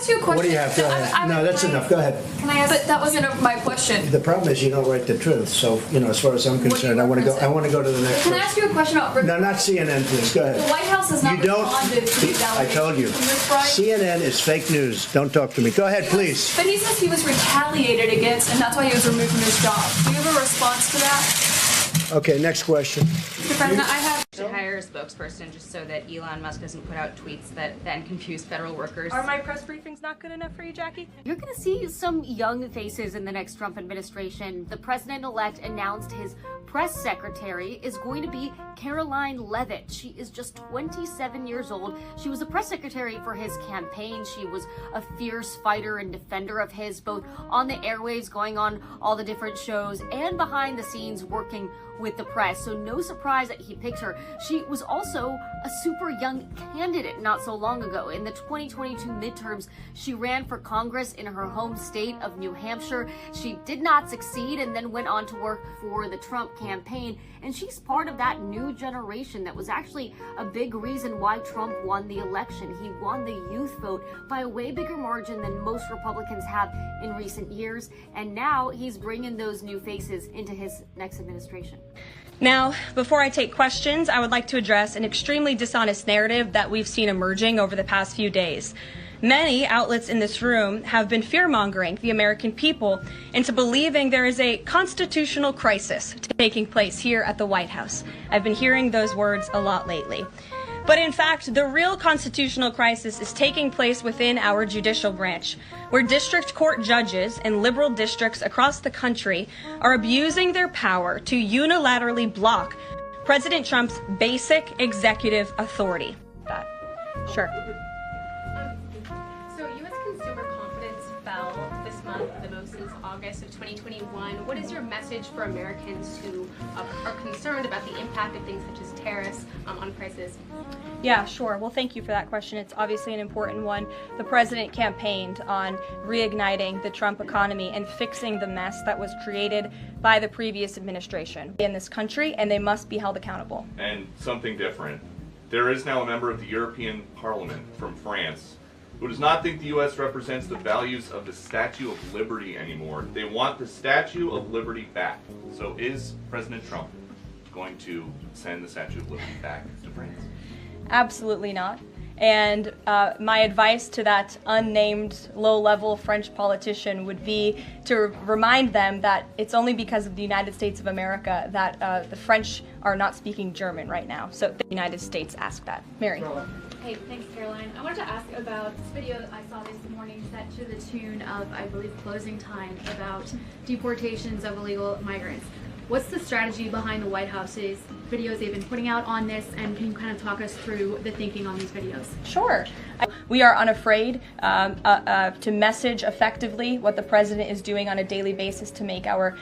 ask you a question? What do you have? Go ahead. No, that's enough. Go ahead. Can I ask? But that wasn't my question. The problem is you don't write the truth. So, as far as I'm concerned, I want to go to the next Can I person. ask you a question about... No, not CNN, please. Go ahead. The White House has not responded to these I allegations. told you. CNN is fake news. Don't talk to me. Go ahead, please. But he says he was retaliated against, and that's why he was removed from his job. Do you have a response to that? Okay, next question. Mr. President, I have... To hire a spokesperson just so that Elon Musk doesn't put out tweets that then confuse federal workers. Are my press briefings not good enough for you, Jackie? You're going to see some young faces in the next Trump administration. The president-elect announced his press secretary is going to be Karoline Leavitt. She is just 27 years old. She was a press secretary for his campaign. She was a fierce fighter and defender of his, both on the airwaves, going on all the different shows, and behind the scenes working with the press. So no surprise that he picked her. She was also a super young candidate not so long ago. In the 2022 midterms, she ran for Congress in her home state of New Hampshire. She did not succeed and then went on to work for the Trump campaign. And she's part of that new generation that was actually a big reason why Trump won the election. He won the youth vote by a way bigger margin than most Republicans have in recent years. And now he's bringing those new faces into his next administration. Now, before I take questions, I would like to address an extremely dishonest narrative that we've seen emerging over the past few days. Many outlets in this room have been fear-mongering the American people into believing there is a constitutional crisis taking place here at the White House. I've been hearing those words a lot lately. But in fact, the real constitutional crisis is taking place within our judicial branch, where district court judges in liberal districts across the country are abusing their power to unilaterally block President Trump's basic executive authority. Sure. So U.S. consumer confidence fell this month the most since August of 2021. What is your message for Americans who are concerned about the impact of things such as tariffs on prices? Yeah, sure. Well, thank you for that question. It's obviously an important one. The president campaigned on reigniting the Trump economy and fixing the mess that was created by the previous administration in this country, and they must be held accountable. And something different. There is now a member of the European Parliament from France who does not think the U.S. represents the values of the Statue of Liberty anymore. They want the Statue of Liberty back. So is President Trump going to send the Statue of Liberty back to France? Absolutely not. And my advice to that unnamed low-level French politician would be to remind them that it's only because of the United States of America that the French are not speaking German right now. So the United States asked that. Mary. Hey, thanks, Caroline. I wanted to ask about this video that I saw this morning set to the tune of, I believe, Closing Time, about deportations of illegal migrants. What's the strategy behind the White House's videos they've been putting out on this, and can you kind of talk us through the thinking on these videos? Sure. We are unafraid to message effectively what the president is doing on a daily basis to make our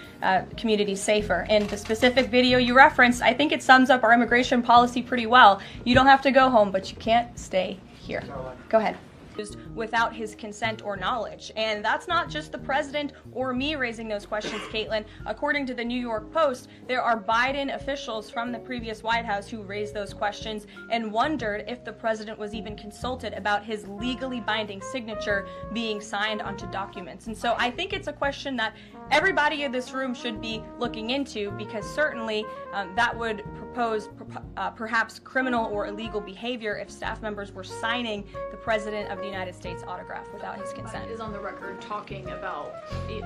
community safer. And the specific video you referenced, I think it sums up our immigration policy pretty well. You don't have to go home, but you can't stay here. Go ahead. Without his consent or knowledge. And that's not just the president or me raising those questions, Caitlin. According to the New York Post, there are Biden officials from the previous White House who raised those questions and wondered if the president was even consulted about his legally binding signature being signed onto documents. And so I think it's a question that everybody in this room should be looking into, because certainly that would propose perhaps criminal or illegal behavior if staff members were signing the president of the United States autograph without his consent. Biden is on the record talking about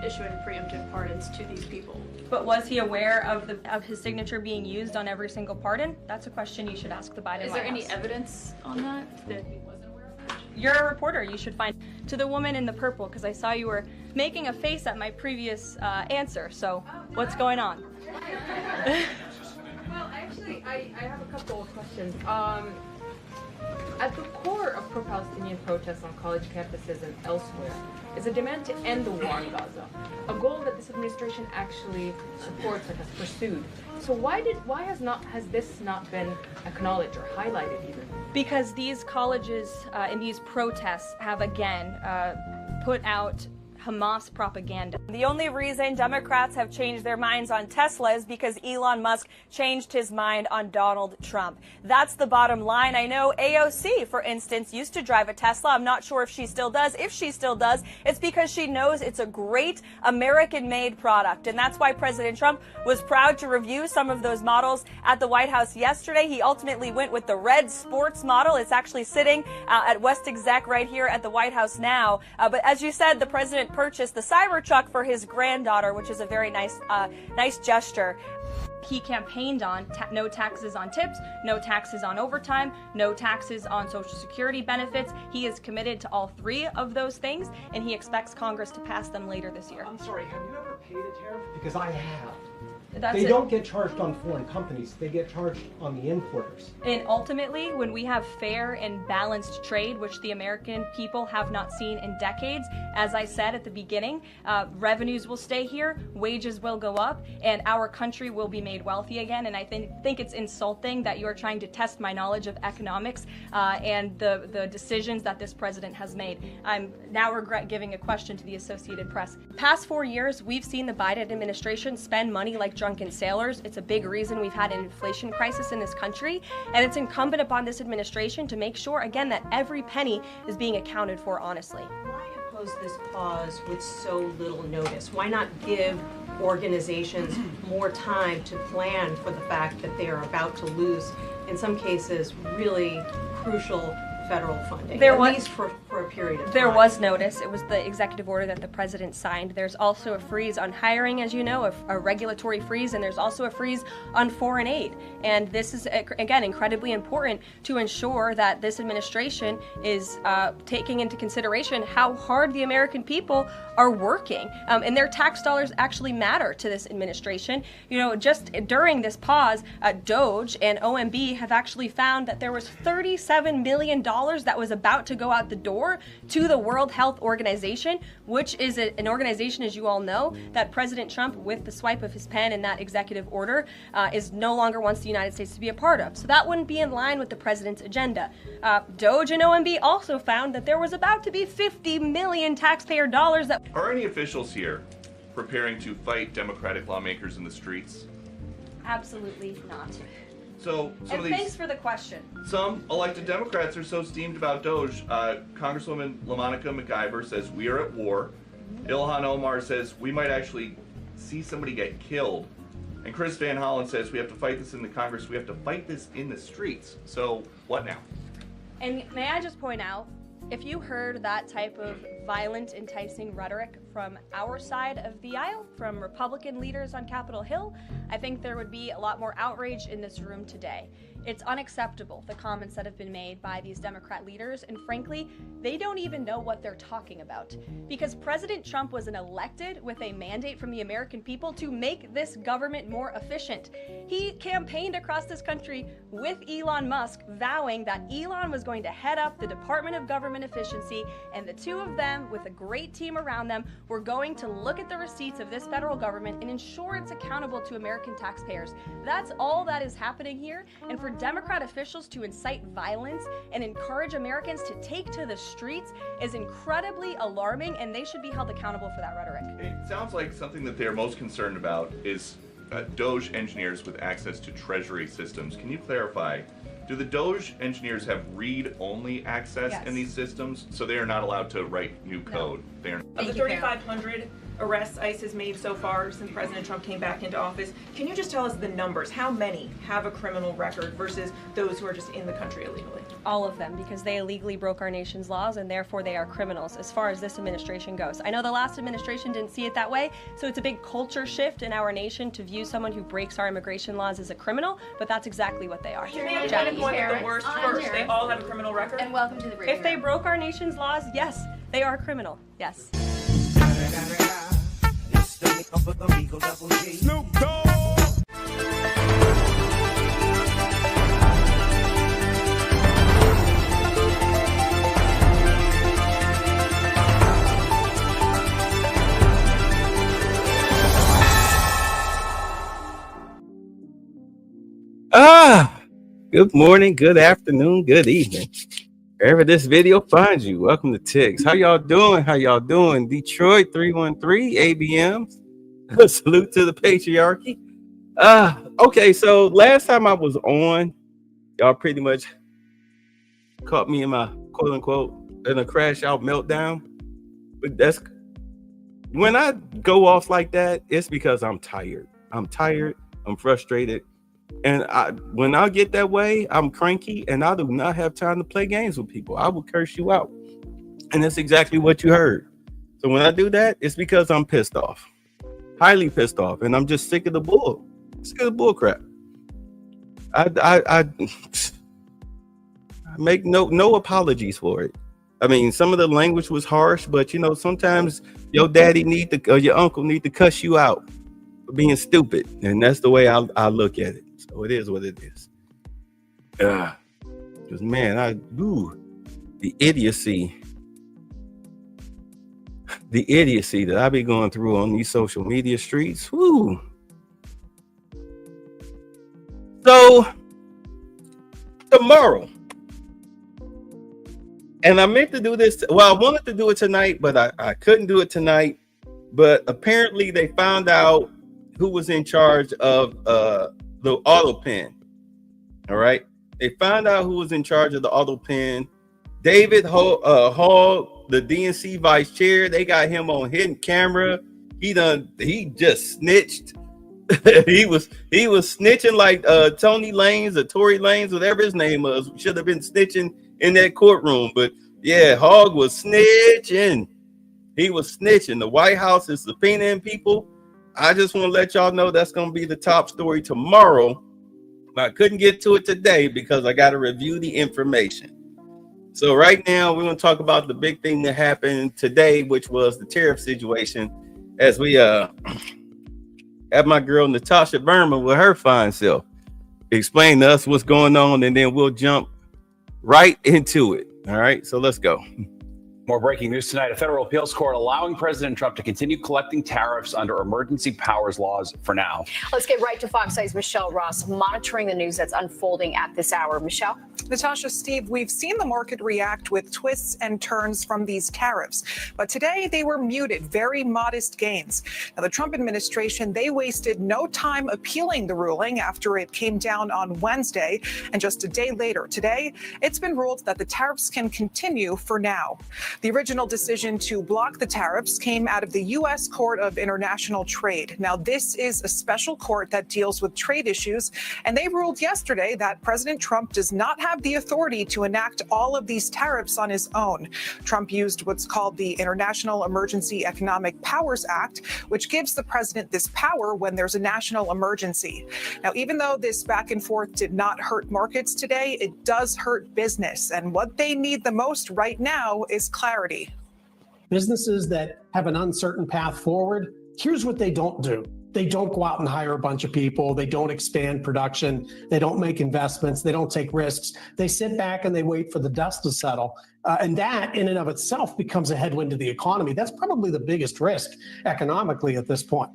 issuing preemptive pardons to these people. But was he aware of his signature being used on every single pardon? That's a question you should ask the Biden White House. Is there any evidence on that he wasn't aware of it? You're a reporter. You should find to the woman in the purple, because I saw you were making a face at my previous answer. So what's going on? Well, actually, I have a couple of questions. At the core of pro-Palestinian protests on college campuses and elsewhere is a demand to end the war in Gaza, a goal that this administration actually supports and has pursued. So why has this not been acknowledged or highlighted even? Because these colleges in these protests have again put out Hamas propaganda. The only reason Democrats have changed their minds on Tesla is because Elon Musk changed his mind on Donald Trump. That's the bottom line. I know AOC, for instance, used to drive a Tesla. I'm not sure if she still does. If she still does, it's because she knows it's a great American-made product. And that's why President Trump was proud to review some of those models at the White House yesterday. He ultimately went with the red sports model. It's actually sitting at West Exec right here at the White House now. But as you said, the president purchased the Cybertruck for his granddaughter, which is a very nice gesture. He campaigned on no taxes on tips, no taxes on overtime, no taxes on Social Security benefits. He is committed to all three of those things, and he expects Congress to pass them later this year. I'm sorry, have you ever paid a tariff? Because I have. That's they it. don't get charged on foreign companies, they get charged on the importers. And ultimately, when we have fair and balanced trade, which the American people have not seen in decades, as I said at the beginning, revenues will stay here, wages will go up, and our country will be made wealthy again. And I think it's insulting that you are trying to test my knowledge of economics and the decisions that this president has made. I'm now regret giving a question to the Associated Press. Past 4 years, we've seen the Biden administration spend money like drunken sailors. It's a big reason we've had an inflation crisis in this country, and it's incumbent upon this administration to make sure, again, that every penny is being accounted for honestly. Why impose this pause with so little notice? Why not give organizations more time to plan for the fact that they are about to lose, in some cases, really crucial federal funding, at least for a period of time? There was notice. It was the executive order that the president signed. There's also a freeze on hiring, as you know, a regulatory freeze, and there's also a freeze on foreign aid. And this is, again, incredibly important to ensure that this administration is taking into consideration how hard the American people are working. And their tax dollars actually matter to this administration. You know, just during this pause, DOGE and OMB have actually found that there was $37 million that was about to go out the door to the World Health Organization, which is an organization, as you all know, that President Trump, with the swipe of his pen in that executive order, is no longer wants the United States to be a part of. So that wouldn't be in line with the president's agenda. DOGE and OMB also found that there was about to be 50 million taxpayer dollars that... Are any officials here preparing to fight Democratic lawmakers in the streets? Absolutely not. So some of these, thanks for the question. Some elected Democrats are so steamed about Doge. Congresswoman LaMonica McIver says we are at war. Ilhan Omar says we might actually see somebody get killed. And Chris Van Hollen says we have to fight this in the Congress. We have to fight this in the streets. So what now? And may I just point out, if you heard that type of violent, enticing rhetoric from our side of the aisle, from Republican leaders on Capitol Hill, I think there would be a lot more outrage in this room today. It's unacceptable, the comments that have been made by these Democrat leaders, and frankly, they don't even know what they're talking about. Because President Trump was elected with a mandate from the American people to make this government more efficient. He campaigned across this country with Elon Musk, vowing that Elon was going to head up the Department of Government Efficiency, and the two of them, with a great team around them, were going to look at the receipts of this federal government and ensure it's accountable to American taxpayers. That's all that is happening here, and for Democrat officials to incite violence and encourage Americans to take to the streets is incredibly alarming, and they should be held accountable for that rhetoric. It sounds like something that they're most concerned about is Doge engineers with access to Treasury systems. Can you clarify? Do the Doge engineers have read-only access in these systems, so they are not allowed to write new code? They are. Of the 3,500 arrests ICE has made so far since President Trump came back into office, can you just tell us the numbers? How many have a criminal record versus those who are just in the country illegally? All of them, because they illegally broke our nation's laws, and therefore they are criminals as far as this administration goes. I know the last administration didn't see it that way, so it's a big culture shift in our nation to view someone who breaks our immigration laws as a criminal, but that's exactly what they are. Can they have one of the worst first? They all have a criminal record? And welcome to the break. If they broke our nation's laws, yes, they are a criminal, yes. Snoop Dogg. Good morning, good afternoon, good evening. Wherever this video finds you, welcome to Ticks. How y'all doing? How y'all doing? Detroit 313 ABM. Salute to the patriarchy. Okay, so last time I was on, y'all pretty much caught me in my quote unquote in a crash out meltdown. But that's when I go off like that, it's because I'm tired. I'm frustrated. And when I get that way, I'm cranky and I do not have time to play games with people. I will curse you out. And that's exactly what you heard. So when I do that, it's because I'm pissed off. Highly pissed off. And I'm just sick of the bull. Sick of the bull crap. I make no apologies for it. I mean, some of the language was harsh, but you know, sometimes your daddy or your uncle need to cuss you out for being stupid. And that's the way I look at it. So it is what it is. Because man, the idiocy that I be going through on these social media streets. Whoo. So tomorrow, and I meant to do this. Well, I wanted to do it tonight, but I couldn't do it tonight. But apparently, they found out who was in charge of the auto pen. All right, they found out who was in charge of the auto pen. David Hall, the DNC vice chair. They got him on hidden camera. He just snitched. he was snitching like Tony Lanez or Tory Lanez, whatever his name was. Should have been snitching in that courtroom. But yeah, Hogg was snitching. He was snitching. The White House is subpoenaing people. I just want to let y'all know that's going to be the top story tomorrow. But I couldn't get to it today because I got to review the information. So right now, we're going to talk about the big thing that happened today, which was the tariff situation, as we have my girl Natasha Berman with her fine self explain to us what's going on, and then we'll jump right into it. All right, so let's go. More breaking news tonight. A federal appeals court allowing President Trump to continue collecting tariffs under emergency powers laws for now. Let's get right to Fox 8's Michelle Ross monitoring the news that's unfolding at this hour. Michelle? Natasha, Steve, we've seen the market react with twists and turns from these tariffs, but today they were muted, very modest gains. Now, the Trump administration, they wasted no time appealing the ruling after it came down on Wednesday, and just a day later, today, it's been ruled that the tariffs can continue for now. The original decision to block the tariffs came out of the U.S. Court of International Trade. Now, this is a special court that deals with trade issues, and they ruled yesterday that President Trump does not have the authority to enact all of these tariffs on his own. Trump used what's called the International Emergency Economic Powers Act, which gives the president this power when there's a national emergency. Now, even though this back and forth did not hurt markets today, it does hurt business. And what they need the most right now is clarity. Businesses that have an uncertain path forward, here's what they don't do. They don't go out and hire a bunch of people. They don't expand production. They don't make investments. They don't take risks. They sit back and they wait for the dust to settle. And that in and of itself becomes a headwind to the economy. That's probably the biggest risk economically at this point.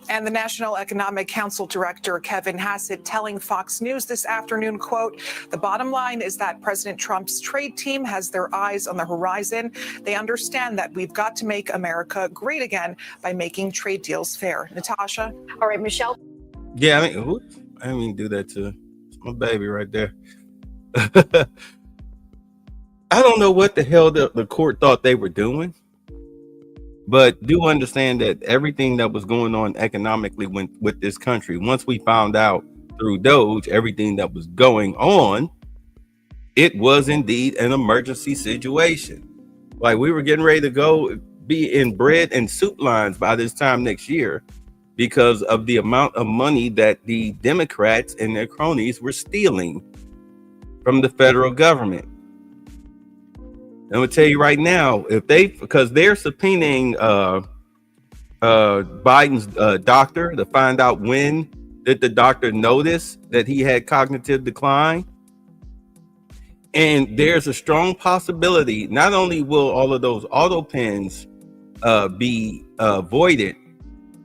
And the National Economic Council Director, Kevin Hassett, telling Fox News this afternoon, quote, the bottom line is that President Trump's trade team has their eyes on the horizon. They understand that we've got to make America great again by making trade deals fair. Natasha? All right, Michelle? Yeah, I didn't mean to do that to my baby right there. I don't know what the hell the court thought they were doing. But do understand that everything that was going on economically with this country, once we found out through Doge, everything that was going on, it was indeed an emergency situation. Like we were getting ready to go be in bread and soup lines by this time next year because of the amount of money that the Democrats and their cronies were stealing from the federal government. I'm gonna tell you right now, because they're subpoenaing Biden's doctor to find out when did the doctor notice that he had cognitive decline. And there's a strong possibility not only will all of those auto pens be voided,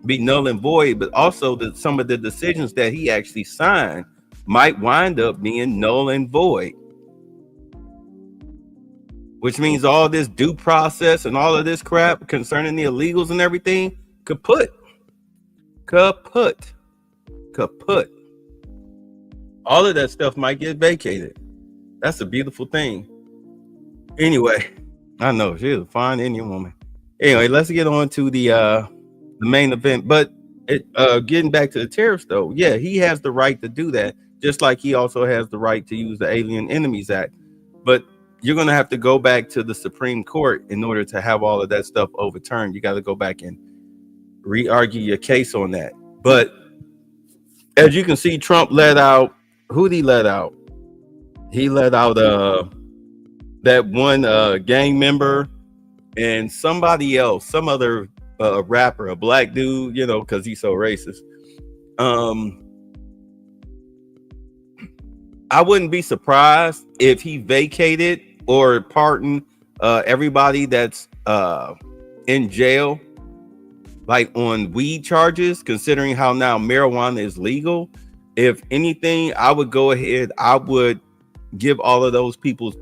be null and void, but also that some of the decisions that he actually signed might wind up being null and void. which means all this due process and all of this crap concerning the illegals and everything, kaput. All of that stuff might get vacated. That's a beautiful thing. Anyway, I know she's a fine Indian woman. Anyway, let's get on to the main event. But getting back to the tariffs, though, yeah, he has the right to do that, just like he also has the right to use the Alien Enemies Act. But you're going to have to go back to the Supreme Court in order to have all of that stuff overturned. You got to go back and re-argue your case on that. But as you can see, Trump let out, who did he let out? He let out that one gang member and somebody else, some other rapper, a black dude, you know, because he's so racist. I wouldn't be surprised if he vacated or pardoned everybody that's in jail, like on weed charges, considering how now marijuana is legal. If anything, I would go ahead, I would give all of those people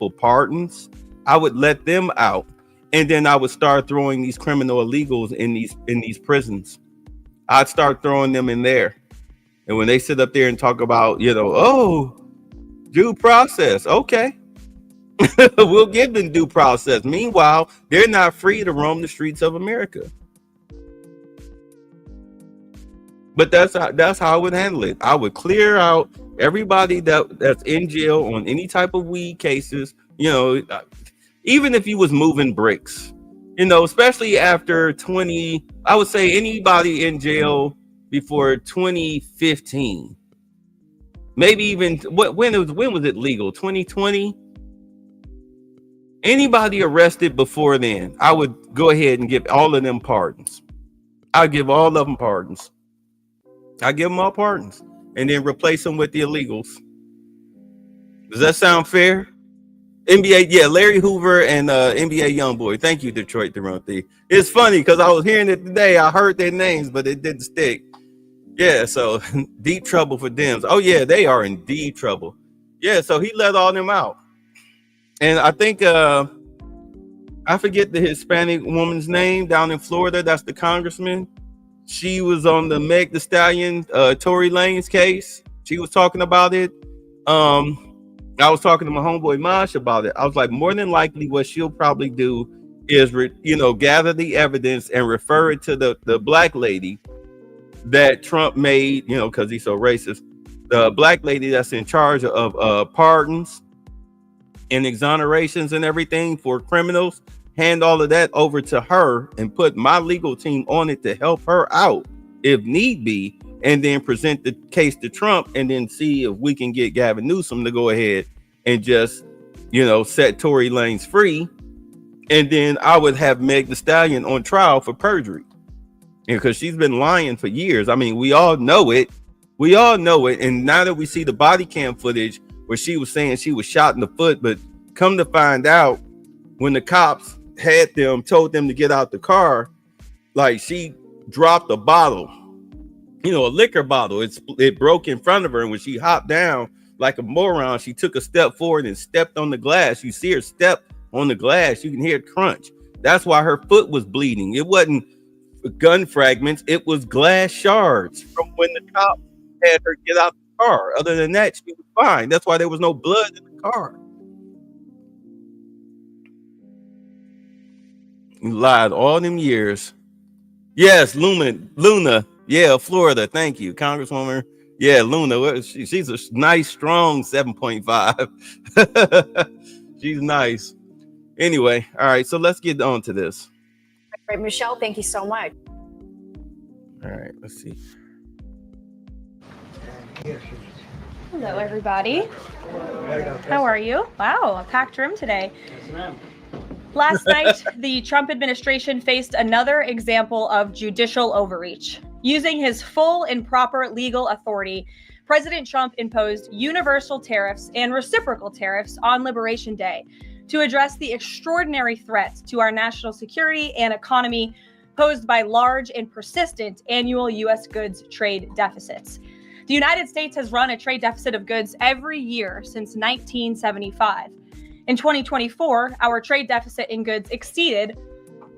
pardons. I would let them out, and then I would start throwing these criminal illegals in these prisons. I'd start throwing them in there. And when they sit up there and talk about, you know, oh, due process, okay. We'll give them due process. Meanwhile, they're not free to roam the streets of America. But that's how I would handle it. I would clear out everybody that's in jail on any type of weed cases. You know, even if he was moving bricks, you know, especially after I would say anybody in jail before 2015, maybe even when was it legal? 2020. Anybody arrested before then, I would go ahead and give all of them pardons. I'd give all of them pardons. I give them all pardons and then replace them with the illegals. Does that sound fair? NBA, yeah, Larry Hoover and NBA Youngboy. Thank you, Detroit Toronto. It's funny because I was hearing it today. I heard their names, but it didn't stick. Yeah, so deep trouble for them. Oh yeah, they are in deep trouble. Yeah, so he let all them out. And I think I forget the Hispanic woman's name down in Florida. That's the congressman. She was on the Meg Thee Stallion, Tory Lanez case. She was talking about it. I was talking to my homeboy Mosh about it. I was like, more than likely what she'll probably do is, gather the evidence and refer it to the black lady that Trump made, because he's so racist. The black lady that's in charge of pardons and exonerations and everything for criminals. Hand all of that over to her and put my legal team on it to help her out if need be, and then present the case to Trump and then see if we can get Gavin Newsom to go ahead and just, set Tory Lanez free. And then I would have Meg Thee Stallion on trial for perjury because she's been lying for years. I mean, we all know it. And now that we see the body cam footage where she was saying she was shot in the foot, but come to find out when the cops told them to get out the car, like she dropped a bottle, a liquor bottle. It broke in front of her, and when she hopped down like a moron, she took a step forward and stepped on the glass. You see her step on the glass, you can hear it crunch. That's why her foot was bleeding. It wasn't gun fragments, it was glass shards from when the cop had her get out the car. Other than that, she was fine. That's why there was no blood in the car. You lied all them years. Yes, Luna. Yeah, Florida. Thank you, Congresswoman. Yeah, Luna. She's a nice, strong 7.5. She's nice. Anyway, all right. So let's get on to this. All right, Michelle, thank you so much. All right, let's see. Hello, everybody. How are you? Wow, a packed room today. Last night, the Trump administration faced another example of judicial overreach. Using his full and proper legal authority, President Trump imposed universal tariffs and reciprocal tariffs on Liberation Day to address the extraordinary threat to our national security and economy posed by large and persistent annual U.S. goods trade deficits. The United States has run a trade deficit of goods every year since 1975. In 2024, our trade deficit in goods exceeded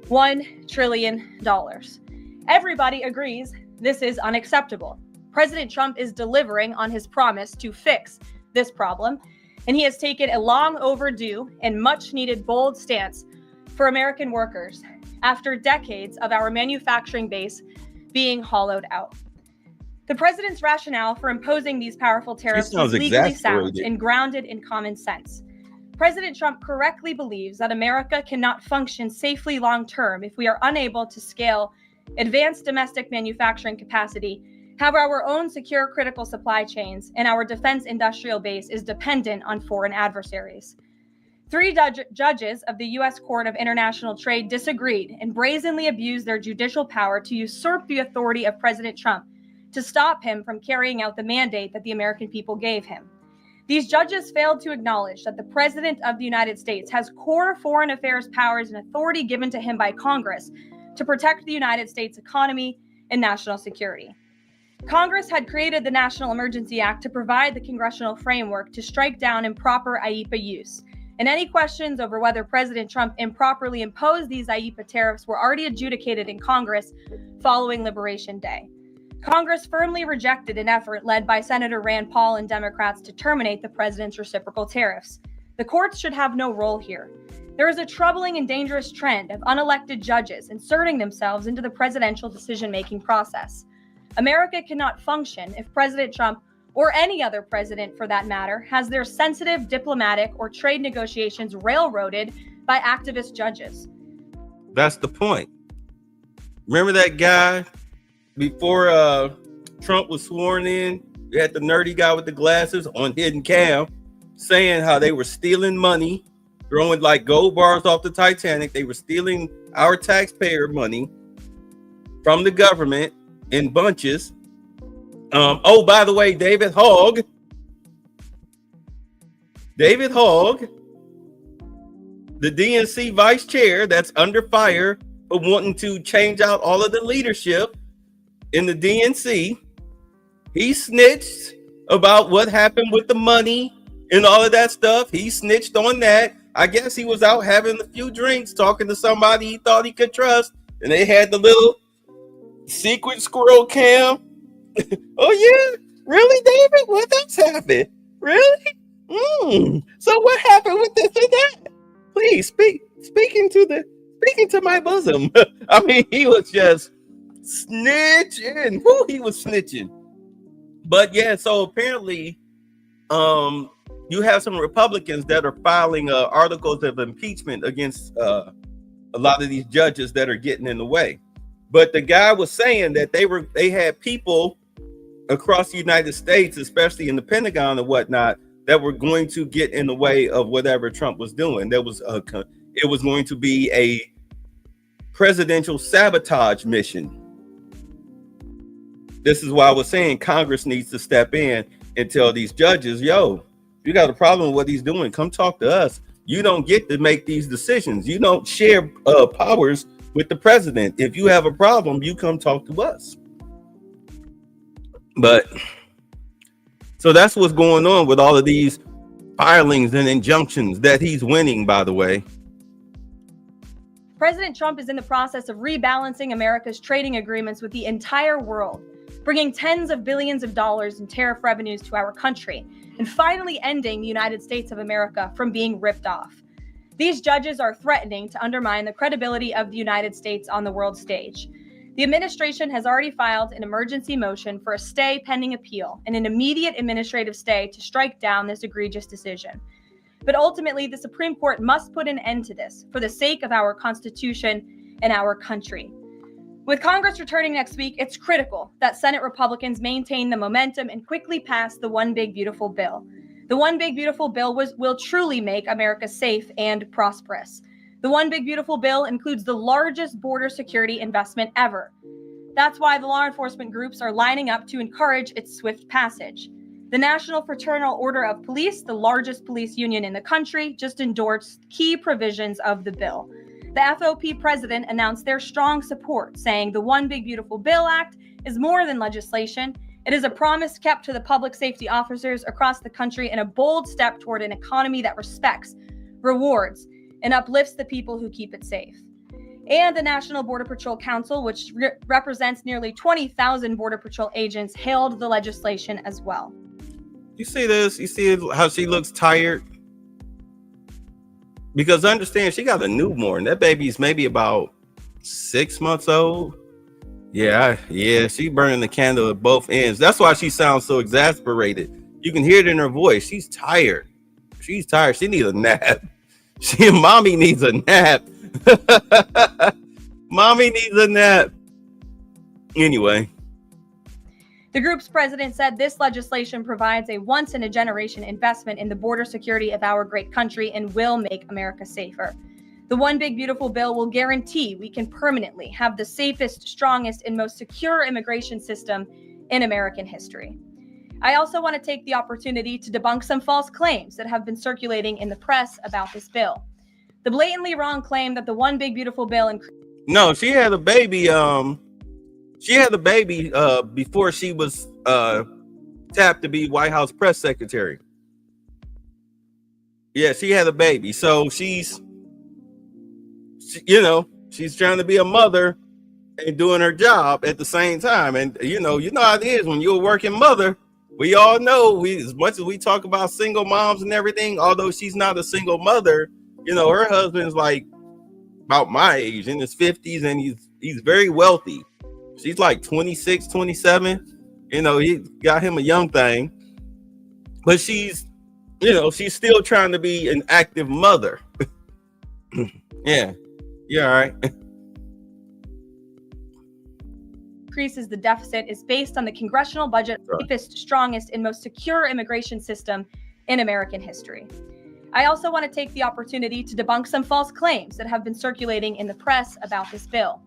$1 trillion. Everybody agrees this is unacceptable. President Trump is delivering on his promise to fix this problem, and he has taken a long overdue and much needed bold stance for American workers after decades of our manufacturing base being hollowed out. The president's rationale for imposing these powerful tariffs is legally sound and grounded in common sense. President Trump correctly believes that America cannot function safely long-term if we are unable to scale advanced domestic manufacturing capacity, have our own secure critical supply chains, and our defense industrial base is dependent on foreign adversaries. 3 judges of the U.S. Court of International Trade disagreed and brazenly abused their judicial power to usurp the authority of President Trump to stop him from carrying out the mandate that the American people gave him. These judges failed to acknowledge that the President of the United States has core foreign affairs powers and authority given to him by Congress to protect the United States economy and national security. Congress had created the National Emergency Act to provide the congressional framework to strike down improper IEEPA use. And any questions over whether President Trump improperly imposed these IEEPA tariffs were already adjudicated in Congress following Liberation Day. Congress firmly rejected an effort led by Senator Rand Paul and Democrats to terminate the president's reciprocal tariffs. The courts should have no role here. There is a troubling and dangerous trend of unelected judges inserting themselves into the presidential decision-making process. America cannot function if President Trump, or any other president for that matter, has their sensitive diplomatic or trade negotiations railroaded by activist judges. That's the point. Remember that guy before Trump was sworn in? We had the nerdy guy with the glasses on hidden cam saying how they were stealing money, throwing like gold bars off the Titanic. They were stealing our taxpayer money from the government in bunches. Oh, by the way, David Hogg, the DNC vice chair that's under fire for wanting to change out all of the leadership in the DNC, he snitched about what happened with the money and all of that stuff. He snitched on that. I guess he was out having a few drinks, talking to somebody he thought he could trust, and they had the little secret squirrel cam. Oh yeah, really, David? What else happened? Really? So what happened with this and that? Please speaking to my bosom. I mean, he was just snitching. Who he was snitching. But yeah, so apparently, you have some Republicans that are filing articles of impeachment against a lot of these judges that are getting in the way. But the guy was saying that they had people across the United States, especially in the Pentagon and whatnot, that were going to get in the way of whatever Trump was doing. It was going to be a presidential sabotage mission. This is why I was saying Congress needs to step in and tell these judges, yo, you got a problem with what he's doing, come talk to us. You don't get to make these decisions. You don't share powers with the president. If you have a problem, you come talk to us. But so that's what's going on with all of these filings and injunctions that he's winning, by the way. President Trump is in the process of rebalancing America's trading agreements with the entire world, bringing tens of billions of dollars in tariff revenues to our country, and finally ending the United States of America from being ripped off. These judges are threatening to undermine the credibility of the United States on the world stage. The administration has already filed an emergency motion for a stay pending appeal and an immediate administrative stay to strike down this egregious decision. But ultimately, the Supreme Court must put an end to this for the sake of our Constitution and our country. With Congress returning next week, it's critical that Senate Republicans maintain the momentum and quickly pass the One Big Beautiful Bill. The One Big Beautiful Bill will truly make America safe and prosperous. The One Big Beautiful Bill includes the largest border security investment ever. That's why the law enforcement groups are lining up to encourage its swift passage. The National Fraternal Order of Police, the largest police union in the country, just endorsed key provisions of the bill. The FOP president announced their strong support, saying the One Big Beautiful Bill Act is more than legislation. It is a promise kept to the public safety officers across the country and a bold step toward an economy that respects rewards, and uplifts the people who keep it safe. And the National Border Patrol Council, which represents nearly 20,000 Border Patrol agents, hailed the legislation as well. You see this? You see how she looks tired? Because understand, she got a newborn. That baby's maybe about 6 months old. Yeah, she burning the candle at both ends. That's why she sounds so exasperated. You can hear it in her voice. She's tired. She's tired. She needs a nap. Mommy needs a nap. Mommy needs a nap. Anyway. The group's president said this legislation provides a once-in-a-generation investment in the border security of our great country and will make America safer. The One Big Beautiful Bill will guarantee we can permanently have the safest, strongest, and most secure immigration system in American history. I also want to take the opportunity to debunk some false claims that have been circulating in the press about this bill. The blatantly wrong claim that the One Big Beautiful Bill No, she had a baby. She had a baby before she was tapped to be White House press secretary. Yeah, she had a baby. So she's trying to be a mother and doing her job at the same time. And you know how it is when you're a working mother. We all know, as much as we talk about single moms and everything, although she's not a single mother, her husband's like about my age, in his 50s, and he's very wealthy. She's like 26, 27. He got him a young thing. But she's still trying to be an active mother. Yeah, all right. Increases the deficit is based on the congressional budget, safest, strongest, and most secure immigration system in American history. I also want to take the opportunity to debunk some false claims that have been circulating in the press about this bill.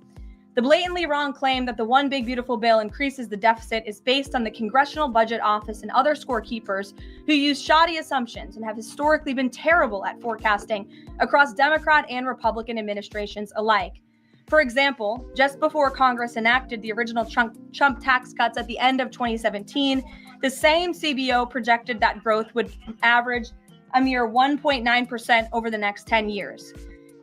The blatantly wrong claim that the One Big Beautiful Bill increases the deficit is based on the Congressional Budget Office and other scorekeepers who use shoddy assumptions and have historically been terrible at forecasting across Democrat and Republican administrations alike. For example, just before Congress enacted the original Trump tax cuts at the end of 2017, the same CBO projected that growth would average a mere 1.9% over the next 10 years.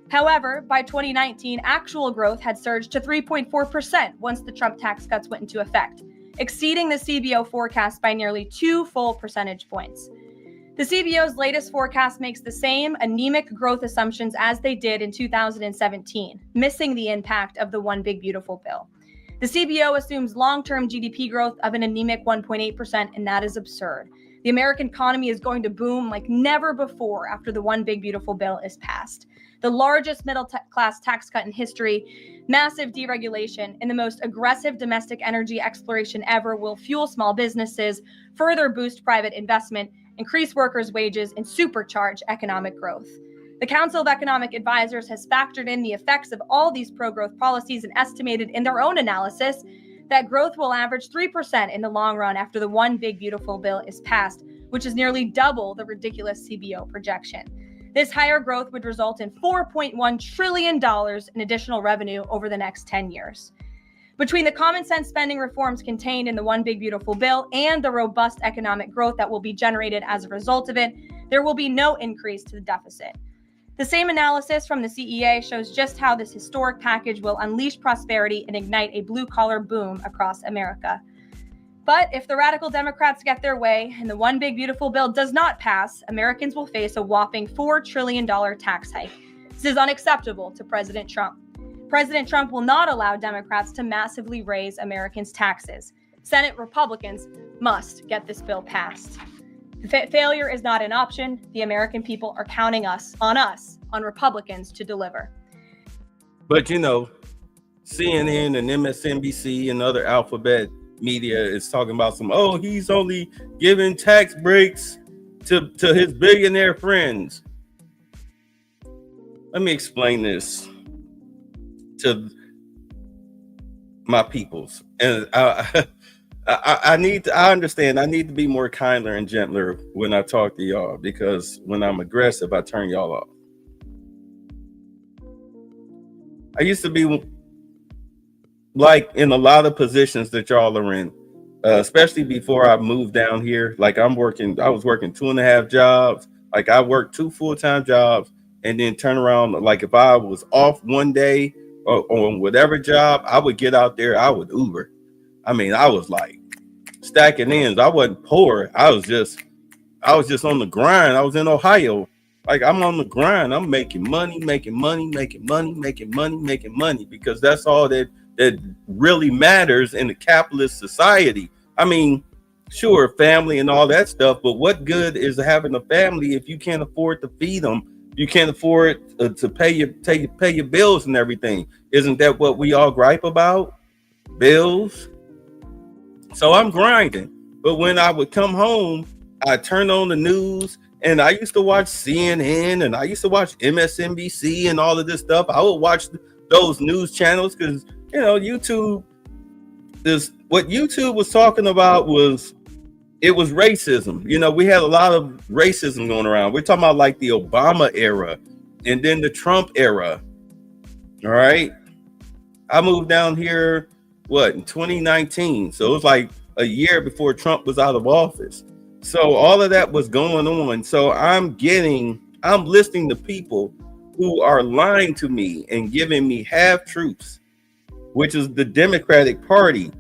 However, by 2019, actual growth had surged to 3.4% once the Trump tax cuts went into effect, exceeding the CBO forecast by nearly 2 full percentage points. The CBO's latest forecast makes the same anemic growth assumptions as they did in 2017, missing the impact of the One Big Beautiful Bill. The CBO assumes long-term GDP growth of an anemic 1.8%, and that is absurd. The American economy is going to boom like never before after the One Big Beautiful Bill is passed. The largest middle-class tax cut in history, massive deregulation, and the most aggressive domestic energy exploration ever will fuel small businesses, further boost private investment, increase workers' wages, and supercharge economic growth. The Council of Economic Advisors has factored in the effects of all these pro-growth policies and estimated in their own analysis that growth will average 3% in the long run after the One Big Beautiful Bill is passed, which is nearly double the ridiculous CBO projection. This higher growth would result in $4.1 trillion in additional revenue over the next 10 years. Between the common sense spending reforms contained in the One Big Beautiful Bill and the robust economic growth that will be generated as a result of it, there will be no increase to the deficit. The same analysis from the CEA shows just how this historic package will unleash prosperity and ignite a blue-collar boom across America. But if the radical Democrats get their way and the One Big Beautiful Bill does not pass, Americans will face a whopping $4 trillion tax hike. This is unacceptable to President Trump. President Trump will not allow Democrats to massively raise Americans' taxes. Senate Republicans must get this bill passed. Failure is not an option. The American people are counting on Republicans to deliver. But CNN and MSNBC and other alphabet media is talking about he's only giving tax breaks to his billionaire friends. Let me explain this to my peoples, and I understand I need to be more kinder and gentler when I talk to y'all, because when I'm aggressive I turn y'all off. I used to be like in a lot of positions that y'all are in, especially before I moved down here. Like I was working 2.5 jobs. Like I worked 2 full-time jobs, and then turn around. Like if I was off one day or on whatever job, I would get out there, I would Uber. I mean, I was like stacking ends. I wasn't poor. I was just on the grind. I was in Ohio. Like I'm on the grind. I'm making money, because that's all that really matters in the capitalist society. I mean, sure, family and all that stuff, but what good is having a family if you can't afford to feed them? You can't afford to pay your bills and everything. Isn't that what we all gripe about? Bills. So I'm grinding. But when I would come home, I turned on the news, and I used to watch CNN, and I used to watch MSNBC and all of this stuff. I would watch those news channels because, YouTube is what YouTube was talking about was racism. We had a lot of racism going around. We're talking about like the Obama era and then the Trump era. All right. I moved down here, in 2019. So it was like a year before Trump was out of office. So all of that was going on. So I'm listening to people who are lying to me and giving me half truths, which is the Democratic Party,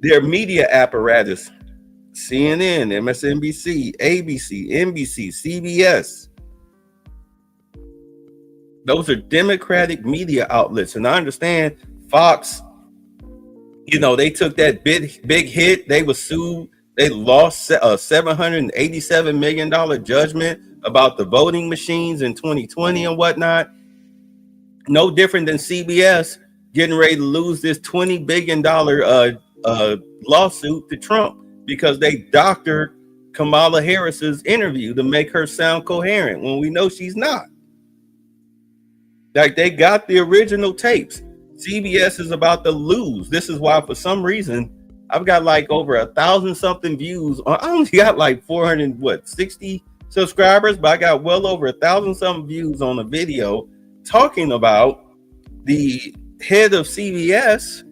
their media apparatus, CNN, MSNBC, ABC, NBC, CBS. Those are Democratic media outlets. And I understand Fox, they took that big hit. They were sued. They lost a $787 million judgment about the voting machines in 2020 and whatnot. No different than CBS getting ready to lose this $20 billion lawsuit to Trump because they doctored Kamala Harris's interview to make her sound coherent when we know she's not. Like they got the original tapes. CBS is about to lose. This is why, for some reason, I've got like over 1,000 something views. I only got like 460 subscribers, but I got well over 1,000 something views on a video talking about the head of CBS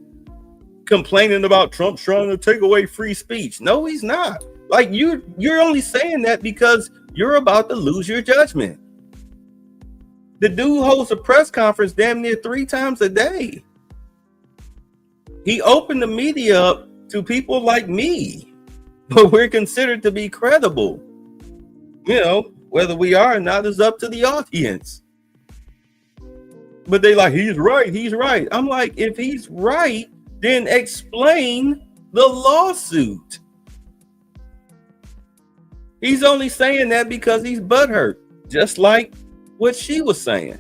complaining about Trump trying to take away free speech. No, he's not. Like you're only saying that because you're about to lose your judgment. The dude hosts a press conference damn near 3 times a day. He opened the media up to people like me, but we're considered to be credible. Whether we are or not is up to the audience. But they like, he's right. I'm like, if he's right, then explain the lawsuit. He's only saying that because he's butthurt, just like what she was saying.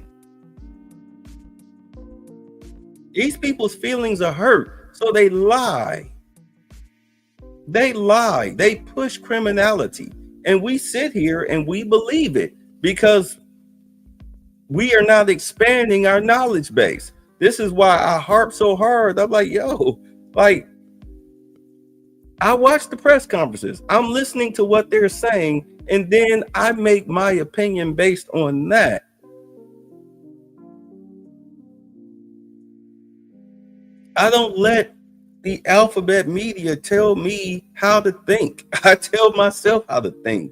These people's feelings are hurt, so they lie. They push criminality, and we sit here and we believe it because we are not expanding our knowledge base. This is why I harp so hard. I'm like, I watch the press conferences. I'm listening to what they're saying, and then I make my opinion based on that. I don't let the alphabet media tell me how to think. I tell myself how to think.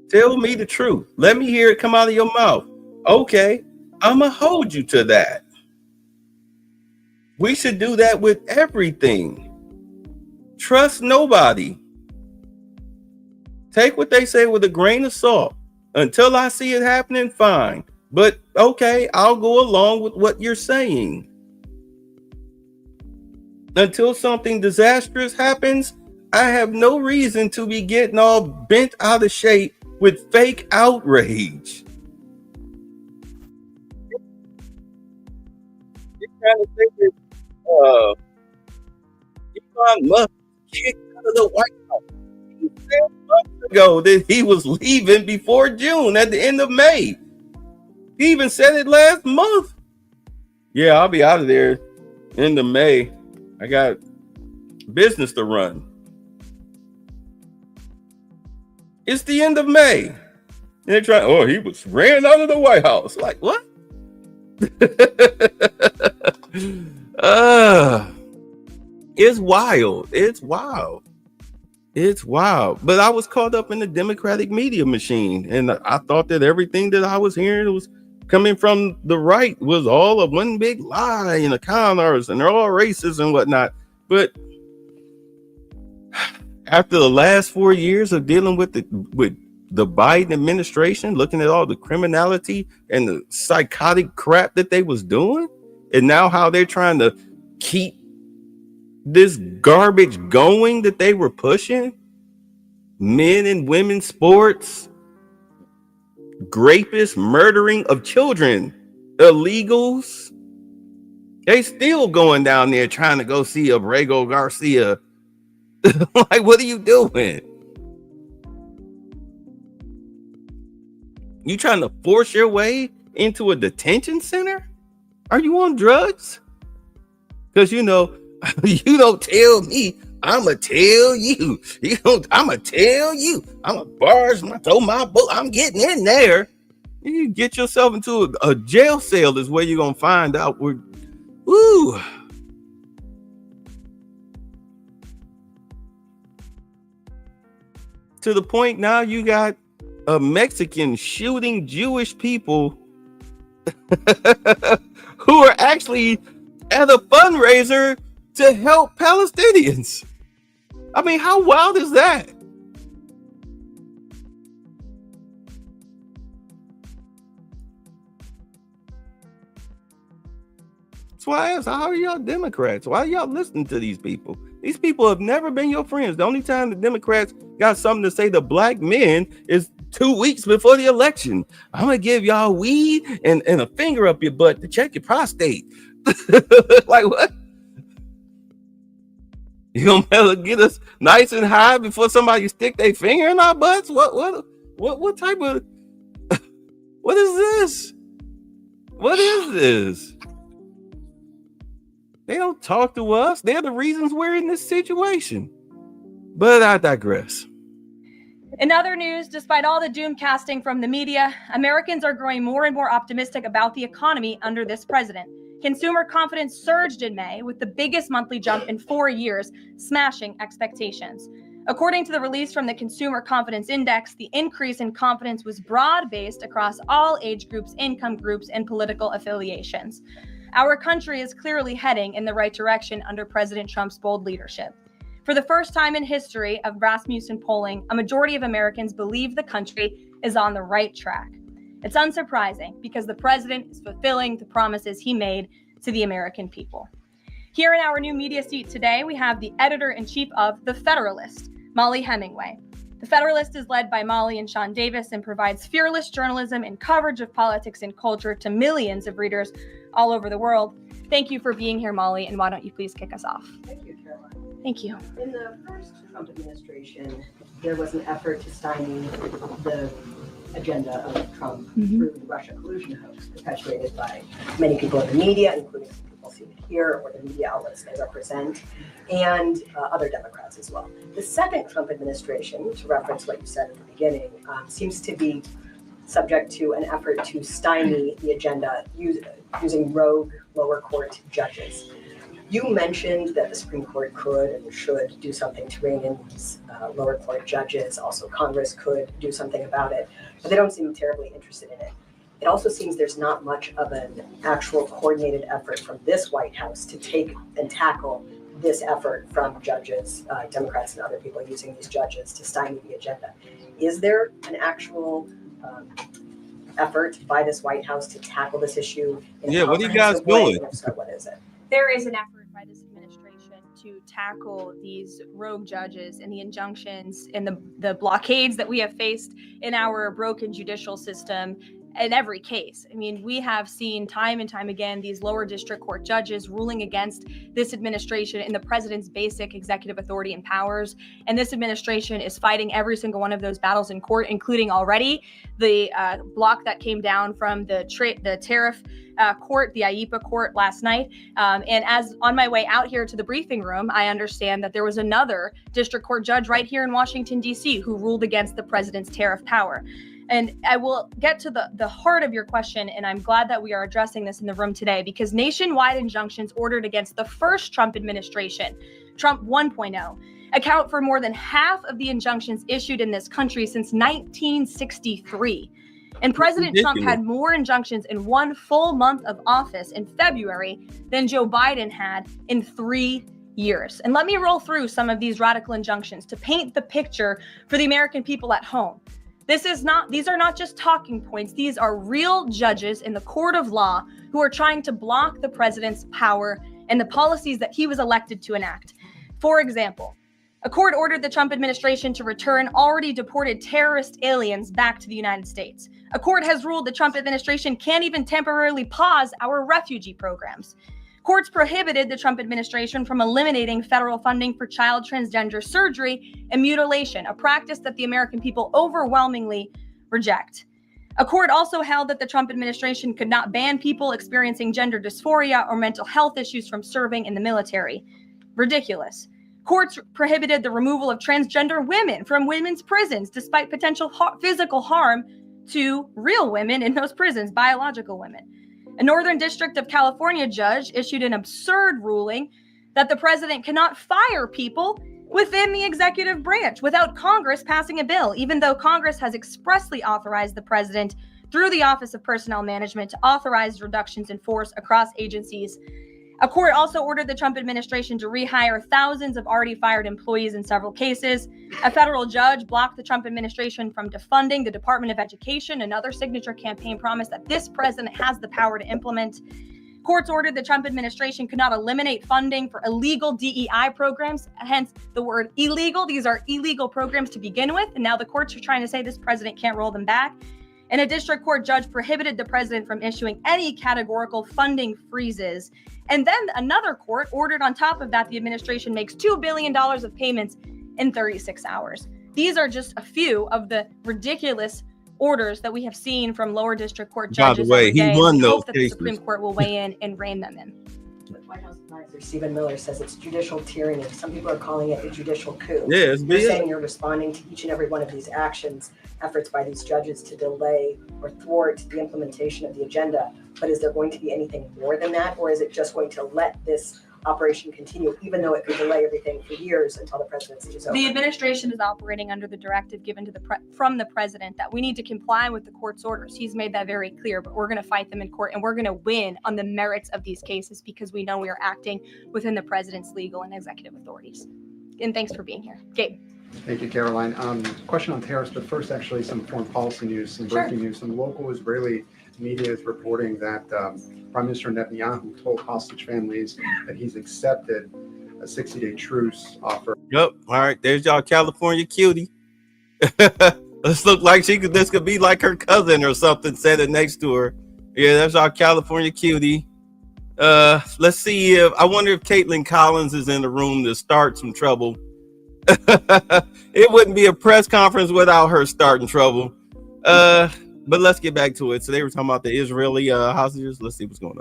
Tell me the truth. Let me hear it come out of your mouth. Okay, I'm going to hold you to that. We should do that with everything. Trust nobody. Take what they say with a grain of salt. Until I see it happening, fine. But okay, I'll go along with what you're saying. Until something disastrous happens, I have no reason to be getting all bent out of shape with fake outrage. You're trying to say that Elon Musk kicked out of the White House. He said months ago that he was leaving before June, at the end of May. He even said it last month. Yeah, I'll be out of there end of May. I got business to run. It's the end of May. And they're trying, he ran out of the White House. Like, what? It's wild. It's wild. It's wild. But I was caught up in the Democratic media machine, and I thought that everything that I was hearing was coming from the right was all a one big lie and a con artist, and they're all racist and whatnot. But after the last 4 years of dealing with the Biden administration, looking at all the criminality and the psychotic crap that they was doing, and now how they're trying to keep this garbage going that they were pushing, men and women sports, rapists, murdering of children, illegals, they still going down there trying to go see Abrego Garcia. Like, what are you doing? You trying to force your way into a detention center? Are you on drugs? Because you don't tell me, I'ma tell you. I'ma tell you. I'ma throw my book. I'm getting in there. You get yourself into a jail cell is where you're gonna find out where. Woo. To the point now you got a Mexican shooting Jewish people who are actually at a fundraiser to help Palestinians. I mean, how wild is that? That's why I asked, how are y'all Democrats? Why are y'all listening to these people? These people have never been your friends. The only time the Democrats got something to say to black men is 2 weeks before the election. I'm going to give y'all weed and a finger up your butt to check your prostate. Like, what? You gonna better get us nice and high before somebody stick their finger in our butts? What type of what is this? What is this? They don't talk to us. They're the reasons we're in this situation. But I digress. In other news, despite all the doom casting from the media, Americans are growing more and more optimistic about the economy under this president. Consumer confidence surged in May with the biggest monthly jump in 4 years, smashing expectations. According to the release from the Consumer Confidence Index, the increase in confidence was broad-based across all age groups, income groups, and political affiliations. Our country is clearly heading in the right direction under President Trump's bold leadership. For the first time in history of Rasmussen polling, a majority of Americans believe the country is on the right track. It's unsurprising because the president is fulfilling the promises he made to the American people. Here in our new media seat today, we have the editor-in-chief of The Federalist, Molly Hemingway. The Federalist is led by Molly and Sean Davis and provides fearless journalism and coverage of politics and culture to millions of readers all over the world. Thank you for being here, Molly, and why don't you please kick us off? Thank you, Caroline. Thank you. In the first Trump administration, there was an effort to stymie the agenda of Trump through the Russia collusion hoax perpetuated by many people in the media, including some people seated here or the media outlets they represent, and other Democrats as well. The second Trump administration, to reference what you said at the beginning, seems to be subject to an effort to stymie the agenda using rogue lower court judges. You mentioned that the Supreme Court could and should do something to rein in these lower court judges. Also, Congress could do something about it, but they don't seem terribly interested in it. It also seems there's not much of an actual coordinated effort from this White House to take and tackle this effort from judges, Democrats and other people using these judges to stymie the agenda. Is there an actual effort by this White House to tackle this issue? Yeah, what are you guys doing? If so, what is it? There is an effort by this administration to tackle these rogue judges and the injunctions and the blockades that we have faced in our broken judicial system in every case. I mean, we have seen time and time again these lower district court judges ruling against this administration and the president's basic executive authority and powers. And this administration is fighting every single one of those battles in court, including already the block that came down from the tariff court, the IEPA court last night. And as on my way out here to the briefing room, I understand that there was another district court judge right here in Washington, D.C. who ruled against the president's tariff power. And I will get to the heart of your question, and I'm glad that we are addressing this in the room today, because nationwide injunctions ordered against the first Trump administration, Trump 1.0, account for more than half of the injunctions issued in this country since 1963. And President Trump had more injunctions in one full month of office in February than Joe Biden had in 3 years. And let me roll through some of these radical injunctions to paint the picture for the American people at home. These are not just talking points. These are real judges in the court of law who are trying to block the president's power and the policies that he was elected to enact. For example, a court ordered the Trump administration to return already deported terrorist aliens back to the United States. A court has ruled the Trump administration can't even temporarily pause our refugee programs. Courts prohibited the Trump administration from eliminating federal funding for child transgender surgery and mutilation, a practice that the American people overwhelmingly reject. A court also held that the Trump administration could not ban people experiencing gender dysphoria or mental health issues from serving in the military. Ridiculous. Courts prohibited the removal of transgender women from women's prisons, despite potential physical harm to real women in those prisons, biological women. A Northern District of California judge issued an absurd ruling that the president cannot fire people within the executive branch without Congress passing a bill, even though Congress has expressly authorized the president through the Office of Personnel Management to authorize reductions in force across agencies. A court also ordered the Trump administration to rehire thousands of already fired employees in several cases. A federal judge blocked the Trump administration from defunding the Department of Education, another signature campaign promise that this president has the power to implement. Courts ordered the Trump administration could not eliminate funding for illegal DEI programs, hence the word illegal. These are illegal programs to begin with, and now the courts are trying to say this president can't roll them back. And a district court judge prohibited the president from issuing any categorical funding freezes. And then another court ordered on top of that the administration makes $2 billion of payments in 36 hours. These are just a few of the ridiculous orders that we have seen from lower district court judges. By the way, he won those hope that cases. the Supreme Court will weigh in and rein them in. White House advisor Stephen Miller says it's judicial tyranny. Some people are calling it a judicial coup. Yeah, it's You're big. saying you're responding to each and every one of these actions, efforts by these judges to delay or thwart the implementation of the agenda. But is there going to be anything more than that, or is it just going to let this operation continue, even though it could delay everything for years until the presidency is over? The administration is operating under the directive given to from the president that we need to comply with the court's orders. He's made that very clear, but we're going to fight them in court, and we're going to win on the merits of these cases because we know we are acting within the president's legal and executive authorities. And thanks for being here. Gabe. Thank you, Caroline. Question on tariffs, but first, actually, some foreign policy news, some breaking news. Some local Israeli media is reporting that Prime Minister Netanyahu told hostage families that he's accepted a 60-day truce offer. Yep. All right. There's y'all California cutie. This look like this could be like her cousin or something standing next to her. Yeah, that's our California cutie. Let's see I wonder if Caitlin Collins is in the room to start some trouble. It wouldn't be a press conference without her starting trouble. But let's get back to it. So they were talking about the Israeli hostages. Let's see what's going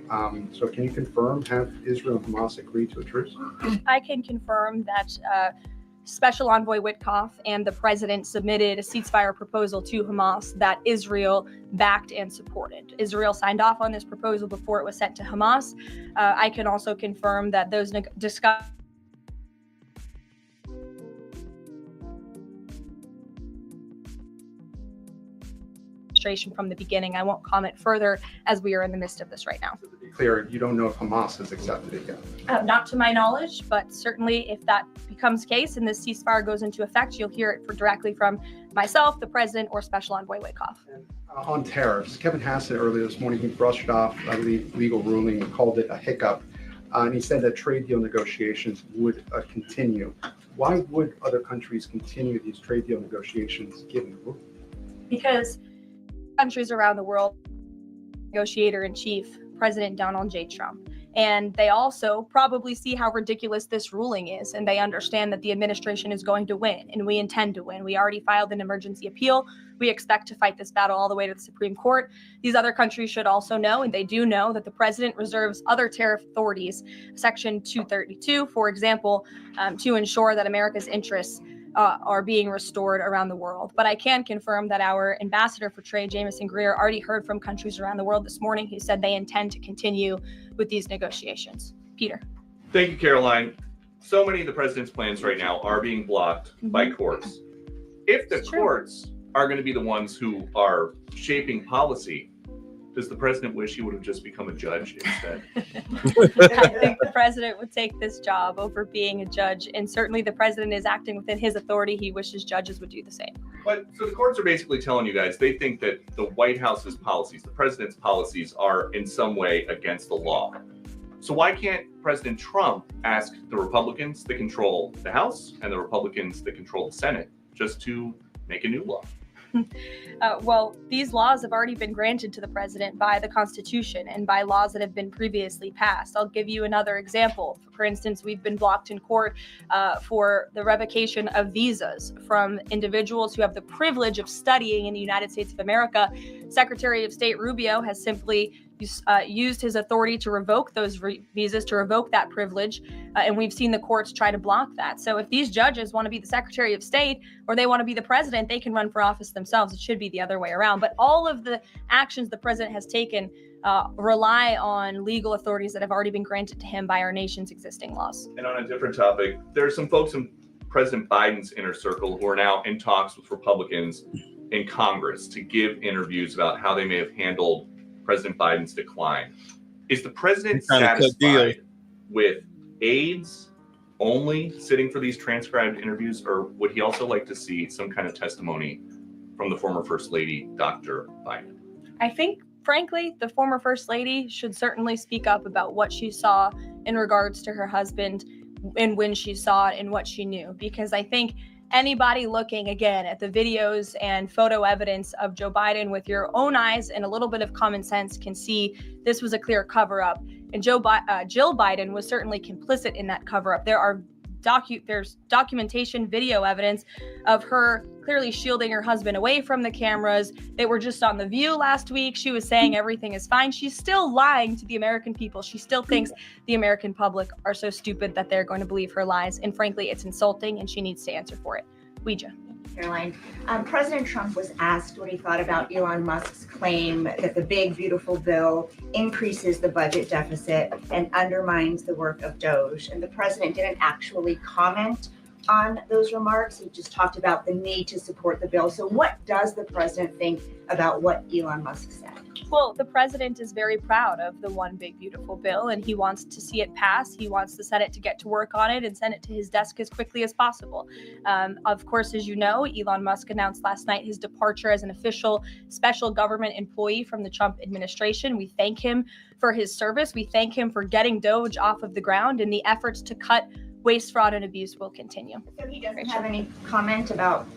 on. So can you confirm, have Israel and Hamas agreed to a truce? I can confirm that Special Envoy Witkoff and the president submitted a ceasefire proposal to Hamas that Israel backed and supported. Israel signed off on this proposal before it was sent to Hamas. I can also confirm that those discussions from the beginning. I won't comment further as we are in the midst of this right now. To be clear, you don't know if Hamas has accepted it yet? Not to my knowledge, but certainly if that becomes case and this ceasefire goes into effect, you'll hear it directly from myself, the president, or Special Envoy Witkoff. On tariffs, Kevin Hassett earlier this morning, he brushed off a legal ruling and called it a hiccup. And he said that trade deal negotiations would continue. Why would other countries continue these trade deal negotiations given the ruling? Because countries around the world, negotiator-in-chief, President Donald J. Trump. And they also probably see how ridiculous this ruling is, and they understand that the administration is going to win, and we intend to win. We already filed an emergency appeal. We expect to fight this battle all the way to the Supreme Court. These other countries should also know, and they do know, that the president reserves other tariff authorities, Section 232, for example, to ensure that America's interests are being restored around the world. But I can confirm that our ambassador for trade, Jameson Greer, already heard from countries around the world this morning who said they intend to continue with these negotiations. Peter. Thank you, Caroline. So many of the president's plans right now are being blocked by courts. If the courts are going to be the ones who are shaping policy, does the president wish he would have just become a judge instead? I think the president would take this job over being a judge, and certainly the president is acting within his authority. He wishes judges would do the same. But so the courts are basically telling you guys they think that the White House's policies, the president's policies, are in some way against the law. So why can't President Trump ask the Republicans that control the House and the Republicans that control the Senate just to make a new law? Well, these laws have already been granted to the president by the Constitution and by laws that have been previously passed. I'll give you another example. For instance, we've been blocked in court for the revocation of visas from individuals who have the privilege of studying in the United States of America. Secretary of State Rubio has simply used his authority to revoke those visas, to revoke that privilege, and we've seen the courts try to block that. So if these judges want to be the Secretary of State or they want to be the president, they can run for office themselves. It should be the other way around. But all of the actions the president has taken rely on legal authorities that have already been granted to him by our nation's existing laws. And on a different topic, there are some folks in President Biden's inner circle who are now in talks with Republicans in Congress to give interviews about how they may have handled President Biden's decline. Is the president satisfied with aides only sitting for these transcribed interviews, or would he also like to see some kind of testimony from the former First Lady, Dr. Biden? I think, frankly, the former First Lady should certainly speak up about what she saw in regards to her husband and when she saw it and what she knew, because I think anybody looking again at the videos and photo evidence of Joe Biden with your own eyes and a little bit of common sense can see this was a clear cover up. And Jill Biden was certainly complicit in that cover up. There's documentation, video evidence of her clearly shielding her husband away from the cameras. They were just on The View last week. She was saying everything is fine. She's still lying to the American people. She still thinks the American public are so stupid that they're going to believe her lies. And frankly, it's insulting and she needs to answer for it. Ouija. Caroline, President Trump was asked what he thought about Elon Musk's claim that the big, beautiful bill increases the budget deficit and undermines the work of DOGE. And the president didn't actually comment on those remarks. He just talked about the need to support the bill. So what does the president think about what Elon Musk said? Well, the president is very proud of the one big beautiful bill and he wants to see it pass. He wants the Senate to get to work on it and send it to his desk as quickly as possible. Of course, as you know, Elon Musk announced last night his departure as an official special government employee from the Trump administration. We thank him for his service. We thank him for getting DOGE off of the ground, and the efforts to cut waste, fraud, and abuse will continue. So he doesn't have any comment about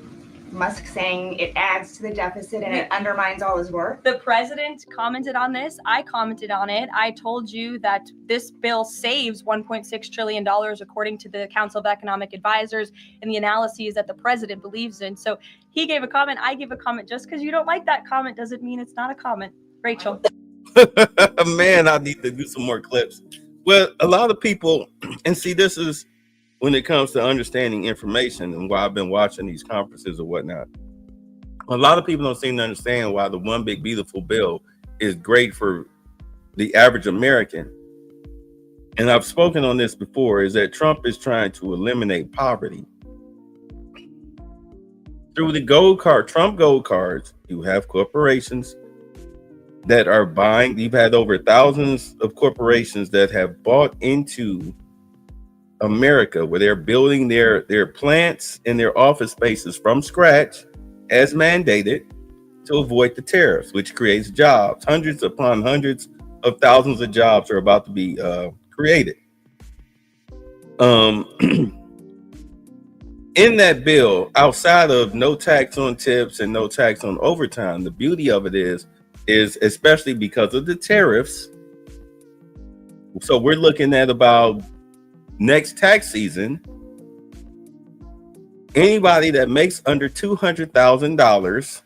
Musk saying it adds to the deficit and it undermines all his work? The president commented on this. I commented on it. I told you that this bill saves $1.6 trillion according to the Council of Economic Advisors and the analyses that the president believes in. So he gave a comment. I gave a comment. Just because you don't like that comment doesn't mean it's not a comment. Rachel. Man, I need to do some more clips. Well, a lot of people, and see, this is when it comes to understanding information and why I've been watching these conferences or whatnot. A lot of people don't seem to understand why the one big beautiful bill is great for the average American. And I've spoken on this before, is that Trump is trying to eliminate poverty. Through the gold card, Trump gold cards, you have corporations that are buying. You've had over thousands of corporations that have bought into America, where they're building their plants and their office spaces from scratch as mandated to avoid the tariffs, which creates jobs. Hundreds upon hundreds of thousands of jobs are about to be created. In that bill, outside of no tax on tips and no tax on overtime, the beauty of it is especially because of the tariffs. So we're looking at about next tax season, anybody that makes under $200,000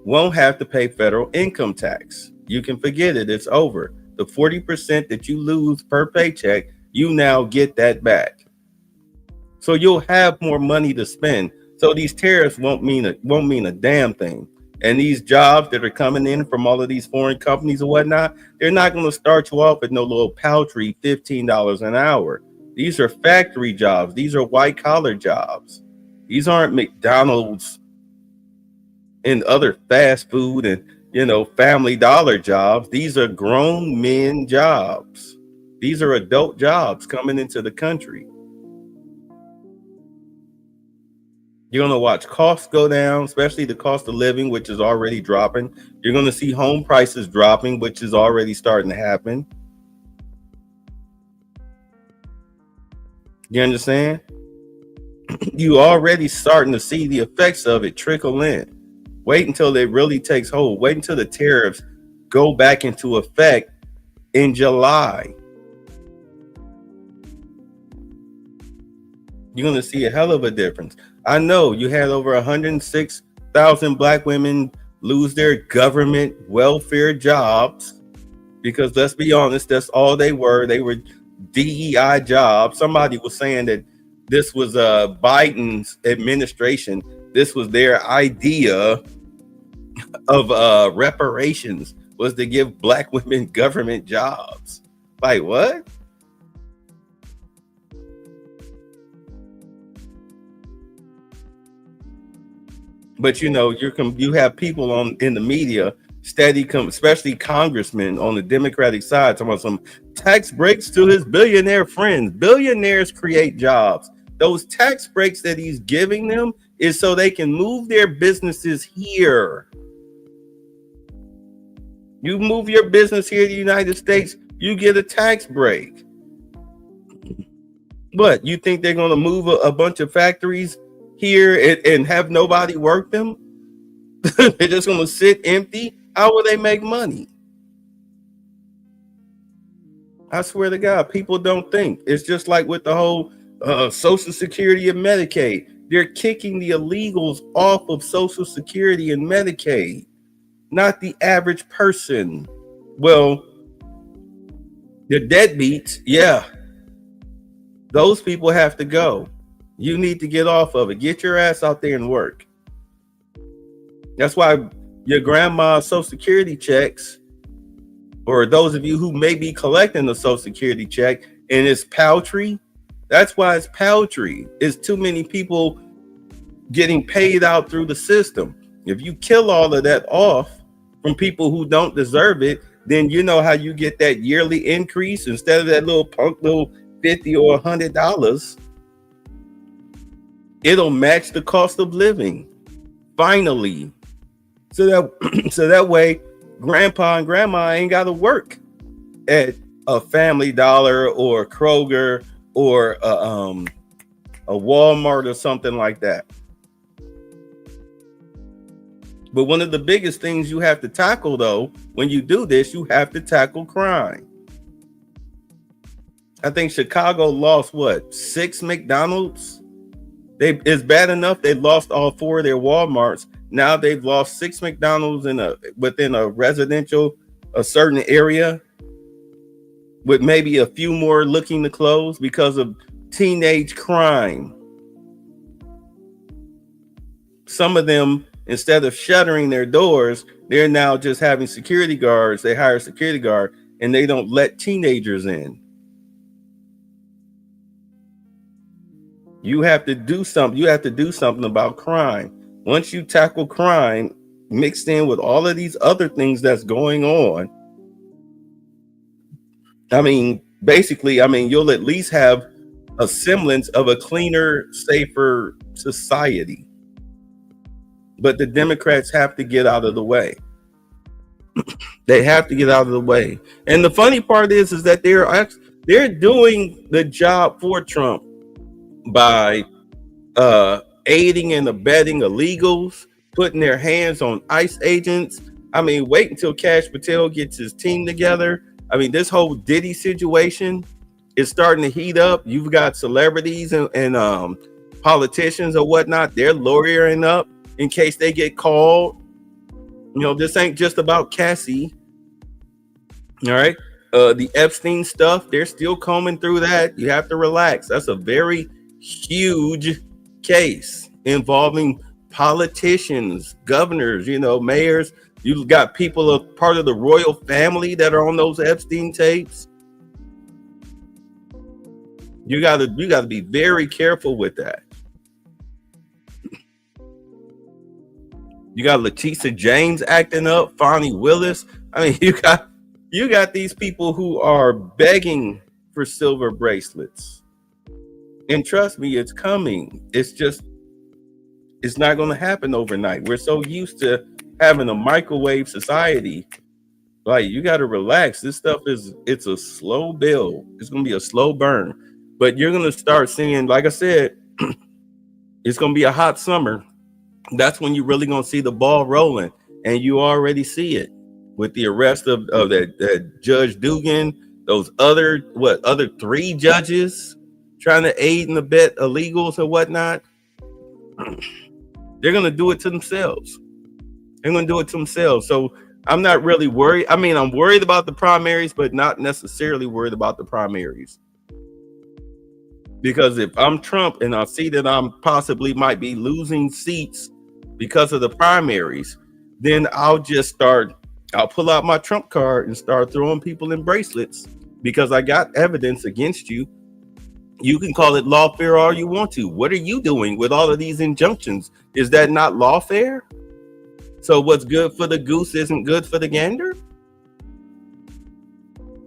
won't have to pay federal income tax. You can forget it. It's over. The 40% that you lose per paycheck, you now get that back. So you'll have more money to spend. So these tariffs won't mean a damn thing. And these jobs that are coming in from all of these foreign companies and whatnot, they're not going to start you off at no little paltry $15 an hour. These are factory jobs. These are white collar jobs. These aren't McDonald's and other fast food and, Family Dollar jobs. These are grown men jobs. These are adult jobs coming into the country. You're going to watch costs go down, especially the cost of living, which is already dropping. You're going to see home prices dropping, which is already starting to happen. You understand? You already starting to see the effects of it trickle in. Wait until it really takes hold. Wait until the tariffs go back into effect in July. You're going to see a hell of a difference. I know you had over 106,000 black women lose their government welfare jobs because, let's be honest, that's all they were. They were DEI jobs. Somebody was saying that this was Biden's administration. This was their idea of reparations, was to give black women government jobs. Like what? But you have people in the media steady especially congressmen on the Democratic side talking about some tax breaks to his billionaire friends. Billionaires create jobs. Those tax breaks that he's giving them is so they can move their businesses here. You move your business here in the United States, you get a tax break. But you think they're going to move a bunch of factories here and have nobody work them? They're just going to sit empty? How will they make money? I swear to God, people don't think. It's just like with the whole Social Security and Medicaid. They're kicking the illegals off of Social Security and Medicaid, not the average person. Well, the deadbeats, yeah. Those people have to go. You need to get off of it. Get your ass out there and work. That's why your grandma's Social Security checks, or those of you who may be collecting a Social Security check and it's paltry, that's why it's paltry. It's too many people getting paid out through the system. If you kill all of that off from people who don't deserve it, then you know how you get that yearly increase instead of that little $50 or $100. It'll match the cost of living. Finally. So that way grandpa and grandma ain't got to work at a Family Dollar or Kroger or a Walmart or something like that. But one of the biggest things you have to tackle, though, when you do this, you have to tackle crime. I think Chicago lost 6 McDonald's? It's bad enough they lost all 4 of their Walmarts. Now they've lost 6 McDonald's within a certain area, with maybe a few more looking to close because of teenage crime. Some of them, instead of shuttering their doors, they're now just having security guards. They hire a security guard and they don't let teenagers in. You have to do something. You have to do something about crime. Once you tackle crime mixed in with all of these other things that's going on, basically, you'll at least have a semblance of a cleaner, safer society. But the Democrats have to get out of the way. They have to get out of the way. And the funny part is that they're doing the job for Trump by aiding and abetting illegals, putting their hands on ICE agents. Wait until Kash Patel gets his team together. This whole Diddy situation is starting to heat up. You've got celebrities and politicians or whatnot. They're lawyering up in case they get called. This ain't just about Cassie. All right. The Epstein stuff, they're still combing through that. You have to relax. That's a very huge case. involving politicians, governors, mayors. You've got people of part of the royal family that are on those Epstein tapes. You gotta be very careful with that. You got Letitia James acting up, Fonnie Willis. I mean, you got these people who are begging for silver bracelets. And trust me, it's coming. It's not going to happen overnight. We're so used to having a microwave society. Like, you got to relax. This stuff it's a slow build. It's going to be a slow burn. But you're going to start seeing, like I said, it's going to be a hot summer. That's when you're really going to see the ball rolling. And you already see it with the arrest of that Judge Dugan, those other 3 judges trying to aid and abet illegals or whatnot. They're going to do it to themselves. They're going to do it to themselves. So I'm not really worried. I mean, I'm worried about the primaries, but not necessarily worried about the primaries. Because if I'm Trump and I see that I'm possibly might be losing seats because of the primaries, then I'll pull out my Trump card and start throwing people in bracelets because I got evidence against you. You can call it lawfare all you want to. What are you doing with all of these injunctions? Is that not lawfare? So what's good for the goose isn't good for the gander?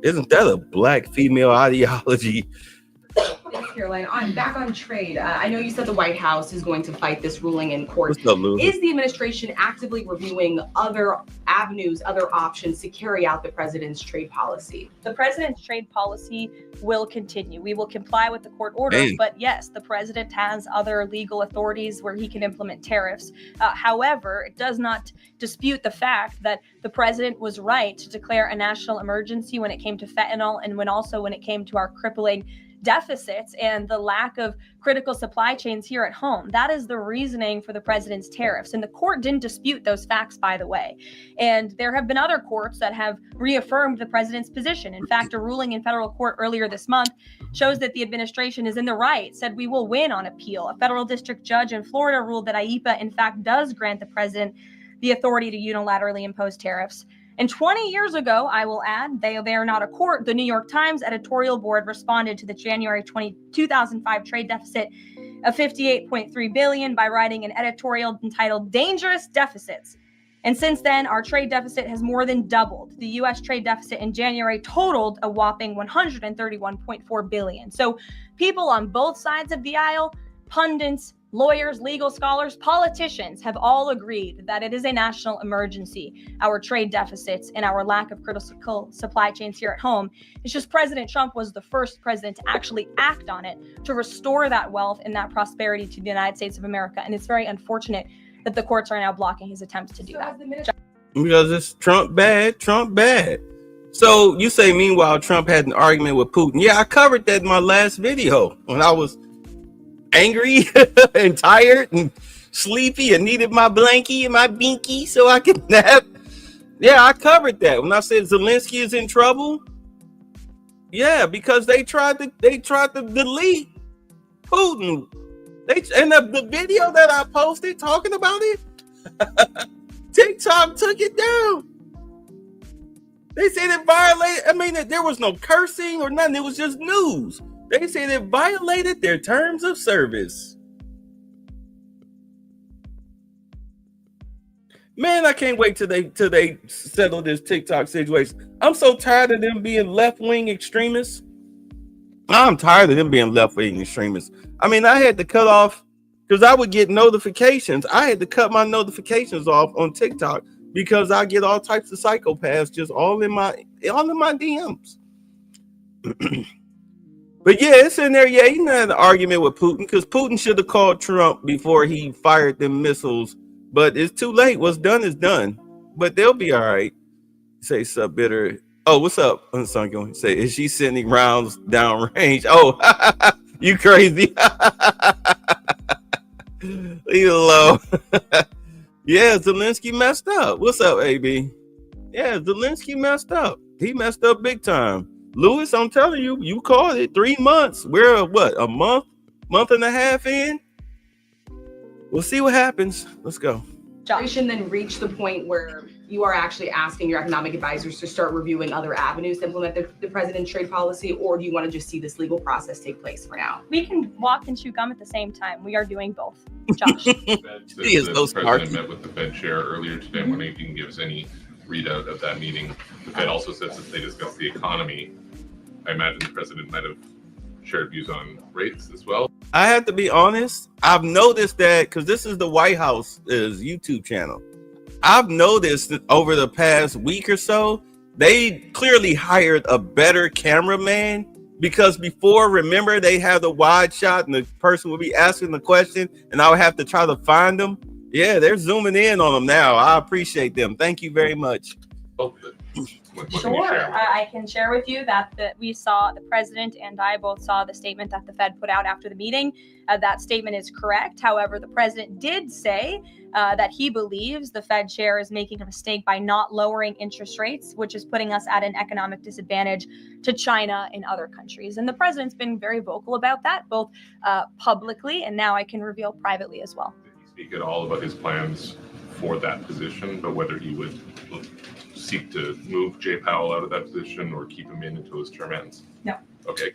Isn't that a black female ideology? Thanks, Caroline. Back on trade. I know you said the White House is going to fight this ruling in court. What's up, Lou? Is the administration actively reviewing other avenues, other options to carry out the president's trade policy? The president's trade policy will continue. We will comply with the court order, but yes, the president has other legal authorities where he can implement tariffs. However, it does not dispute the fact that the president was right to declare a national emergency when it came to fentanyl and when it came to our crippling deficits and the lack of critical supply chains here at home. That is the reasoning for the president's tariffs. And the court didn't dispute those facts, by the way. And there have been other courts that have reaffirmed the president's position. In fact, a ruling in federal court earlier this month shows that the administration is in the right, said we will win on appeal. A federal district judge in Florida ruled that IEEPA, in fact, does grant the president the authority to unilaterally impose tariffs. And 20 years ago, I will add, they are not a court, the New York Times editorial board responded to the January 2005 trade deficit of $58.3 billion by writing an editorial entitled Dangerous Deficits. And since then, our trade deficit has more than doubled. The U.S. trade deficit in January totaled a whopping $131.4 billion. So people on both sides of the aisle, pundits, lawyers, legal scholars, politicians have all agreed that it is a national emergency, our trade deficits and our lack of critical supply chains here at home. It's just President Trump was the first president to actually act on it, to restore that wealth and that prosperity to the United States of America. And it's very unfortunate that the courts are now blocking his attempts to do that. Because it's Trump bad. So you say, meanwhile, Trump had an argument with Putin. Yeah, I covered that in my last video when I was angry and tired and sleepy and needed my blankie and my binky so I could nap. Yeah, I covered that when I said Zelensky is in trouble. Yeah, because they tried to delete Putin. And the video that I posted talking about it, TikTok took it down. They said it violated. I mean, there was no cursing or nothing. It was just news. They said it violated their terms of service. Man, I can't wait till they settle this TikTok situation. I'm so tired of them being left-wing extremists. I'm tired of them being left-wing extremists. I mean, I had to cut off because I would get notifications. I had to cut my notifications off on TikTok because I get all types of psychopaths just all in my DMs. But yeah, it's in there. Yeah, he had an argument with Putin because Putin should have called Trump before he fired them missiles. But it's too late. What's done is done. But they'll be all right. Say sub bitter. Oh, what's up? Unsung. Say, is she sending rounds downrange? Oh, you crazy? Leave it alone. Yeah, Zelensky messed up. What's up, AB? Yeah, Zelensky messed up. He messed up big time. Lewis, I'm telling you, you called it. 3 months. We're what, a month and a half in? we'll see what happens. Let's go. Then reach the point where you are actually asking your economic advisors to start reviewing other avenues to implement the president's trade policy, or do you want to just see this legal process take place for now? We can walk and chew gum at the same time. We are doing both. Josh. The president met with the Fed chair earlier today. I'm wondering if you can give us any readout of that meeting. The Fed also says that they discussed the economy. I imagine the president might have shared views on rates as well. I have to be honest. I've noticed that because this is the White House's YouTube channel. I've noticed that over the past week or so, they clearly hired a better cameraman, because before, remember, they had the wide shot and the person would be asking the question and I would have to try to find them. Yeah, they're zooming in on them now. I appreciate them. Thank you very much. Sure. I can share with you that we saw, the president and I both saw the statement that the Fed put out after the meeting. That statement is correct. However, the president did say that he believes the Fed chair is making a mistake by not lowering interest rates, which is putting us at an economic disadvantage to China and other countries. And the president's been very vocal about that, both publicly and now I can reveal privately as well. Did he speak at all about his plans for that position, but whether he would seek to move Jay Powell out of that position or keep him in until his term ends? No. Okay.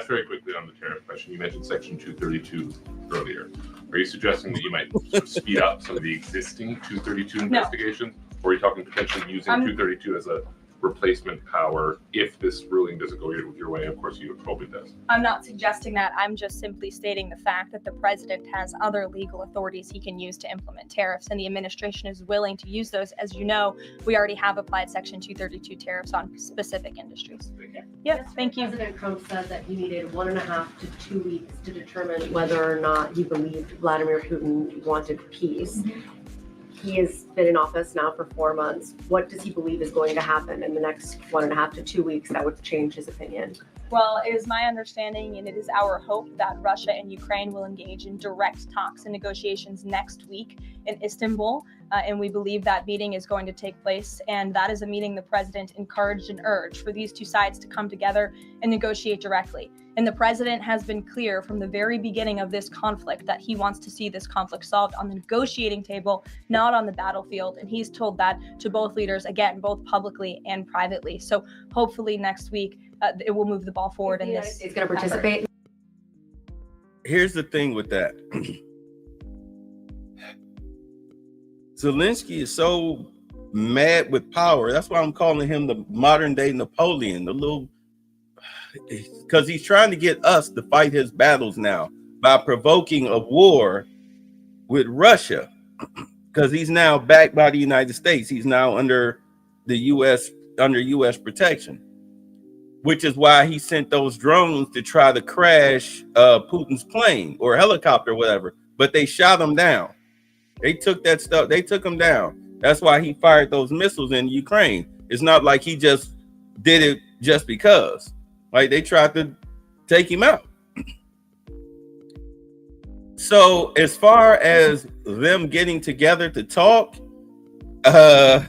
Very quickly on the tariff question, you mentioned Section 232 earlier. Are you suggesting that you might sort of speed up some of the existing 232 investigations, or are you talking potentially using 232 as a replacement power if this ruling doesn't go your way? Of course, you would hope it does. I'm not suggesting that. I'm just simply stating the fact that the president has other legal authorities he can use to implement tariffs, and the administration is willing to use those. As you know, we already have applied Section 232 tariffs on specific industries. Yep, thank you. President Trump said that he needed 1.5 to 2 weeks to determine whether or not he believed Vladimir Putin wanted peace. He has been in office now for 4 months. What does he believe is going to happen in the next 1.5 to 2 weeks that would change his opinion? Well, it is my understanding and it is our hope that Russia and Ukraine will engage in direct talks and negotiations next week in Istanbul. And we believe that meeting is going to take place. And that is a meeting the president encouraged and urged for these two sides to come together and negotiate directly. And the president has been clear from the very beginning of this conflict that he wants to see this conflict solved on the negotiating table, not on the battlefield. And he's told that to both leaders, again, both publicly and privately. So hopefully next week, it will move the ball forward in this. It's going to participate. Here's the thing with that. Zelensky is so mad with power. That's why I'm calling him the modern day Napoleon, because he's trying to get us to fight his battles now by provoking a war with Russia, because he's now backed by the United States. He's now under the U.S. protection, which is why he sent those drones to try to crash Putin's plane or helicopter, or whatever. But they shot him down. They took that stuff. They took him down. That's why he fired those missiles in Ukraine. It's not like he just did it just because. Like, they tried to take him out. So as far as them getting together to talk, I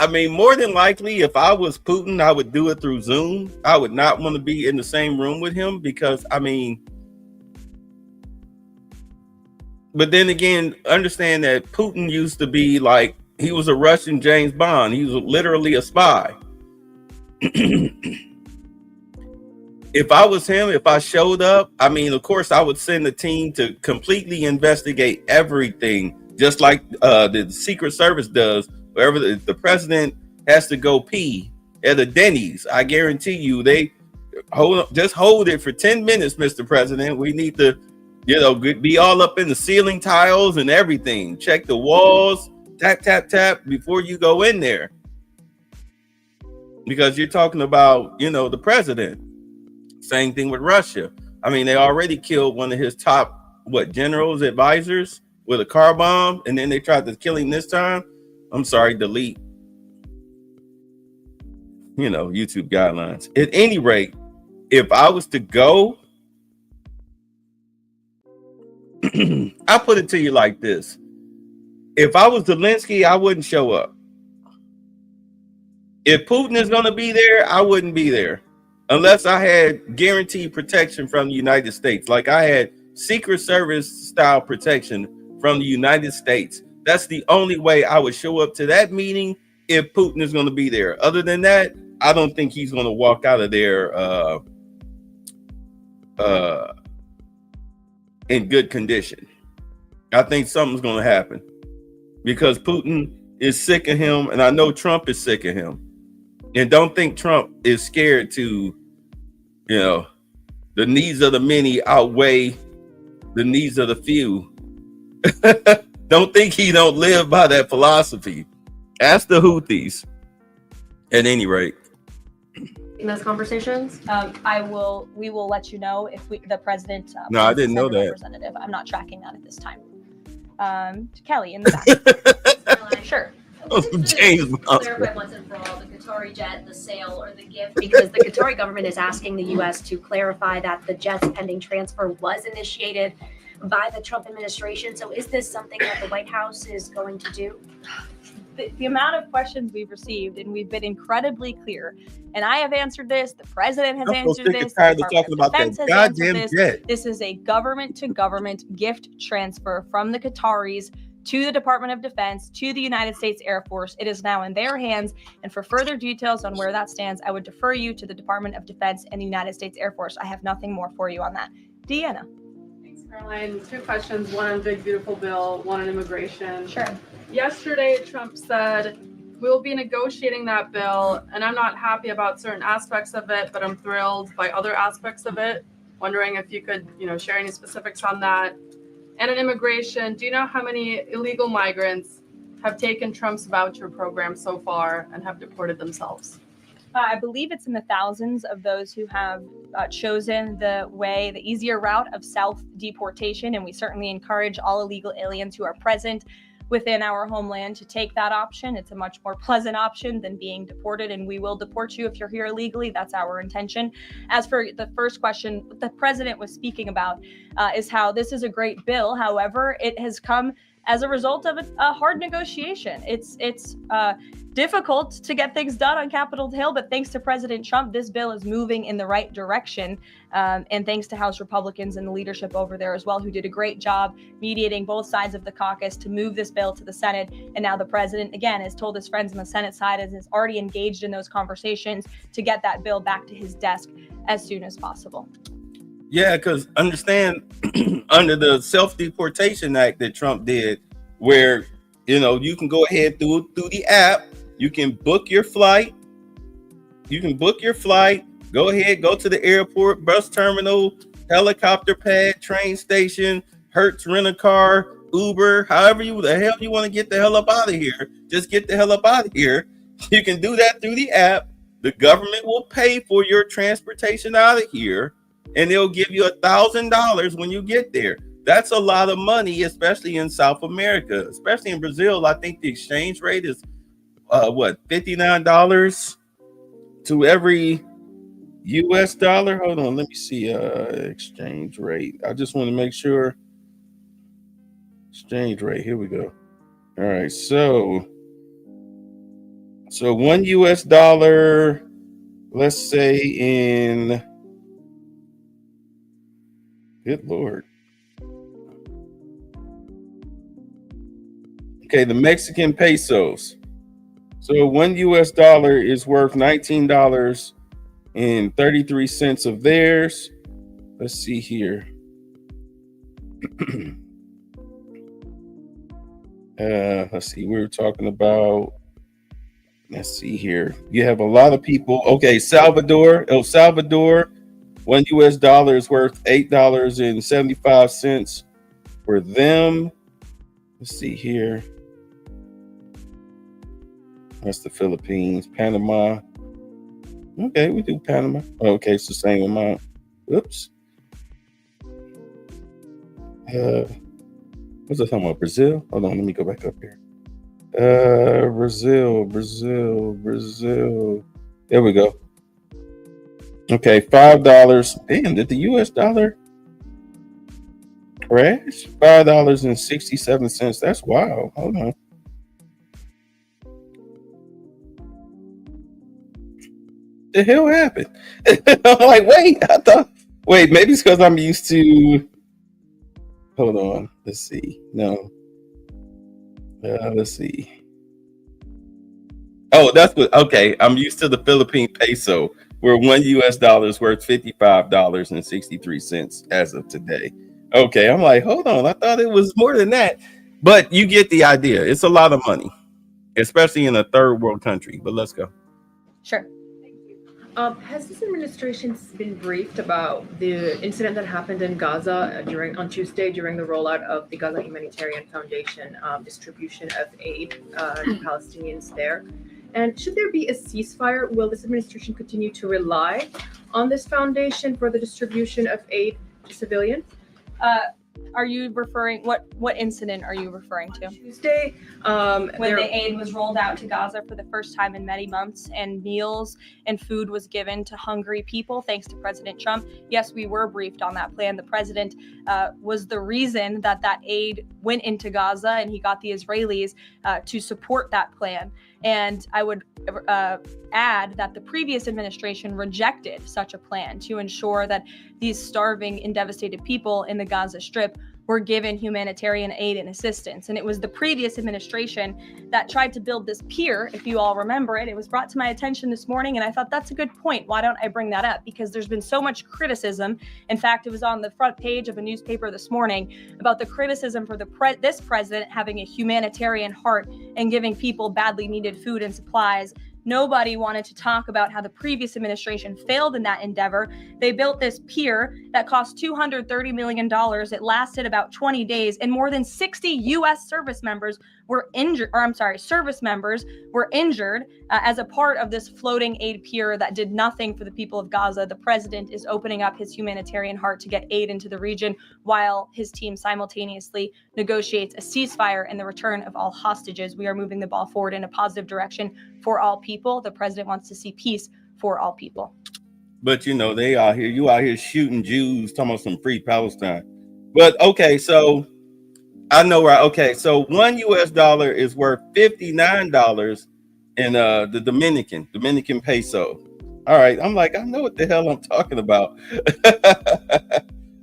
mean, more than likely, if I was Putin, I would do it through Zoom. I would not want to be in the same room with him because, I mean, but then again, understand that Putin used to be like, he was a Russian James Bond. He was literally a spy. If I was him, if I showed up, I mean, of course, I would send a team to completely investigate everything, just like the Secret Service does. Wherever the president has to go pee at a Denny's, I guarantee you, they just hold it for 10 minutes, Mr. President. We need to, be all up in the ceiling tiles and everything. Check the walls, tap, tap, tap before you go in there. Because you're talking about, the president. Same thing with Russia. I mean, they already killed one of his top, generals, advisors with a car bomb, and then they tried to kill him this time. I'm sorry, delete. YouTube guidelines. At any rate, if I was to go, I put it to you like this. If I was Zelensky, I wouldn't show up. If Putin is going to be there, I wouldn't be there. Unless I had guaranteed protection from the United States. Like I had Secret Service style protection from the United States. That's the only way I would show up to that meeting if Putin is going to be there. Other than that, I don't think he's going to walk out of there in good condition. I think something's going to happen because Putin is sick of him, and I know Trump is sick of him. And don't think Trump is scared to, the needs of the many outweigh the needs of the few. Don't think he don't live by that philosophy. Ask the Houthis. At any rate, In those conversations, we will let you know if the president. No, I didn't know that. Representative. I'm not tracking that at this time. Kelly in the back. Sure. James clarify once and for all the Qatari jet, the sale, or the gift, because the Qatari government is asking the U.S. to clarify that the jet's pending transfer was initiated by the Trump administration. So is this something that the White House is going to do? The amount of questions we've received, and we've been incredibly clear, and I have answered this, the president has answered this, the Department of Defense has answered this. This is a government-to-government gift transfer from the Qataris to the Department of Defense, to the United States Air Force. It is now in their hands, and for further details on where that stands, I would defer you to the Department of Defense and the United States Air Force. I have nothing more for you on that. Deanna. Thanks, Caroline. 2 questions, one on Big Beautiful Bill, one on immigration. Sure. Yesterday, Trump said, we'll be negotiating that bill, and I'm not happy about certain aspects of it, but I'm thrilled by other aspects of it. Wondering if you could, share any specifics on that. And on immigration, do you know how many illegal migrants have taken Trump's voucher program so far and have deported themselves? I believe it's in the thousands of those who have chosen the easier route of self-deportation, and we certainly encourage all illegal aliens who are present within our homeland to take that option. It's a much more pleasant option than being deported, and we will deport you if you're here illegally. That's our intention. As for the first question, what the president was speaking about is how this is a great bill. However, it has come as a result of a hard negotiation. It's difficult to get things done on Capitol Hill, but thanks to President Trump, this bill is moving in the right direction. And thanks to House Republicans and the leadership over there as well, who did a great job mediating both sides of the caucus to move this bill to the Senate. And now the president, again, has told his friends on the Senate side and is already engaged in those conversations to get that bill back to his desk as soon as possible. Yeah, because understand, under the Self-Deportation Act that Trump did, where you can go ahead through the app, you can book your flight, go ahead, go to the airport, bus terminal, helicopter pad, train station, Hertz rent-a-car, Uber, however the hell you want to get the hell up out of here. Just get the hell up out of here. You can do that through the app. The government will pay for your transportation out of here, and they'll give you $1,000 when you get there. That's a lot of money, especially in South America, especially in Brazil. I think the exchange rate is $59 to every US dollar. Hold on, let me see exchange rate. I just want to make sure. Exchange rate, here we go. All right, so $1 US, let's say in, good Lord. Okay, the Mexican pesos. So $1 US is worth $19.33 of theirs. Let's see here. Let's see. We were talking about. Let's see here. You have a lot of people. Okay, El Salvador. $1 US is worth $8.75 for them. Let's see here. That's the Philippines. Panama. Okay, we do Panama. Okay, it's the same amount. Oops. What's I talking about? Brazil? Hold on, let me go back up here. Brazil. There we go. Okay, $5. Damn, did the US dollar crash? $5.67. That's wild. Hold on. The hell happened? I'm like, wait, maybe it's because I'm used to. Hold on. Let's see. No. Let's see. Oh, that's what. Okay, I'm used to the Philippine peso, where $1 is worth $55.63 as of today. Okay, I'm like, hold on. I thought it was more than that, but you get the idea. It's a lot of money, especially in a third world country. But let's go. Sure. Has this administration been briefed about the incident that happened in Gaza on Tuesday during the rollout of the Gaza Humanitarian Foundation distribution of aid to Palestinians there? And should there be a ceasefire? Will this administration continue to rely on this foundation for the distribution of aid to civilians? Are you referring, what incident are you referring to? Tuesday, when the aid was rolled out to Gaza for the first time in many months, and meals and food was given to hungry people thanks to President Trump. Yes, we were briefed on that plan. The president was the reason that aid went into Gaza, and he got the Israelis to support that plan. And I would add that the previous administration rejected such a plan to ensure that these starving and devastated people in the Gaza Strip were given humanitarian aid and assistance. And it was the previous administration that tried to build this pier, if you all remember it. It was brought to my attention this morning, and I thought that's a good point. Why don't I bring that up? Because there's been so much criticism. In fact, it was on the front page of a newspaper this morning about the criticism for this president having a humanitarian heart and giving people badly needed food and supplies. Nobody wanted to talk about how the previous administration failed in that endeavor. They built this pier that cost $230 million. It lasted about 20 days, and more than 60 U.S. service members were injured, as a part of this floating aid pier that did nothing for the people of Gaza. The president is opening up his humanitarian heart to get aid into the region while his team simultaneously negotiates a ceasefire and the return of all hostages. We are moving the ball forward in a positive direction for all people. The president wants to see peace for all people. But you out here shooting Jews, talking about some free Palestine. But okay, so I know, right? Okay, so $1 is worth $59 in the Dominican peso. All right, I'm like, I know what the hell I'm talking about. I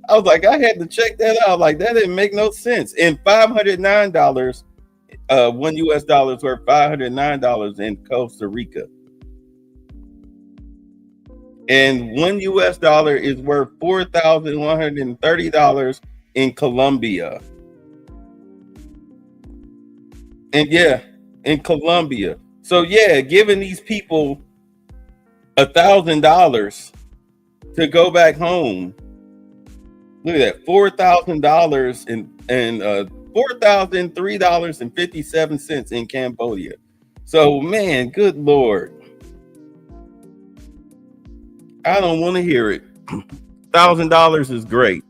was like, I had to check that out. Like, that didn't make no sense. And $509, $1 is worth $509 in Costa Rica. And $1 is worth $4,130 in Colombia. And yeah, in Colombia. So yeah, giving these people $1,000 to go back home. Look at that, $4,000 and $4,003.57 in Cambodia. So man, good Lord. I don't want to hear it. $1,000 is great.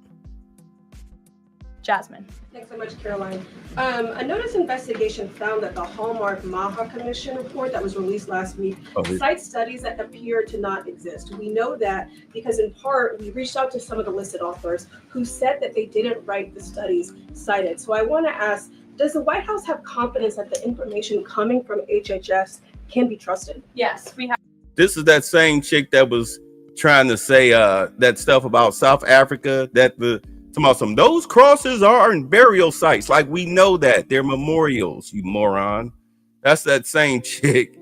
Jasmine. Thanks so much, Caroline. A notice investigation found that the Hallmark Maha Commission report that was released last week cites studies that appear to not exist. We know that because in part, we reached out to some of the listed authors who said that they didn't write the studies cited. So I want to ask, does the White House have confidence that the information coming from HHS can be trusted? Yes, we have. This is that same chick that was trying to say that stuff about South Africa, that those crosses are in burial sites. Like, we know that they're memorials, you moron. That's that same chick.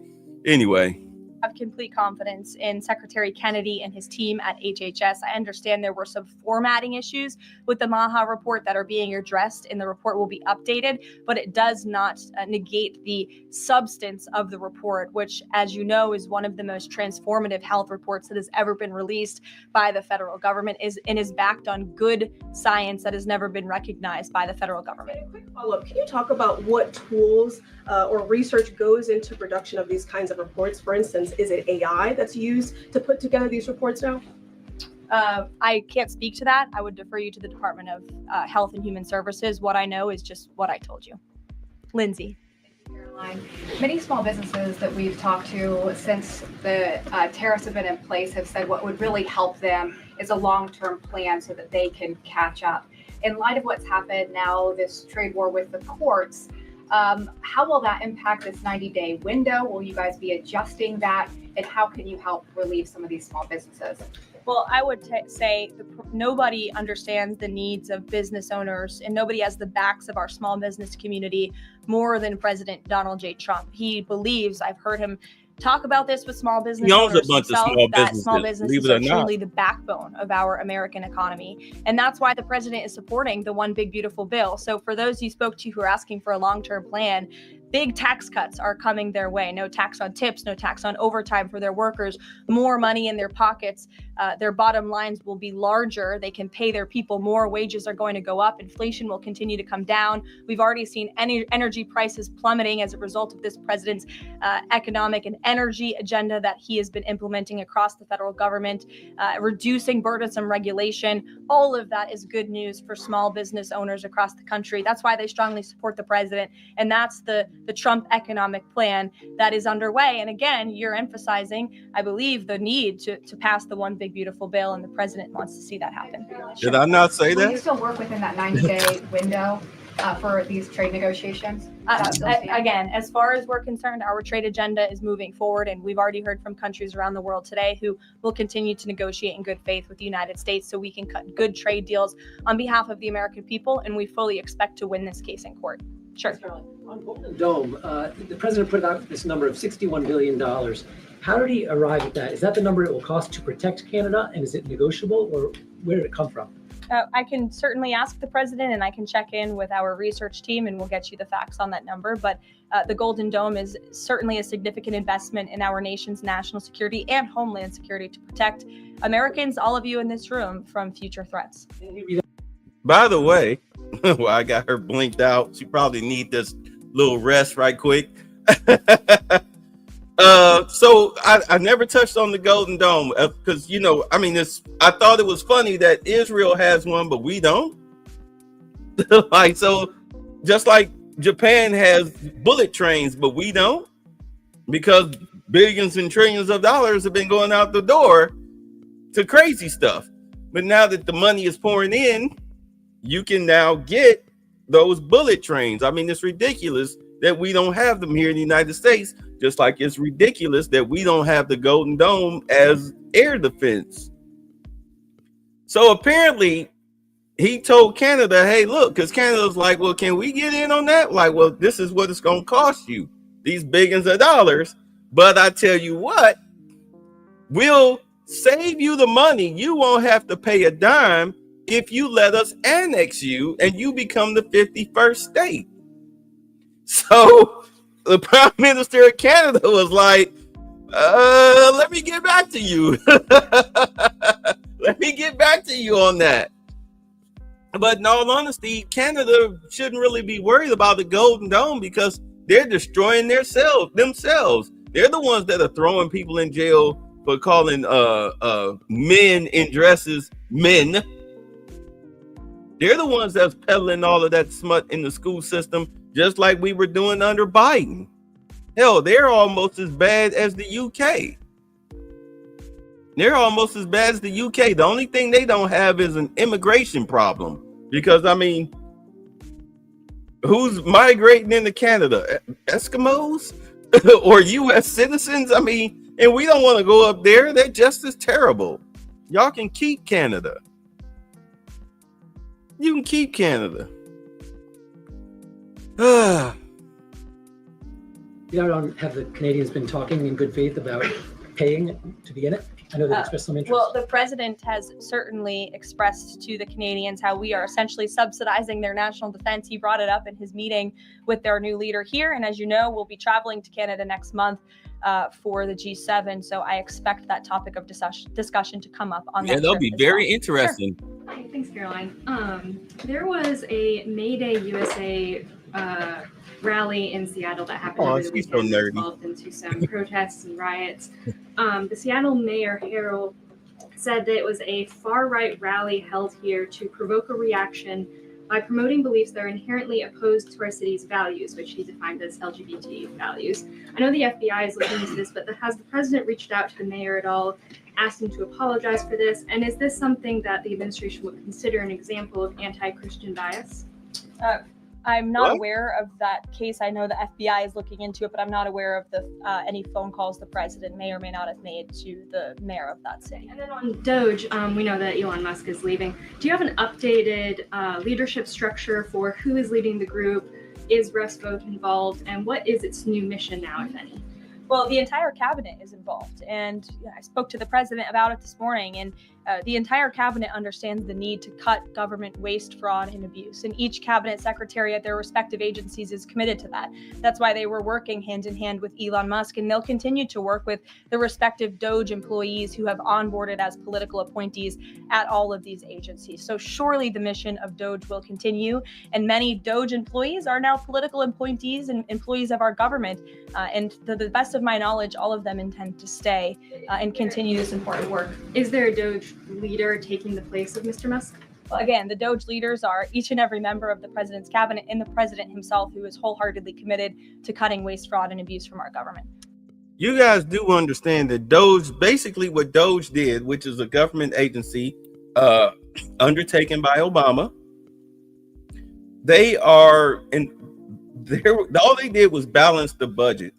Anyway. I have complete confidence in Secretary Kennedy and his team at HHS. I understand there were some formatting issues with the Maha report that are being addressed, and the report will be updated, but it does not negate the substance of the report, which, as you know, is one of the most transformative health reports that has ever been released by the federal government, is backed on good science that has never been recognized by the federal government. And a quick follow-up, can you talk about what tools or research goes into production of these kinds of reports? For instance, is it AI that's used to put together these reports now? I can't speak to that. I would defer you to the Department of Health and Human Services. What I know is just what I told you. Lindsay. Caroline. Many small businesses that we've talked to since the tariffs have been in place have said what would really help them is a long-term plan so that they can catch up. In light of what's happened now, this trade war with the courts, How will that impact this 90-day window? Will you guys be adjusting that? And how can you help relieve some of these small businesses? Well, I would say nobody understands the needs of business owners, and nobody has the backs of our small business community more than President Donald J. Trump. He believes, I've heard him talk about this with small business He owns owners a bunch himself, of small that businesses, small believe businesses it or are not. truly the backbone of our American economy. And that's why the president is supporting the One Big Beautiful Bill. So for those you spoke to who are asking for a long-term plan, big tax cuts are coming their way. No tax on tips, no tax on overtime for their workers, more money in their pockets. Their bottom lines will be larger. They can pay their people more. Wages are going to go up. Inflation will continue to come down. We've already seen energy prices plummeting as a result of this president's economic and energy agenda that he has been implementing across the federal government, reducing burdensome regulation. All of that is good news for small business owners across the country. That's why they strongly support the president. And that's the Trump economic plan that is underway. And again, you're emphasizing, I believe, the need to pass the One Big Beautiful Bill, and the president wants to see that happen. Did I not say Will you that? still work within that 90-day window for these trade negotiations? Again, as far as we're concerned, our trade agenda is moving forward, and we've already heard from countries around the world today who will continue to negotiate in good faith with the United States so we can cut good trade deals on behalf of the American people, and we fully expect to win this case in court. Sure. On Golden Dome, the president put out this number of $61 billion. How did he arrive at that? Is that the number it will cost to protect Canada, and is it negotiable, or where did it come from? I can certainly ask the president, and I can check in with our research team, and we'll get you the facts on that number. But the Golden Dome is certainly a significant investment in our nation's national security and homeland security to protect Americans, all of you in this room, from future threats. By the way, well, I got her blinked out. She probably need this little rest right quick. So I never touched on the Golden Dome because, I thought it was funny that Israel has one, but we don't. So just like Japan has bullet trains, but we don't, because billions and trillions of dollars have been going out the door to crazy stuff. But now that the money is pouring in, you can now get those bullet trains. It's ridiculous that we don't have them here in the United States, just like it's ridiculous that we don't have the Golden Dome as air defense. So apparently he told Canada, hey, look, because Canada's like, well, can we get in on that? Like, well, this is what it's going to cost you, these billions of dollars. But I tell you what, we'll save you the money. You won't have to pay a dime if you let us annex you and you become the 51st state. So the Prime Minister of Canada was like, let me get back to you. Let me get back to you on that. But in all honesty, Canada shouldn't really be worried about the Golden Dome because they're destroying themselves. They're the ones that are throwing people in jail for calling men in dresses men. They're the ones that's peddling all of that smut in the school system, just like we were doing under Biden. Hell, they're almost as bad as the UK. They're almost as bad as the UK. The only thing they don't have is an immigration problem. Because, who's migrating into Canada? Eskimos? Or US citizens? And we don't want to go up there. They're just as terrible. Y'all can keep Canada. You can keep Canada. Have the Canadians been talking in good faith about paying to be in it? I know they expressed some interest. Well, the president has certainly expressed to the Canadians how we are essentially subsidizing their national defense. He brought it up in his meeting with their new leader here. And as you know, we'll be traveling to Canada next month for the G7. So I expect that topic of discussion to come up on that. Yeah, that'll be very interesting. Sure. Hi, thanks, Caroline. There was a May Day USA rally in Seattle that happened over the weekend that evolved into some protests and riots. The Seattle Mayor Harrell said that it was a far-right rally held here to provoke a reaction by promoting beliefs that are inherently opposed to our city's values, which he defined as LGBT values. I know the FBI is looking into this, but has the president reached out to the mayor at all, asked him to apologize for this? And is this something that the administration would consider an example of anti-Christian bias? I'm not What? aware of that case. I know the FBI is looking into it, but I'm not aware of the any phone calls the president may or may not have made to the mayor of that city. And then on Doge, we know that Elon Musk is leaving. Do you have an updated leadership structure for who is leading the group? Is Russ Vought involved? And what is its new mission now, if any? Well, the entire cabinet is involved, and I spoke to the president about it this morning, and the entire cabinet understands the need to cut government waste, fraud, and abuse, and each cabinet secretary at their respective agencies is committed to that. That's why they were working hand in hand with Elon Musk, and they'll continue to work with the respective Doge employees who have onboarded as political appointees at all of these agencies. So surely the mission of Doge will continue, and many Doge employees are now political appointees and employees of our government, and to the best of my knowledge, all of them intend to stay and continue this important work. Is there a Doge leader taking the place of Mr. Musk? Well, again, the Doge leaders are each and every member of the president's cabinet and the president himself, who is wholeheartedly committed to cutting waste, fraud, and abuse from our government. You guys do understand that Doge, basically what Doge did, which is a government agency undertaken by Obama, they are, and all they did was balance the budget.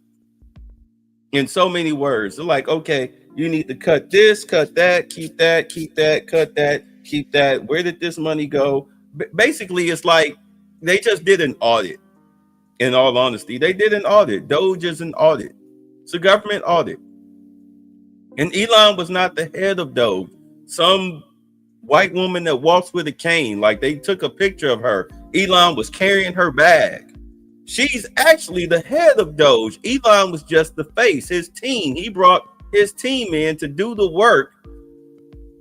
In so many words, they're like, okay, you need to cut this, cut that, keep that, cut that, keep that. Where did this money go? Basically, it's like they just did an audit. In all honesty, they did an audit. Doge is an audit. It's a government audit. And Elon was not the head of Doge. Some white woman that walks with a cane, like they took a picture of her. Elon was carrying her bag. She's actually the head of Doge. Elon was just the face, his team. He brought his team in to do the work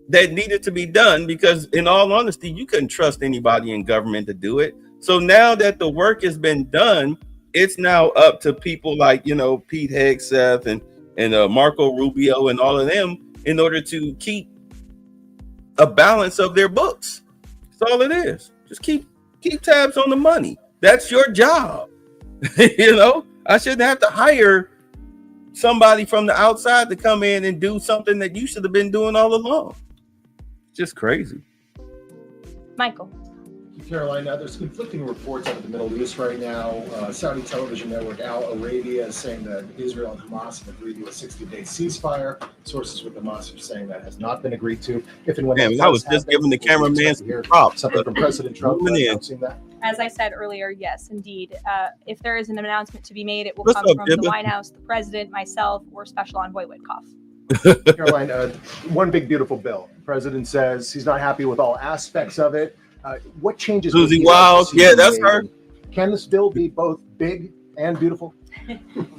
that needed to be done, because in all honesty, you couldn't trust anybody in government to do it. So now that the work has been done, it's now up to people like, Pete Hegseth and Marco Rubio and all of them in order to keep a balance of their books. That's all it is. Just keep tabs on the money. That's your job. I shouldn't have to hire somebody from the outside to come in and do something that you should have been doing all along. Just crazy. Michael. Caroline, there's conflicting reports out of the Middle East right now. Saudi television network Al Arabia is saying that Israel and Hamas have agreed to a 60-day ceasefire. Sources with Hamas are saying that has not been agreed to. If and when I was just giving the cameraman some props. Something from President Trump. Seen that? As I said earlier, yes, indeed. If there is an announcement to be made, it will come from the White House, the president, myself, or Special Envoy Witkoff. Caroline, one big beautiful bill. The president says he's not happy with all aspects of it. What changes? Susie Wild, yeah, that's her. Can this bill be both big and beautiful?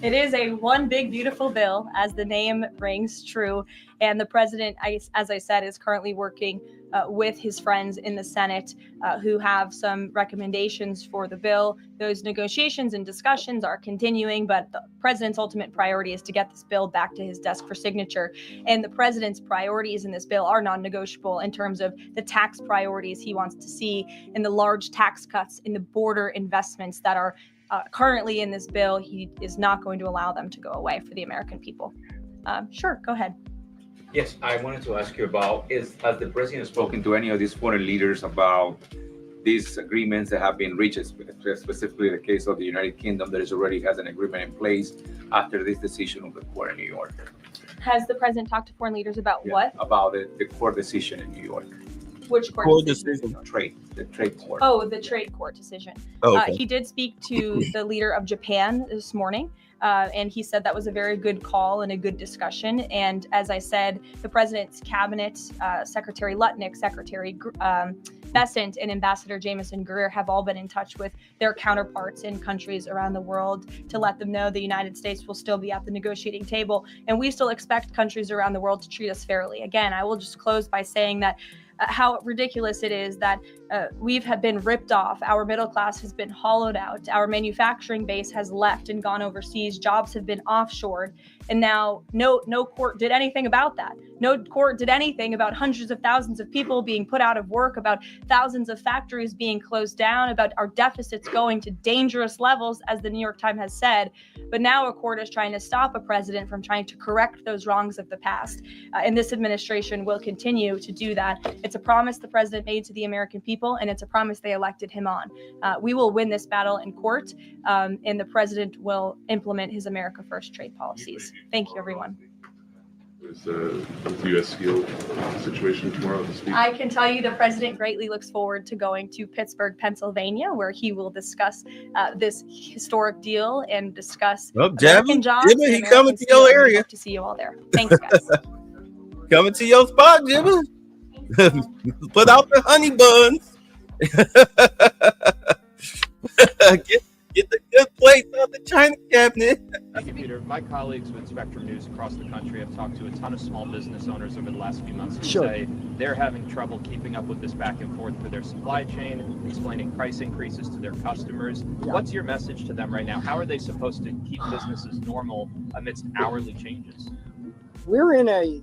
It is a one big beautiful bill, as the name rings true. And the president, as I said, is currently working with his friends in the Senate who have some recommendations for the bill. Those negotiations and discussions are continuing, but the president's ultimate priority is to get this bill back to his desk for signature. And the president's priorities in this bill are non-negotiable in terms of the tax priorities he wants to see and the large tax cuts in the border investments that are currently in this bill. He is not going to allow them to go away for the American people. Sure, go ahead. Yes, I wanted to ask you about, has the president spoken to any of these foreign leaders about these agreements that have been reached, specifically the case of the United Kingdom that already has an agreement in place after this decision of the court in New York? Has the president talked to foreign leaders about what? About the court decision in New York. Which court decision? The trade court. Oh, the trade court decision. Okay. He did speak to the leader of Japan this morning. And he said that was a very good call and a good discussion. And as I said, the president's cabinet, Secretary Lutnick, Secretary Bessent, and Ambassador Jameson Greer have all been in touch with their counterparts in countries around the world to let them know the United States will still be at the negotiating table. And we still expect countries around the world to treat us fairly. Again, I will just close by saying that how ridiculous it is that we have been ripped off. Our middle class has been hollowed out. Our manufacturing base has left and gone overseas. Jobs have been offshored. And now no court did anything about that. No court did anything about hundreds of thousands of people being put out of work, about thousands of factories being closed down, about our deficits going to dangerous levels, as the New York Times has said. But now a court is trying to stop a president from trying to correct those wrongs of the past. And this administration will continue to do that It's a promise the president made to the American people, and it's a promise they elected him on. We will win this battle in court, and the president will implement his America First trade policies. Thank you, everyone. Is the U.S. Steel situation tomorrow this week? I can tell you the president greatly looks forward to going to Pittsburgh, Pennsylvania, where he will discuss this historic deal and discuss American jobs. Jimmy, he coming to your area. Hope to see you all there. Thanks, guys. Coming to your spot, Jimmy. Put out the honey buns. Get the good plates out the China cabinet. Thank you, Peter. My colleagues with Spectrum News across the country have talked to a ton of small business owners over the last few months who say they're having trouble keeping up with this back and forth for their supply chain, explaining price increases to their customers. What's your message to them right now? How are they supposed to keep businesses normal amidst hourly changes? We're in a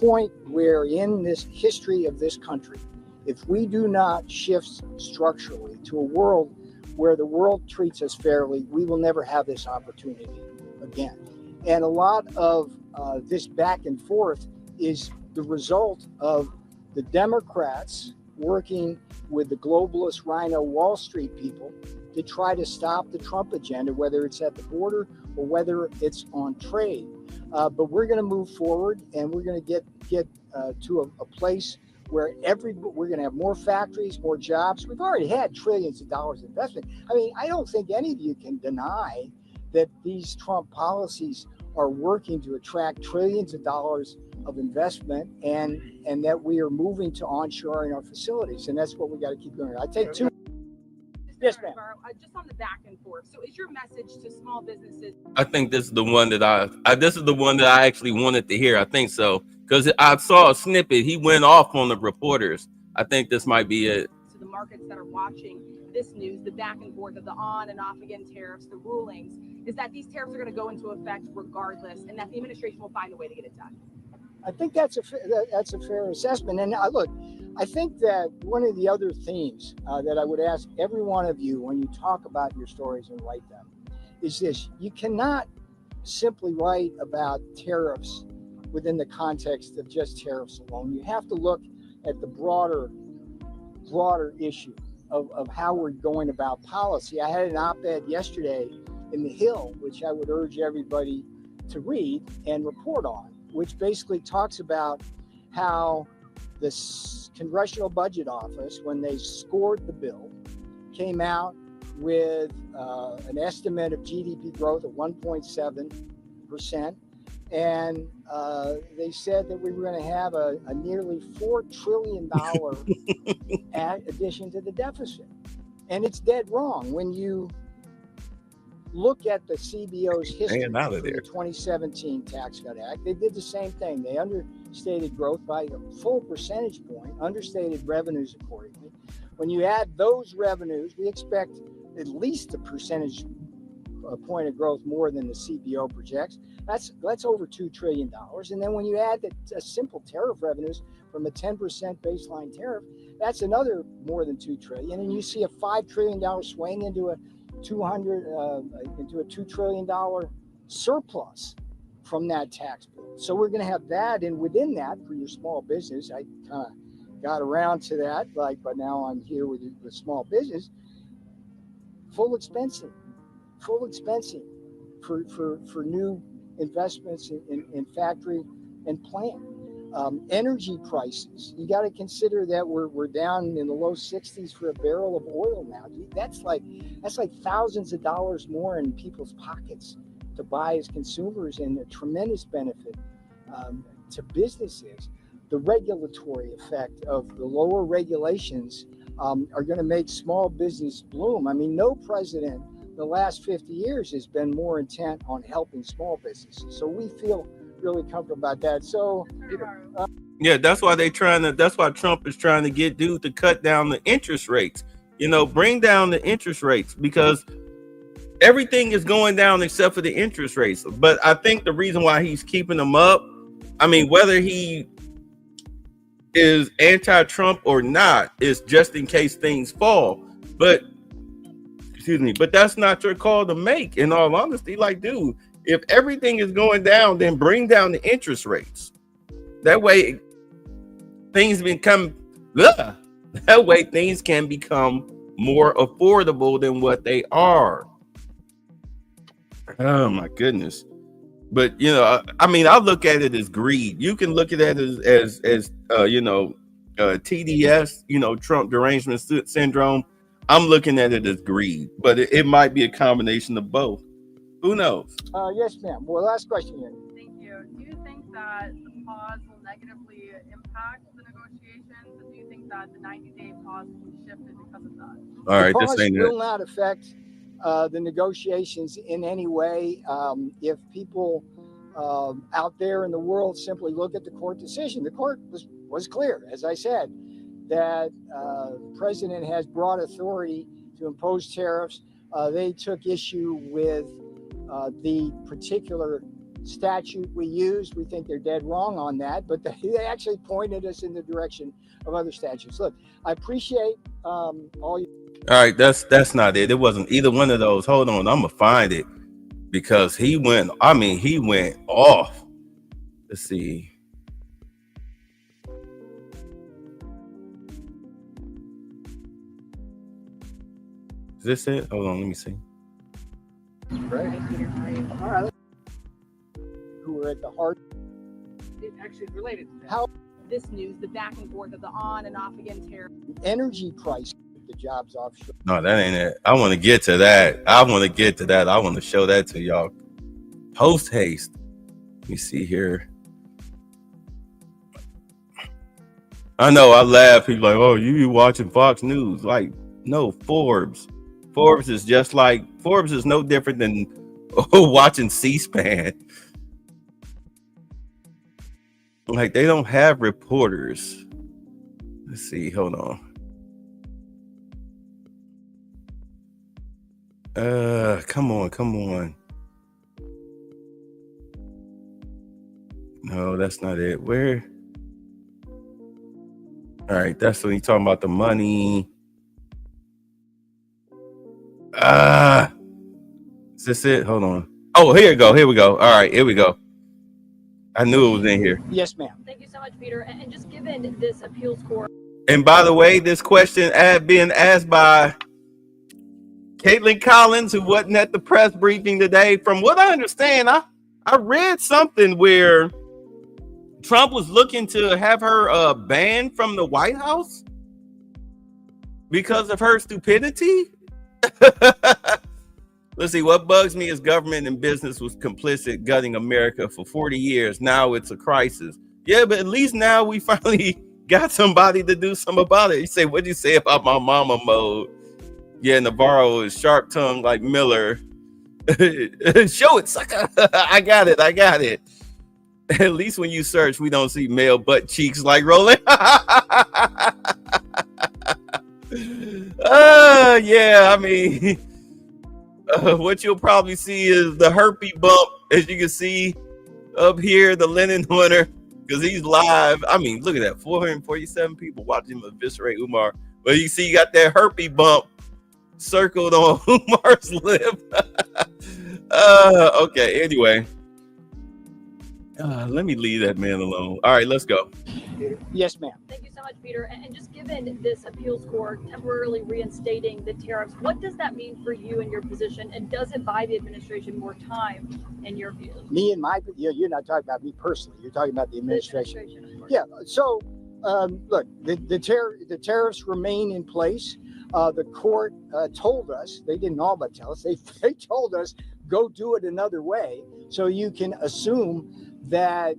point where in this history of this country, if we do not shift structurally to a world where the world treats us fairly, we will never have this opportunity again. And a lot of this back and forth is the result of the Democrats working with the globalist rhino Wall Street people to try to stop the Trump agenda, whether it's at the border or whether it's on trade. But we're going to move forward, and we're going to get to a place where we're going to have more factories, more jobs. We've already had trillions of dollars of investment. I mean, I don't think any of you can deny that these Trump policies are working to attract trillions of dollars of investment, and that we are moving to onshoring our facilities, and that's what we got to keep doing. I take two. Yes, ma'am. Just on the back and forth. So, is your message to small businesses? I think this is the one that I actually wanted to hear. I think so, because I saw a snippet. He went off on the reporters. I think this might be it. To the markets that are watching this news, the back and forth of the on and off again tariffs, the rulings, is that these tariffs are going to go into effect regardless, and that the administration will find a way to get it done. I think that's a fair assessment. And look, I think that one of the other themes that I would ask every one of you when you talk about your stories and write them is this: you cannot simply write about tariffs within the context of just tariffs alone. You have to look at the broader issue of how we're going about policy. I had an op-ed yesterday in The Hill, which I would urge everybody to read and report on, which basically talks about how the Congressional Budget Office, when they scored the bill, came out with an estimate of GDP growth of 1.7%. And they said that we were going to have a nearly $4 trillion addition to the deficit. And it's dead wrong. When you look at the CBO's history for the 2017 Tax Cut Act, they did the same thing. They understated growth by a full percentage point, understated revenues accordingly. When you add those revenues, we expect at least a percentage point of growth more than the CBO projects. That's over $2 trillion. And then when you add the simple tariff revenues from a 10% baseline tariff, that's another more than $2 trillion. And you see a $5 trillion swing into a $2 trillion surplus from that tax bill. So we're going to have that, and within that, for your small business, I kind of got around to that, but now I'm here with small business. Full expensing for new investments in factory and plant. Energy prices, you got to consider that we're down in the low 60s for a barrel of oil now. That's like thousands of dollars more in people's pockets to buy as consumers, and a tremendous benefit to businesses. The regulatory effect of the lower regulations are going to make small business bloom. I mean, no president in the last 50 years has been more intent on helping small businesses. So we feel really comfortable about that. So yeah, that's why Trump is trying to get dude to cut down the interest rates. Bring down the interest rates, because everything is going down except for the interest rates. But I think the reason why he's keeping them up, I mean, whether he is anti-Trump or not, is just in case things fall. But that's not your call to make, in all honesty. Like, dude, if everything is going down, then bring down the interest rates. That way, things become that way things can become more affordable than what they are. Oh my goodness. But you know, I mean, I look at it as greed. You can look at it as TDS, you know, Trump derangement syndrome. I'm looking at it as greed, but it might be a combination of both. Who knows? Yes, ma'am. Well, last question here. Thank you. Do you think that the pause will negatively impact the negotiations? And do you think that the 90-day pause will be shifted because of that? All right, The this pause ain't will it. not affect the negotiations in any way. If people out there in the world simply look at the court decision, the court was clear, as I said, that the president has broad authority to impose tariffs. They took issue with the particular statute we used. We think they're dead wrong on that, but they actually pointed us in the direction of other statutes. Look, I appreciate all you. All right, that's not it. It wasn't either one of those. Hold on, I'm gonna find it because he went off. Let's see. Is this it? Hold on, let me see. Right. All right. Who are at the heart. It actually is related to that. How This news, the back and forth of the on and off again tariff. energy price, the jobs offshore. No, that ain't it. I want to get to that. I want to show that to y'all. Post haste. Let me see here. I know I laugh. People like, oh, you be watching Fox News. Like, no, Forbes. Forbes is no different than watching C-SPAN. Like, they don't have reporters. Let's see, hold on. Come on. No, that's not it. Where? All right, that's when you're talking about the money. Is this it? Hold on. Oh, here we go. All right, here we go. I knew it was in here. Yes, ma'am. Thank you so much, Peter. And just given this appeals court. And by the way, this question being asked by Caitlin Collins, who wasn't at the press briefing today. From what I understand, I read something where Trump was looking to have her banned from the White House because of her stupidity. Let's see, what bugs me is government and business was complicit gutting America for 40 years. Now it's a crisis. Yeah, but at least now we finally got somebody to do something about it. You say, what'd you say about my mama mode? Yeah, Navarro is sharp tongued like Miller. Show it, sucker. I got it. At least when you search, we don't see male butt cheeks like Roland. Yeah, I mean, what you'll probably see is the herpy bump, as you can see up here, the linen winner, because he's live. I mean, look at that, 447 people watching him eviscerate Umar. But you see, you got that herpy bump circled on Umar's lip. Okay, anyway. Let me leave that man alone. All right, let's go. Yes, ma'am. Thank you so much, Peter. And just given this appeals court temporarily reinstating the tariffs, what does that mean for you and your position? And does it buy the administration more time, in your view? Me and my, you're not talking about me personally. You're talking about the administration. Of course. Yeah. So, look, the tariffs remain in place. The court told us, they didn't all but tell us, they told us, go do it another way. So you can assume that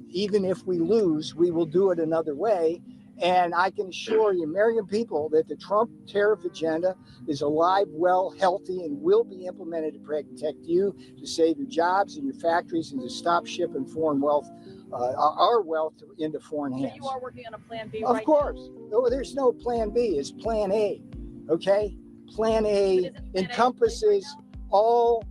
even if we lose, we will do it another way. And I can assure the American people that the Trump tariff agenda is alive, well, healthy, and will be implemented to protect you, to save your jobs and your factories, and to stop shipping foreign wealth, our wealth, into foreign hands. So you are working on a plan B, Of right? course. No, there's no plan B. It's plan A. Okay? Plan A encompasses all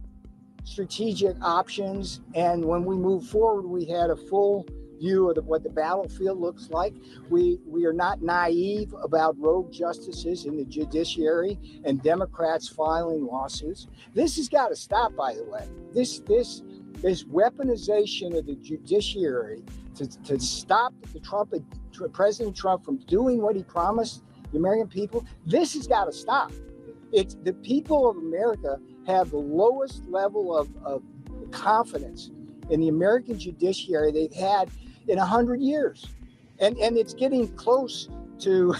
strategic options. And when we move forward, we had a full view of what the battlefield looks like. We are not naive about rogue justices in the judiciary and Democrats filing lawsuits. This has got to stop, by the way. This this weaponization of the judiciary to stop President Trump from doing what he promised the American people. This has got to stop. It's the people of America have the lowest level of confidence in the American judiciary they've had in 100 years. And it's getting close to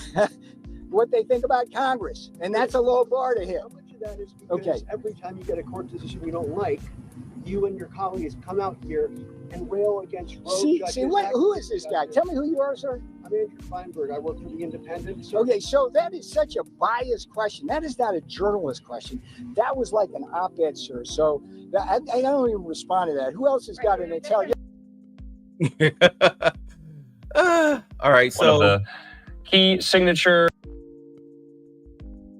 what they think about Congress. And that's a low bar to hit. How much of that is because every time you get a court decision you don't like, you and your colleagues come out here and rail against rogue judges. Who is this guy? Tell me who you are, sir. I'm Andrew Feinberg. I work for The Independent. Sir. Okay, so that is such a biased question. That is not a journalist question. That was like an op-ed, sir. So I don't even respond to that. Who else has got an intelligence? All right, so the key signature.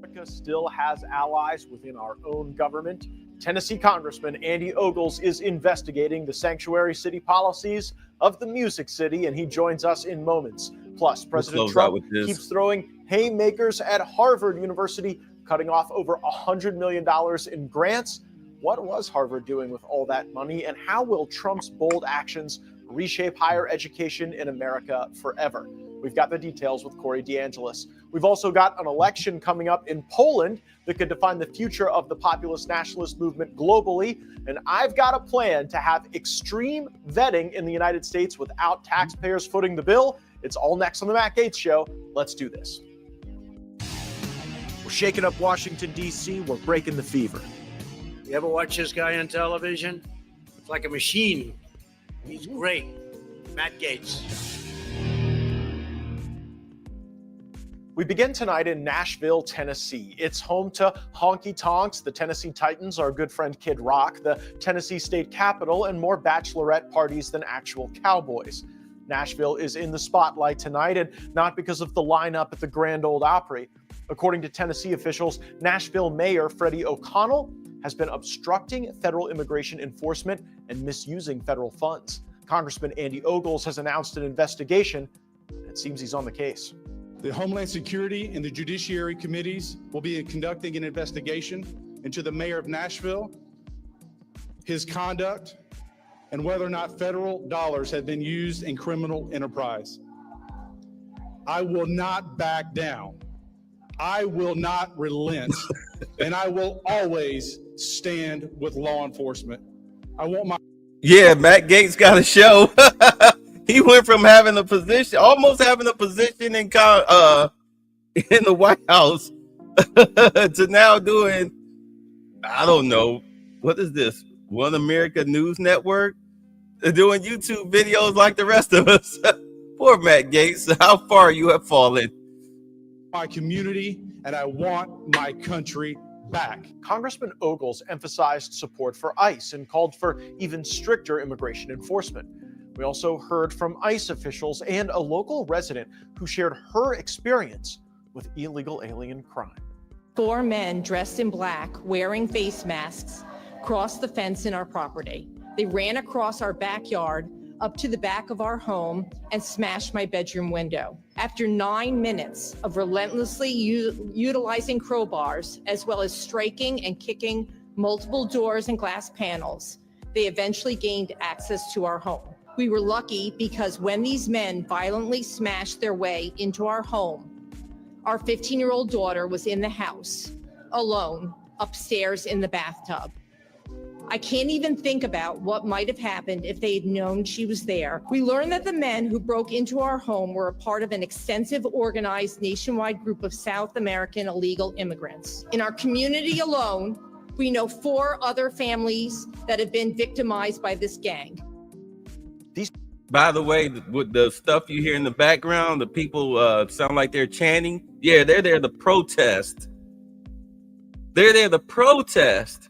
America still has allies within our own government. Tennessee Congressman Andy Ogles is investigating the sanctuary city policies of the Music City, and he joins us in moments. Plus, President Trump keeps throwing haymakers at Harvard University, cutting off over $100 million in grants. What was Harvard doing with all that money, and how will Trump's bold actions reshape higher education in America forever? We've got the details with Corey DeAngelis. We've also got an election coming up in Poland that could define the future of the populist nationalist movement globally. And I've got a plan to have extreme vetting in the United States without taxpayers footing the bill. It's all next on the Matt Gaetz Show. Let's do this. We're shaking up Washington, D.C. We're breaking the fever. You ever watch this guy on television? It's like a machine. He's great. Matt Gaetz. We begin tonight in Nashville, Tennessee. It's home to Honky Tonks, the Tennessee Titans, our good friend Kid Rock, the Tennessee State Capitol, and more bachelorette parties than actual cowboys. Nashville is in the spotlight tonight, and not because of the lineup at the Grand Ole Opry. According to Tennessee officials, Nashville Mayor Freddie O'Connell has been obstructing federal immigration enforcement and misusing federal funds. Congressman Andy Ogles has announced an investigation, and it seems he's on the case. The Homeland Security and the Judiciary Committees will be conducting an investigation into the mayor of Nashville, his conduct, and whether or not federal dollars have been used in criminal enterprise. I will not back down. I will not relent, and I will always stand with law enforcement. I want my... Yeah, Matt Gaetz got a show. He went from having a position, almost having a position in the White House, to now doing, I don't know, what is this? One America News Network? Doing YouTube videos like the rest of us. Poor Matt Gaetz. How far you have fallen. My community, and I want my country back. Congressman Ogles emphasized support for ICE and called for even stricter immigration enforcement. We also heard from ICE officials and a local resident who shared her experience with illegal alien crime. 4 men dressed in black, wearing face masks, crossed the fence in our property. They ran across our backyard, up to the back of our home, and smashed my bedroom window. After 9 minutes of relentlessly utilizing crowbars, as well as striking and kicking multiple doors and glass panels, they eventually gained access to our home. We were lucky because when these men violently smashed their way into our home, our 15-year-old daughter was in the house, alone, upstairs in the bathtub. I can't even think about what might have happened if they had known she was there. We learned that the men who broke into our home were a part of an extensive, organized, nationwide group of South American illegal immigrants. In our community alone, we know 4 other families that have been victimized by this gang. By the way, with the stuff you hear in the background, the people sound like they're chanting. Yeah, they're there to protest. They're there to protest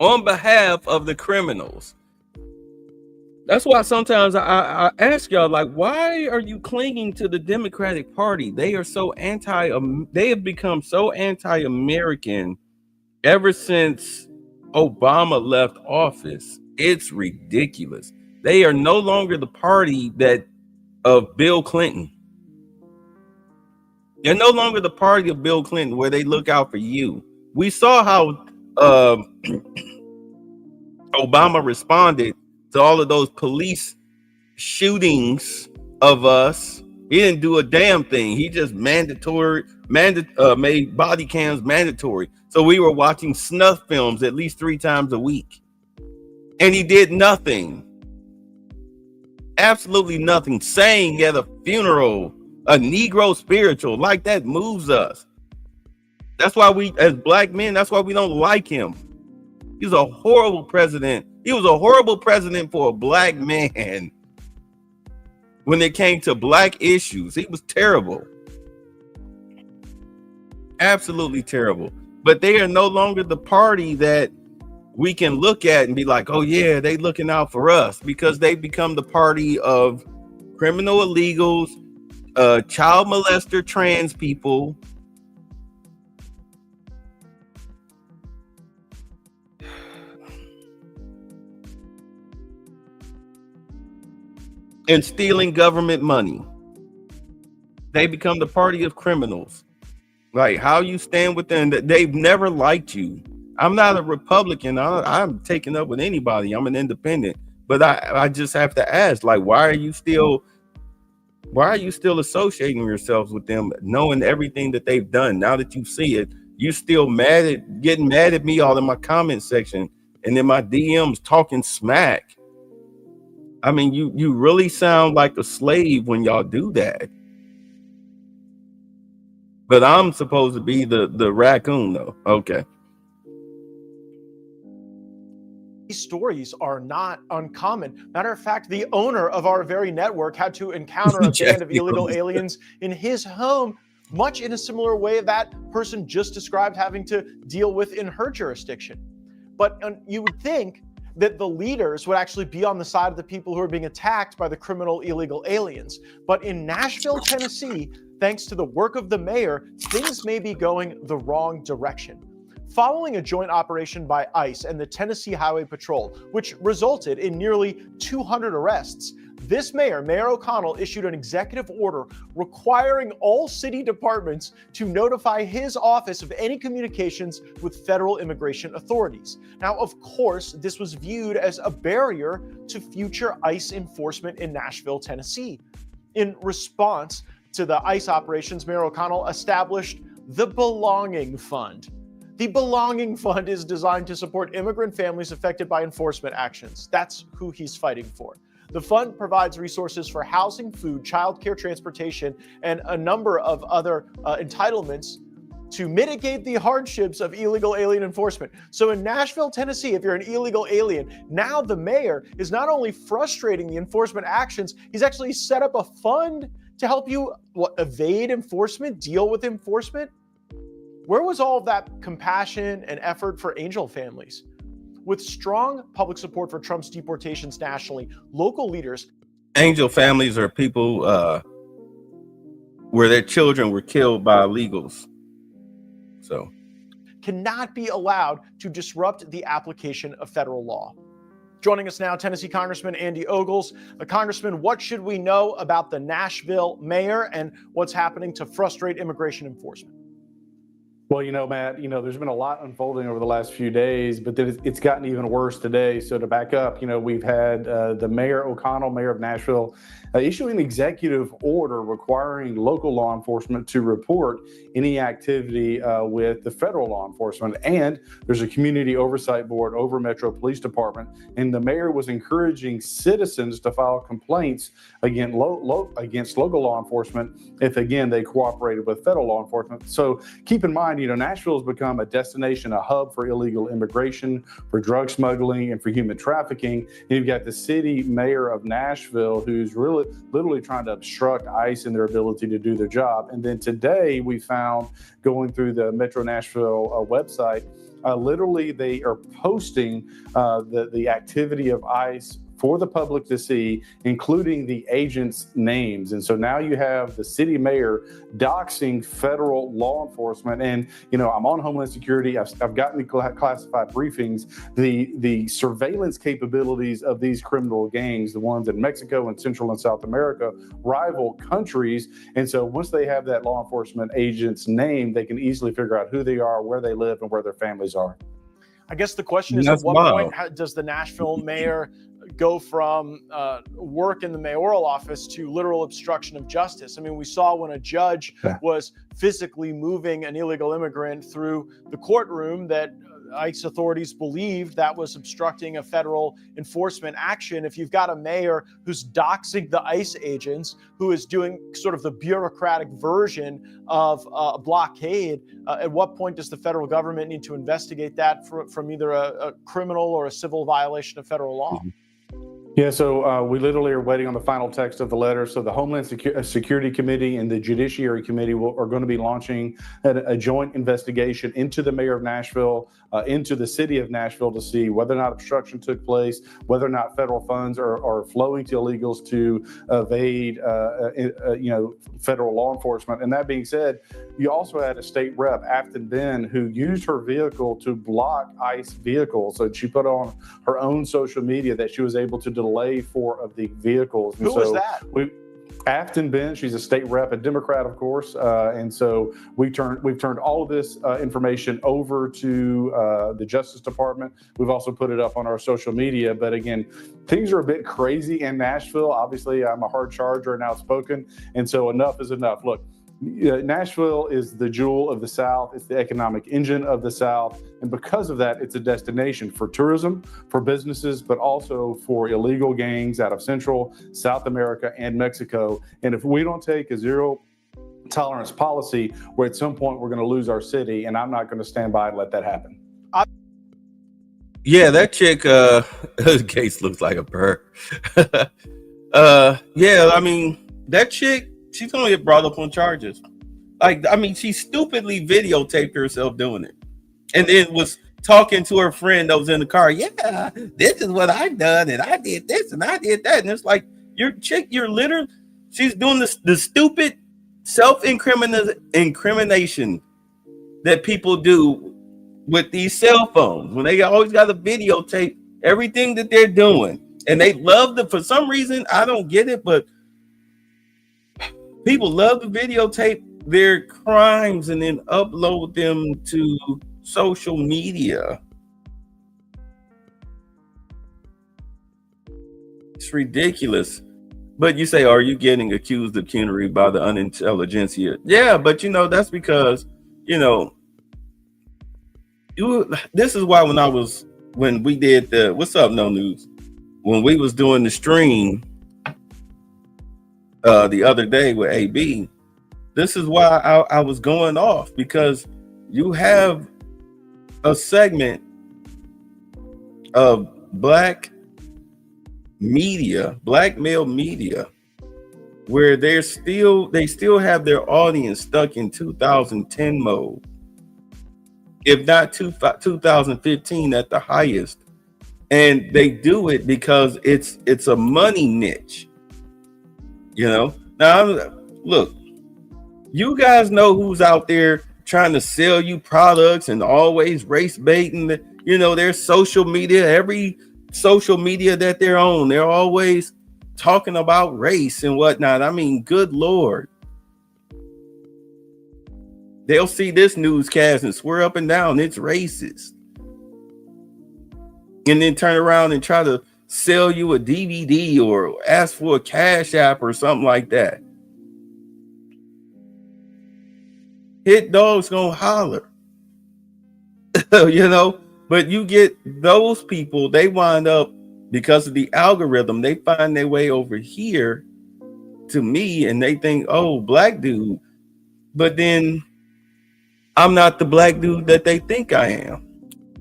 on behalf of the criminals. That's why sometimes I ask y'all, like, why are you clinging to the Democratic Party? They are so they have become so anti-American ever since Obama left office. It's ridiculous. They are no longer the party of Bill Clinton. They're no longer the party of Bill Clinton where they look out for you. We saw how Obama responded to all of those police shootings of us. He didn't do a damn thing. He just made body cams mandatory. So we were watching snuff films at least 3 times a week. And he did nothing. Absolutely nothing. Sang at a funeral, a Negro spiritual, like that moves us. That's why we, as black men, that's why we don't like him. He's a horrible president. He was a horrible president for a black man. When it came to black issues, he was terrible. Absolutely terrible. But they are no longer the party that we can look at and be like, oh yeah, they looking out for us, because they become the party of criminal illegals, child molester, trans people. And stealing government money. They become the party of criminals. Like, how you stand with them, they've never liked you. I'm not a Republican. I'm taking up with anybody. I'm an independent. But I just have to ask, like, why are you still associating yourselves with them, knowing everything that they've done? Now that you see it, you still getting mad at me all in my comment section and in my DMs talking smack. I mean, you really sound like a slave when y'all do that. But I'm supposed to be the raccoon, though. Okay. These stories are not uncommon. Matter of fact, the owner of our very network had to encounter a band of illegal aliens in his home, much in a similar way that person just described having to deal with in her jurisdiction. But you would think that the leaders would actually be on the side of the people who are being attacked by the criminal illegal aliens. But in Nashville, Tennessee, thanks to the work of the mayor, things may be going the wrong direction. Following a joint operation by ICE and the Tennessee Highway Patrol, which resulted in nearly 200 arrests, this mayor, Mayor O'Connell, issued an executive order requiring all city departments to notify his office of any communications with federal immigration authorities. Now, of course, this was viewed as a barrier to future ICE enforcement in Nashville, Tennessee. In response to the ICE operations, Mayor O'Connell established the Belonging Fund. The Belonging Fund is designed to support immigrant families affected by enforcement actions. That's who he's fighting for. The fund provides resources for housing, food, childcare, transportation, and a number of other entitlements to mitigate the hardships of illegal alien enforcement. So in Nashville, Tennessee, if you're an illegal alien, now the mayor is not only frustrating the enforcement actions, he's actually set up a fund to help you evade enforcement, deal with enforcement. Where was all of that compassion and effort for angel families? With strong public support for Trump's deportations nationally, local leaders. Angel families are people where their children were killed by illegals. So cannot be allowed to disrupt the application of federal law. Joining us now, Tennessee Congressman Andy Ogles. Congressman, what should we know about the Nashville mayor and what's happening to frustrate immigration enforcement? Well, Matt, there's been a lot unfolding over the last few days, but then it's gotten even worse today. So to back up, we've had the Mayor O'Connell, mayor of Nashville, issuing an executive order requiring local law enforcement to report any activity with the federal law enforcement. And there's a community oversight board over Metro Police Department. And the mayor was encouraging citizens to file complaints against local law enforcement if, again, they cooperated with federal law enforcement. So keep in mind, Nashville has become a destination, a hub for illegal immigration, for drug smuggling, and for human trafficking. And you've got the city mayor of Nashville who's really literally trying to obstruct ICE in their ability to do their job. And then today we found, going through the Metro Nashville website, literally they are posting the activity of ICE for the public to see, including the agents' names. And so now you have the city mayor doxing federal law enforcement. And, I'm on Homeland Security. I've gotten the classified briefings. The surveillance capabilities of these criminal gangs, the ones in Mexico and Central and South America, rival countries. And so once they have that law enforcement agent's name, they can easily figure out who they are, where they live, and where their families are. I guess the question is, That's at what wild. point does the Nashville mayor go from work in the mayoral office to literal obstruction of justice? I mean, we saw when a judge was physically moving an illegal immigrant through the courtroom that ICE authorities believed that was obstructing a federal enforcement action. If you've got a mayor who's doxing the ICE agents, who is doing sort of the bureaucratic version of a blockade, at what point does the federal government need to investigate that from either a criminal or a civil violation of federal law? Yeah, so we literally are waiting on the final text of the letter. So the Homeland Security Committee and the Judiciary Committee are going to be launching a joint investigation into the mayor of Nashville, into the city of Nashville, to see whether or not obstruction took place, whether or not federal funds are flowing to illegals to evade, federal law enforcement. And that being said, you also had a state rep, Afton Ben, who used her vehicle to block ICE vehicles. So she put on her own social media that she was able to delay 4 of the vehicles. And Who was that? Afton Ben, she's a state rep, a Democrat, of course, and so we've turned all of this information over to the Justice Department. We've also put it up on our social media. But again, things are a bit crazy in Nashville. Obviously, I'm a hard charger and outspoken, and so enough is enough. Look, Nashville is the jewel of the South. It's the economic engine of the South. And because of that, it's a destination for tourism, for businesses, but also for illegal gangs out of Central, South America, and Mexico. And if we don't take a zero tolerance policy, where at some point we're going to lose our city, and I'm not going to stand by and let that happen. Yeah, that chick, Gates looks like a bird. Yeah, I mean, that chick, she's gonna get brought up on charges. She stupidly videotaped herself doing it, and then was talking to her friend that was in the car. Yeah, this is what I've done, and I did this, and I did that. And it's like, you're literally, she's doing the stupid self-incrimination that people do with these cell phones when they always got to videotape everything that they're doing, and they love for some reason, I don't get it, but people love to videotape their crimes and then upload them to social media. It's ridiculous. But you say, are you getting accused of cunnery by the unintelligentsia? Yeah, but that's because, this is why when we did the What's Up, No News, when we was doing the stream the other day with AB, this is why I was going off, because you have a segment of black male media, where they still have their audience stuck in 2010 mode, if not 2015 at the highest. And they do it because it's a money niche. Now look, you guys know who's out there trying to sell you products and always race baiting. Their social media, every social media that they're on, they're always talking about race and whatnot. I mean, good Lord. They'll see this newscast and swear up and down it's racist, and then turn around and try to sell you a DVD or ask for a Cash App or something like that. Hit dog's gonna holler. But you get those people, they wind up, because of the algorithm, they find their way over here to me, and they think, oh, black dude. But then I'm not the black dude that they think I am.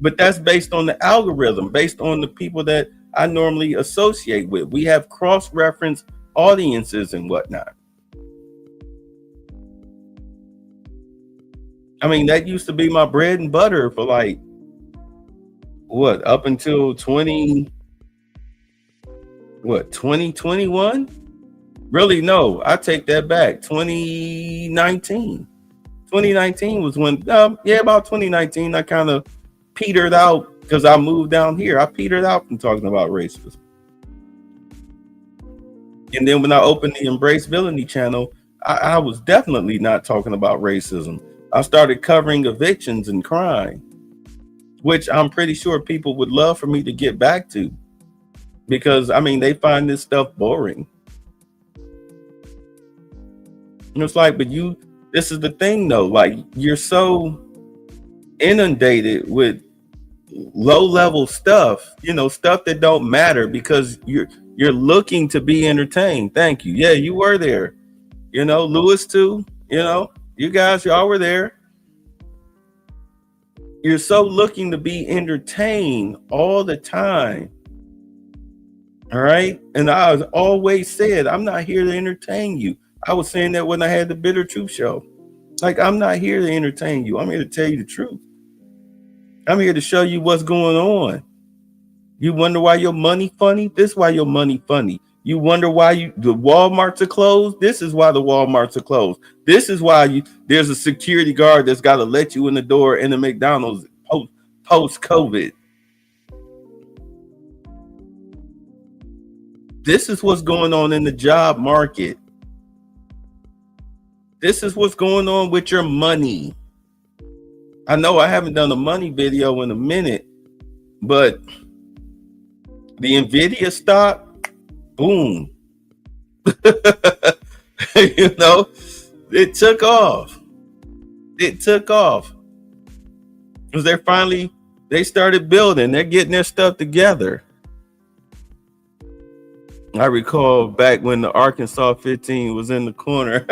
But that's based on the algorithm, based on the people that I normally associate with. We have cross-reference audiences and whatnot. I mean, that used to be my bread and butter for up until 2021? Really, no, I take that back. 2019. 2019 was when, about 2019, I kind of petered out because I moved down here. I petered out from talking about racism. And then when I opened the Embrace Villainy channel, I was definitely not talking about racism. I started covering evictions and crime. which I'm pretty sure people would love for me to get back to, because I mean, they find this stuff boring. And it's like, but this is the thing though, like you're so inundated with low-level stuff, stuff that don't matter because you're looking to be entertained. Thank you. Yeah, you were there. Lewis too. You guys, y'all were there. You're so looking to be entertained all the time. All right. And I was always said, I'm not here to entertain you. I was saying that when I had the Bitter Truth show. Like, I'm not here to entertain you. I'm here to tell you the truth. I'm here to show you what's going on. You wonder why your money funny? This is why your money funny. You wonder why the Walmarts are closed? This is why the Walmarts are closed. This is why there's a security guard that's got to let you in the door in the McDonald's post-COVID. This is what's going on in the job market. This is what's going on with your money. I know I haven't done a money video in a minute, but the Nvidia stock, boom. It took off. It took off. Because they started building. They're getting their stuff together. I recall back when the Arkansas 15 was in the corner.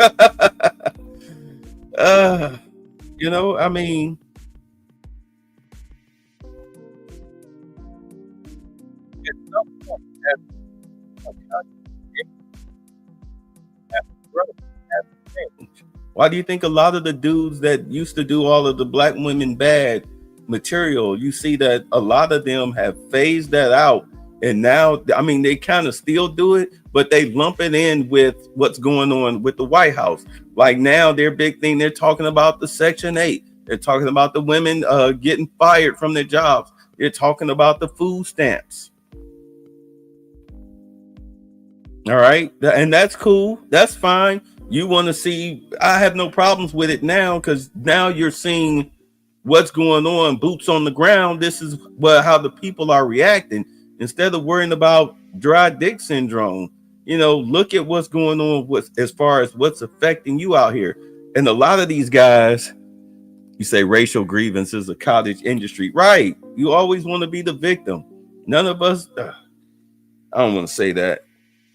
I mean, why do you think a lot of the dudes that used to do all of the black women bad material, you see that a lot of them have phased that out, and now, I mean, they kind of still do it, but they lump it in with what's going on with the White House. Like now, their big thing, they're talking about the Section 8. They're talking about the women getting fired from their jobs. They're talking about the food stamps. All right. And that's cool. That's fine. You want to see, I have no problems with it now, because now you're seeing what's going on, boots on the ground. This is how the people are reacting. Instead of worrying about dry dick syndrome, look at what's going on as far as what's affecting you out here. And a lot of these guys, you say racial grievance is a cottage industry, right? You always want to be the victim. None of us, I don't want to say that,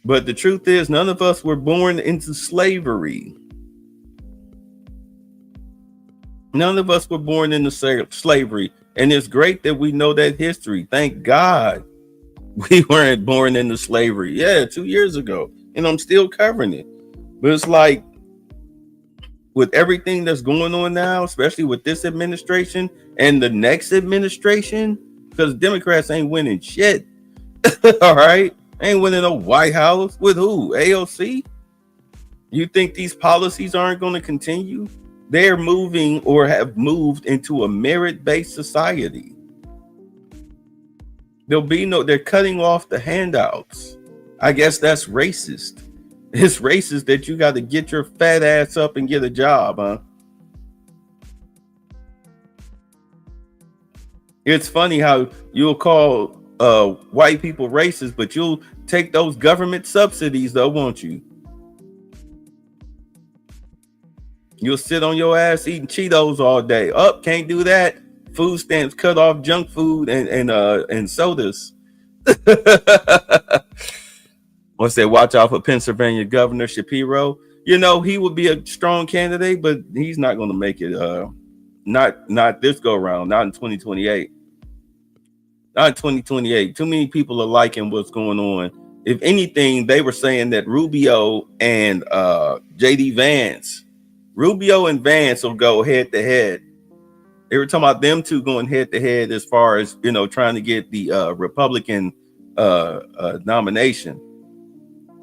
but the truth is none of us were born into slavery. None of us were born into slavery. And it's great that we know that history. Thank God we weren't born into slavery. Yeah, 2 years ago. And I'm still covering it. But it's like, with everything that's going on now, especially with this administration and the next administration, because Democrats ain't winning shit. All right. Ain't winning no White House. With who? AOC? You think these policies aren't going to continue? They're moving or have moved into a merit-based society. They're cutting off the handouts. I guess that's racist. It's racist that you got to get your fat ass up and get a job, huh? It's funny how you'll call white people racist, but you'll take those government subsidies, though, won't you? You'll sit on your ass eating Cheetos all day. Can't do that. Food stamps, cut off junk food and sodas. Once they watch out for Pennsylvania Governor Shapiro, he would be a strong candidate, but he's not going to make it. Not this go round. Not in 2028. Not in 2028. Too many people are liking what's going on. If anything, they were saying that Rubio and JD Vance, Rubio and Vance will go head to head. They were talking about them two going head to head as far as, trying to get the Republican nomination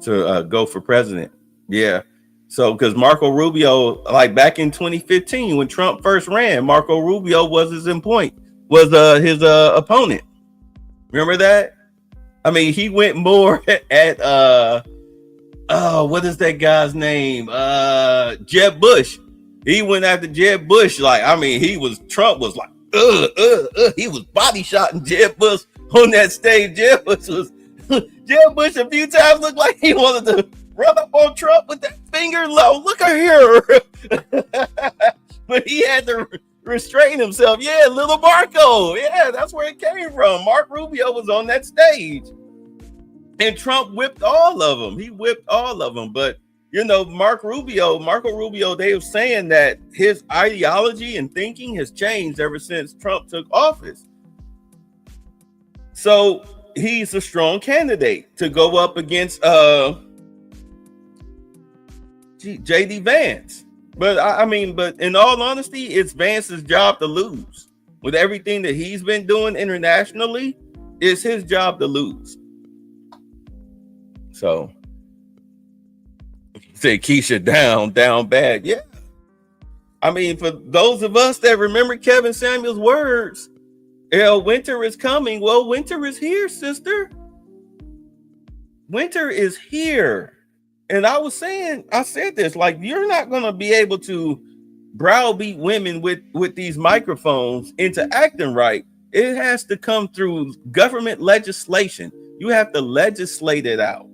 to go for president. Yeah. So because Marco Rubio, like back in 2015, when Trump first ran, Marco Rubio was his opponent. Remember that? I mean, he went more at what is that guy's name? Jeb Bush. He went after Jeb Bush. Trump was like, He was body shotting Jeb Bush on that stage. Jeb Bush a few times looked like he wanted to run up on Trump with that finger low. Look at here. But he had to restrain himself. Yeah, little Marco. Yeah, that's where it came from. Mark Rubio was on that stage. And Trump whipped all of them. He whipped all of them. But, you know, Marco Rubio, they were saying that his ideology and thinking has changed ever since Trump took office. So he's a strong candidate to go up against J.D. Vance. But I mean, but in all honesty, it's Vance's job to lose. With everything that he's been doing internationally, it's his job to lose. So, say Keisha down bad. Yeah. I mean, for those of us that remember Kevin Samuel's words, winter is coming. Well, winter is here, sister. Winter is here. And I said this, like, you're not going to be able to browbeat women with these microphones into acting right. It has to come through government legislation. You have to legislate it out.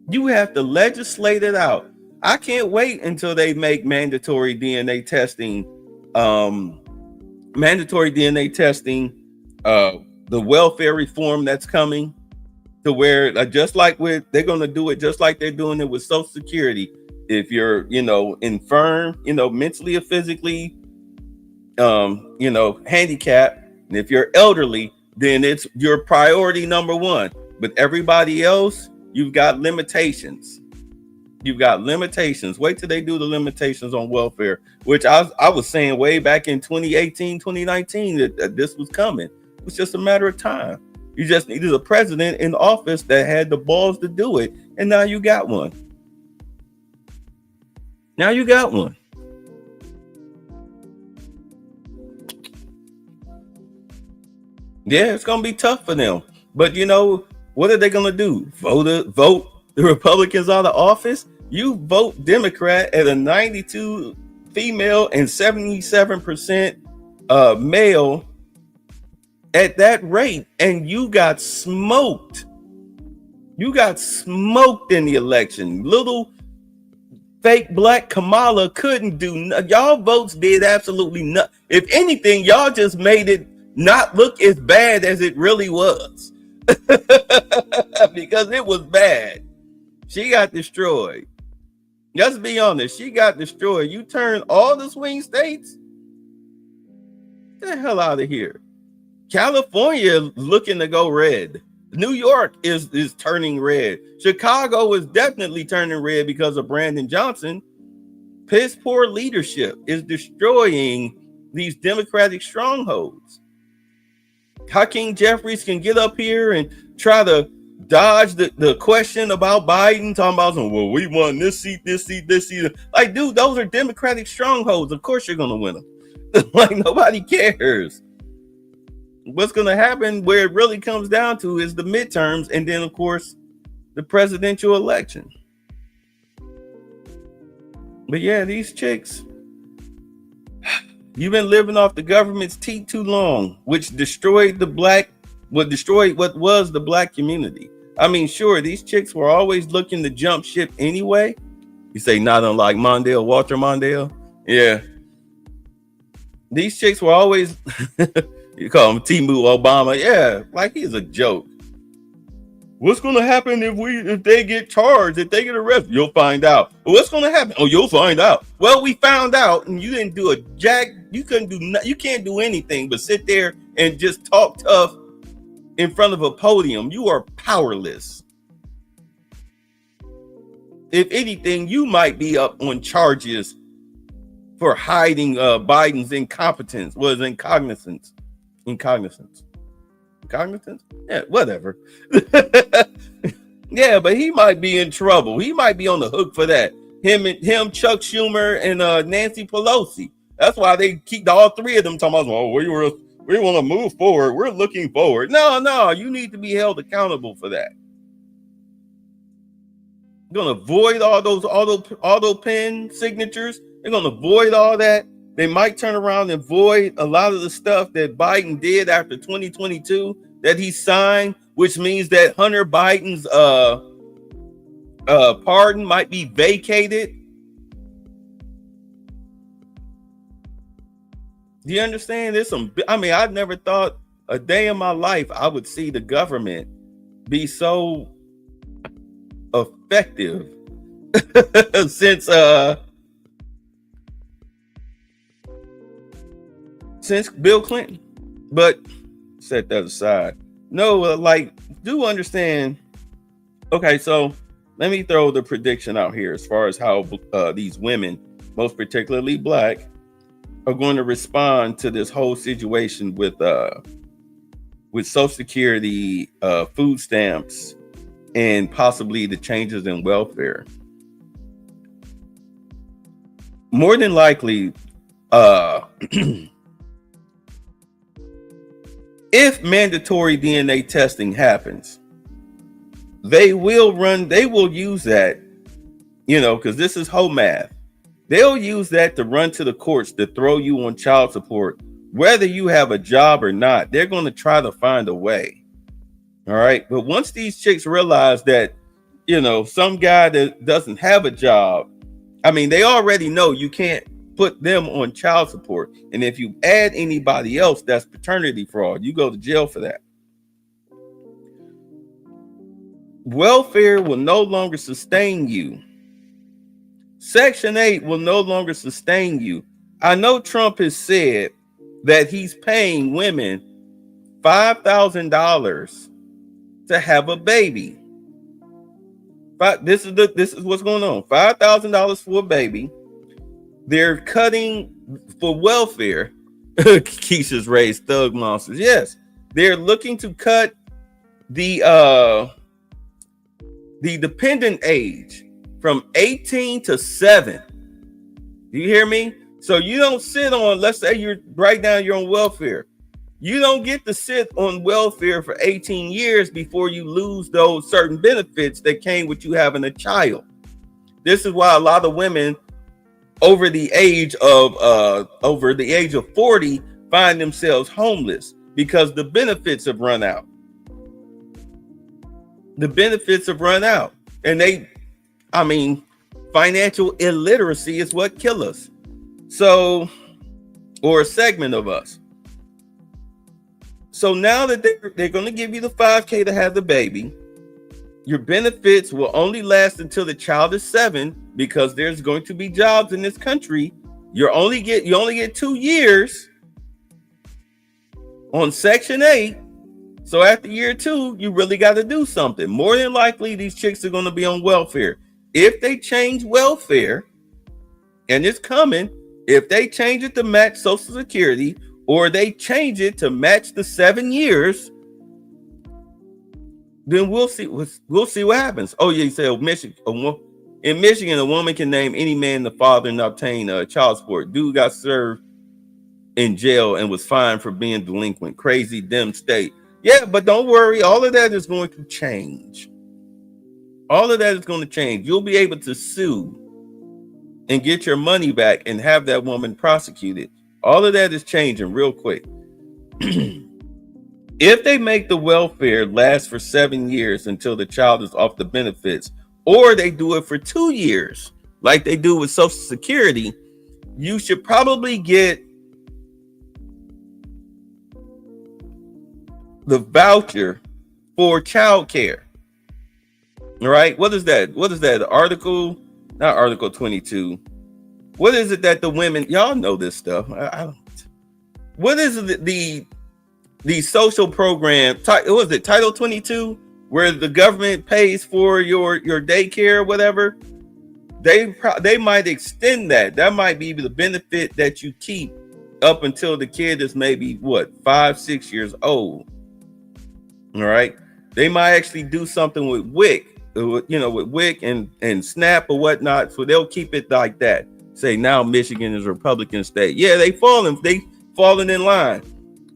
You have to legislate it out. I can't wait until they make mandatory DNA testing, the welfare reform that's coming. To where just like they're going to do it just like they're doing it with Social Security. If you're, infirm, mentally or physically, handicapped, and if you're elderly, then it's your priority number one. But everybody else, you've got limitations. You've got limitations. Wait till they do the limitations on welfare, which I was saying way back in 2018, 2019 that this was coming. It was just a matter of time. You just needed a president in office that had the balls to do it. And now you got one. Yeah, it's going to be tough for them. But, what are they going to do? Vote the Republicans out of office? You vote Democrat at a 92 female and 77% male at that rate, and you got smoked. You got smoked in the election. Little fake black Kamala couldn't do y'all votes did absolutely nothing. If anything, y'all just made it not look as bad as it really was. Because it was bad. She got destroyed. Let's be honest, she got destroyed. You turn all the swing states. Get the hell out of here. California looking to go red. New York is turning red. Chicago is definitely turning red because of Brandon Johnson. Piss poor leadership is destroying these Democratic strongholds. Hakeem Jeffries can get up here and try to dodge the question about Biden, talking about, well, we won this seat. Like, dude, those are Democratic strongholds. Of course you're going to win them. Like, nobody cares. What's going to happen where it really comes down to is the midterms and then, of course, the presidential election. But yeah, these chicks, you've been living off the government's teat too long, which destroyed what was the black community. I mean, sure, these chicks were always looking to jump ship anyway. You say not unlike Walter Mondale. Yeah. These chicks were always... You call him Timu Obama. Yeah, like he's a joke. What's going to happen if they get charged, if they get arrested? You'll find out. What's going to happen? Oh, you'll find out. Well, we found out, and you didn't do a jack. You couldn't do. You can't do anything but sit there and just talk tough in front of a podium. You are powerless. If anything, you might be up on charges for hiding Biden's incompetence. Incognizance. Yeah, whatever. Yeah, but he might be in trouble. He might be on the hook for that. Him, Chuck Schumer, and Nancy Pelosi. That's why they keep all three of them talking about, oh, we want to move forward. We're looking forward. No, you need to be held accountable for that. You're gonna void all those auto pen signatures. They're gonna void all that. they might turn around and void a lot of the stuff that Biden did after 2022 that he signed, which means that Hunter Biden's pardon might be vacated. Do you understand? There's some, I mean, I never thought a day in my life I would see the government be so effective since Bill Clinton. But set that aside. No, like, do understand. Okay, so let me throw the prediction out here as far as how these women, most particularly Black, are going to respond to this whole situation with Social Security, food stamps, and possibly the changes in welfare. More than likely, if mandatory DNA testing happens, they will use that, because this is whole math. They'll use that to run to the courts to throw you on child support, whether you have a job or not. They're going to try to find a way. All right. But once these chicks realize that, some guy that doesn't have a job, I mean, they already know you can't put them on child support. And if you add anybody else, that's paternity fraud. You go to jail for that. Welfare will no longer sustain you. Section 8 will no longer sustain you. I know Trump has said that he's paying women $5,000 to have a baby. But this is what's going on. $5,000 for a baby. They're cutting for welfare. Keisha's raised thug monsters. Yes, they're looking to cut the dependent age from 18 to 7. Do you hear me? So you don't sit on, let's say you're right now you're on welfare. You don't get to sit on welfare for 18 years before you lose those certain benefits that came with you having a child. This is why a lot of women over the age of 40 find themselves homeless, because the benefits have run out. The benefits have run out. And financial illiteracy is what kills us. So, or a segment of us. So now that they're going to give you the $5,000 to have the baby, your benefits will only last until the child is 7, because there's going to be jobs in this country. You only get 2 years on Section 8. So after year 2, you really got to do something. More than likely, these chicks are going to be on welfare. If they change welfare, and it's coming, if they change it to match Social Security, or they change it to match the 7 years, then we'll see what happens. Oh, yeah, you say, in Michigan, a woman can name any man the father and obtain child support. Dude got served in jail and was fined for being delinquent. Crazy, dim state. Yeah, but don't worry. All of that is going to change. All of that is going to change. You'll be able to sue and get your money back and have that woman prosecuted. All of that is changing real quick. If they make the welfare last for 7 years until the child is off the benefits, or they do it for 2 years, like they do with Social Security, you should probably get the voucher for childcare. All right. What is that? Article, not Article 22. What is it that the women, y'all know this stuff. I don't. What is it, the social program? Was it Title 22, where the government pays for your daycare or whatever? They might extend that. That might be the benefit that you keep up until the kid is maybe 5-6 years old. All right. They might actually do something with WIC, with WIC and SNAP or whatnot. So they'll keep it like that. Say now Michigan is a Republican state. Yeah, they fallen in line.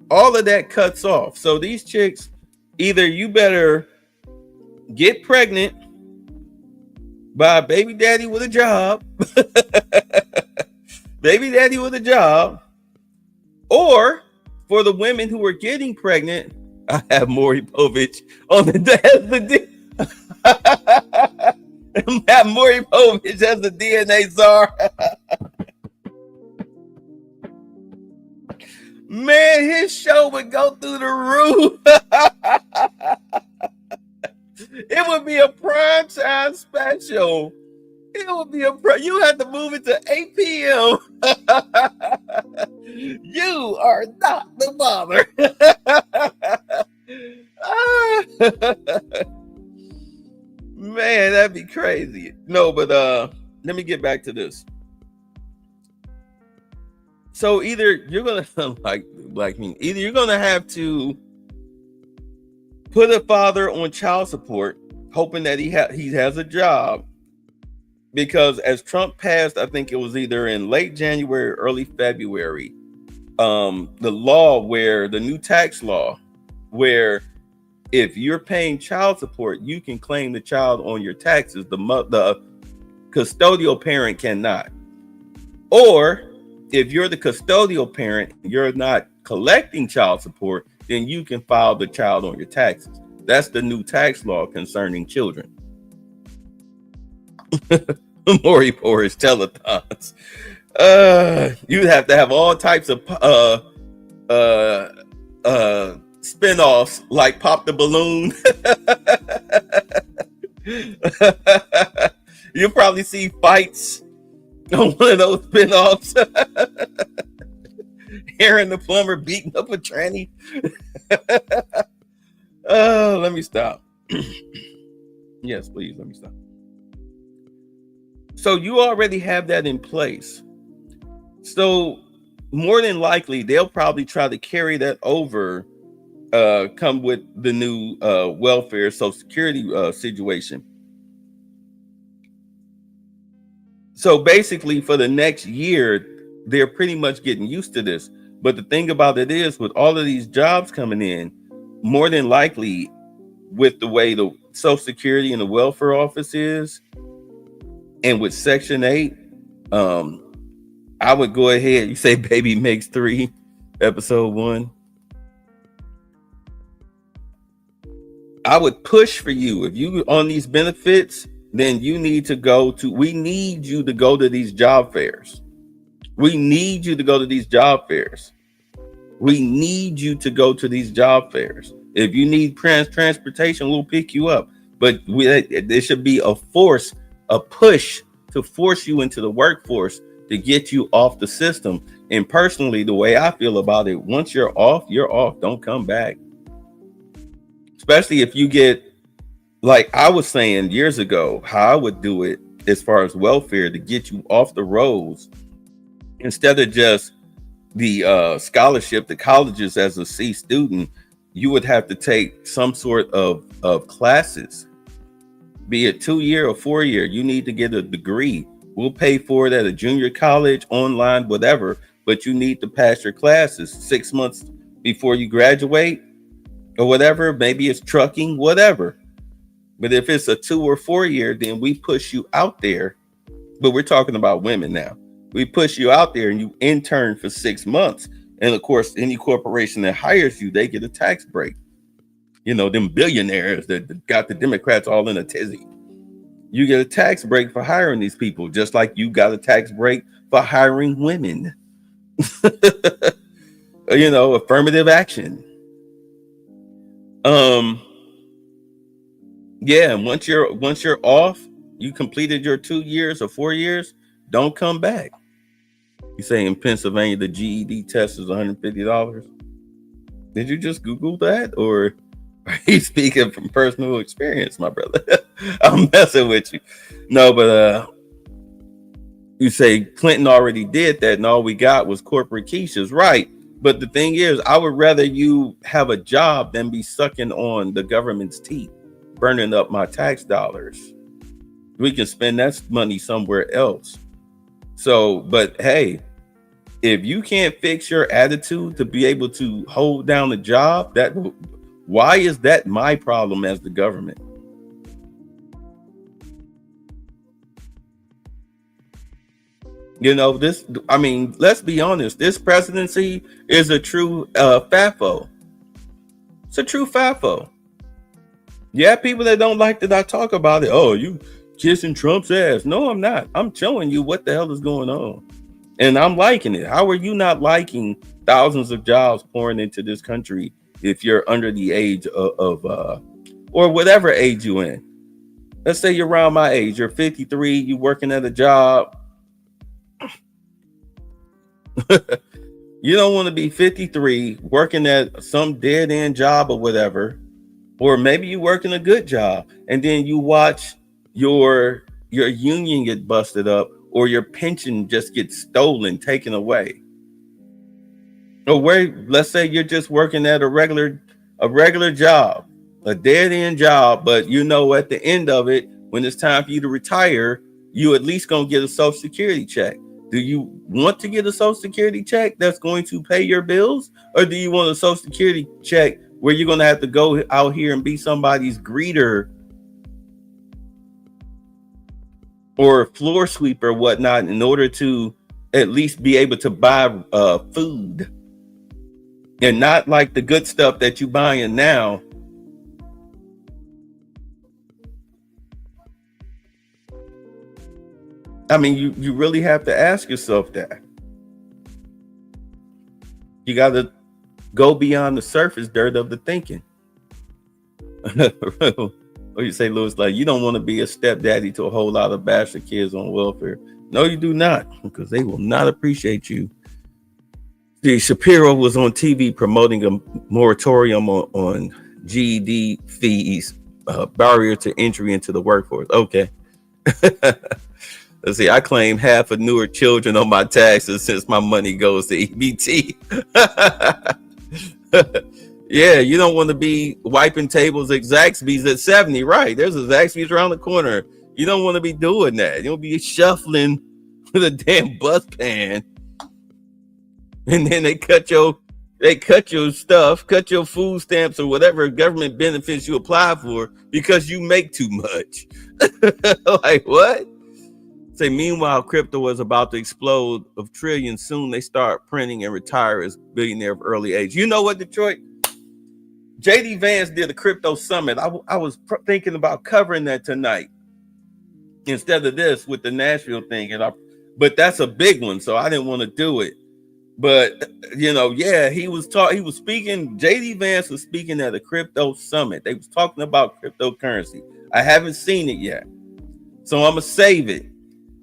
All of that cuts off. So these chicks, either you better get pregnant by a baby daddy with a job, baby daddy with a job, or for the women who are getting pregnant, I have Maury Povich on the have Maury Povich as the DNA czar. Man, his show would go through the roof. It would be a primetime special. It would be you had to move it to 8 p.m. You are not the father. Man, that'd be crazy. No, but let me get back to this. So either you're gonna like me, either you're gonna have to put a father on child support, hoping that he has a job, because as Trump passed, I think it was either in late January or early February, the law where the new tax law, where if you're paying child support, you can claim the child on your taxes. The custodial parent cannot. Or if you're the custodial parent, you're not collecting child support, then you can file the child on your taxes. That's the new tax law concerning children. Maury Povich telethons. You'd have to have all types of spin-offs like Pop the Balloon. You'll probably see fights on one of those spin-offs. Aaron the plumber beating up a tranny. Let me stop. Yes, please, let me stop. So you already have that in place. So more than likely, they'll probably try to carry that over, come with the new welfare, Social Security situation. So basically, for the next year, they're pretty much getting used to this. But the thing about it is, with all of these jobs coming in, more than likely, with the way the Social Security and the welfare office is, and with Section 8, I would go ahead. You say Baby Makes 3, episode 1. I would push for you. If you on these benefits, then you need to we need you to go to these job fairs. We need you to go to these job fairs. We need you to go to these job fairs. If you need transportation, we'll pick you up. But there should be a push to force you into the workforce to get you off the system. And personally, the way I feel about it, once you're off, you're off. Don't come back. Especially if you get, like I was saying years ago, how I would do it as far as welfare to get you off the roads, instead of just the scholarship to colleges as a C student, you would have to take some sort of classes, be it 2-year or 4-year. You need to get a degree. We'll pay for it at a junior college, online, whatever, but you need to pass your classes 6 months before you graduate or whatever. Maybe it's trucking, whatever. But if it's a 2 or 4 year, then we push you out there. But we're talking about women now. We push you out there and you intern for 6 months. And of course, any corporation that hires you, they get a tax break. You know, them billionaires that got the Democrats all in a tizzy. You get a tax break for hiring these people, just like you got a tax break for hiring women. You know, affirmative action. Yeah, once you're off, you completed your 2 years or 4 years, don't come back. You say in Pennsylvania the GED test is $150. Did you just Google that, or are you speaking from personal experience, my brother? I'm messing with you. No, but you say Clinton already did that, and all we got was corporate quiches, right? But the thing is, I would rather you have a job than be sucking on the government's teeth, burning up my tax dollars. We can spend that money somewhere else. So, but hey, if you can't fix your attitude to be able to hold down the job, why is that my problem as the government? You know, this, I mean, let's be honest, this presidency is a true FAFO. It's a true FAFO. Yeah, people that don't like that I talk about it. Oh, you kissing Trump's ass. No, I'm not. I'm showing you what the hell is going on. And I'm liking it. How are you not liking thousands of jobs pouring into this country if you're under the age of or whatever age you're in? Let's say you're around my age. You're 53. You're working at a job. You don't want to be 53 working at some dead end job or whatever. Or maybe you work in a good job and then you watch your union get busted up or your pension just gets stolen, taken away. Or where, let's say you're just working at a regular job, a dead end job, but you know at the end of it, when it's time for you to retire, you at least gonna get a Social Security check. Do you want to get a Social Security check that's going to pay your bills? Or do you want a Social Security check where you're going to have to go out here and be somebody's greeter or floor sweeper or whatnot in order to at least be able to buy food, and not like the good stuff that you're buying now? I mean, you really have to ask yourself that. You got to go beyond the surface dirt of the thinking. Or you say, Lewis, like, you don't want to be a stepdaddy to a whole lot of bastard kids on welfare. No, you do not, because they will not appreciate you. See, Shapiro was on TV promoting a moratorium on GED fees, barrier to entry into the workforce. Okay. Let's see, I claim half of newer children on my taxes since my money goes to EBT. Yeah, you don't want to be wiping tables at Zaxby's at 70, right? There's a Zaxby's around the corner. You don't want to be doing that. You'll be shuffling with a damn buzz-pan. And then they cut your stuff, cut your food stamps or whatever government benefits you apply for because you make too much. Like, what? Say, meanwhile, crypto was about to explode of trillions. Soon they start printing and retire as billionaire of early age. You know what, Detroit? JD Vance did a crypto summit. I was thinking about covering that tonight instead of this with the Nashville thing. But that's a big one, so I didn't want to do it. But, you know, yeah, he was speaking. JD Vance was speaking at a crypto summit. They was talking about cryptocurrency. I haven't seen it yet, so I'm going to save it.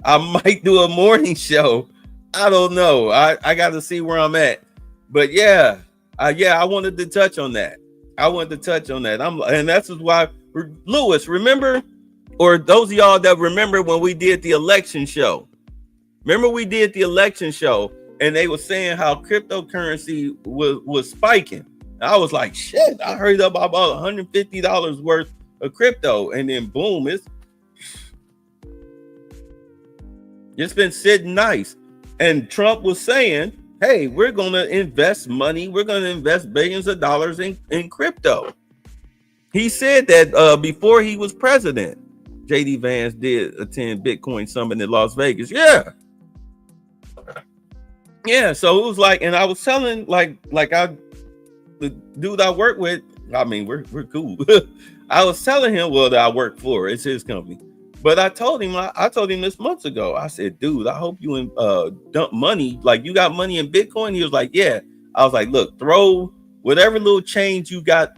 I might do a morning show. I don't know. I got to see where I'm at. But yeah, I wanted to touch on that. And that's why, Lewis, remember, or those of y'all that remember when we did the election show. Remember we did the election show and they were saying how cryptocurrency was spiking. I was like, shit, I heard about $150 worth of crypto. And then boom, it's been sitting nice. And Trump was saying, hey, we're going to invest money. We're going to invest billions of dollars in crypto. He said that before he was president. JD Vance did attend Bitcoin Summit in Las Vegas. Yeah. So it was like, and I was telling the dude I work with, I mean, we're cool. I was telling him, well, that I work for, it's his company. But I told him this months ago. I said, dude, I hope you dump money. Like, you got money in Bitcoin? He was like, yeah. I was like, look, throw whatever little change you got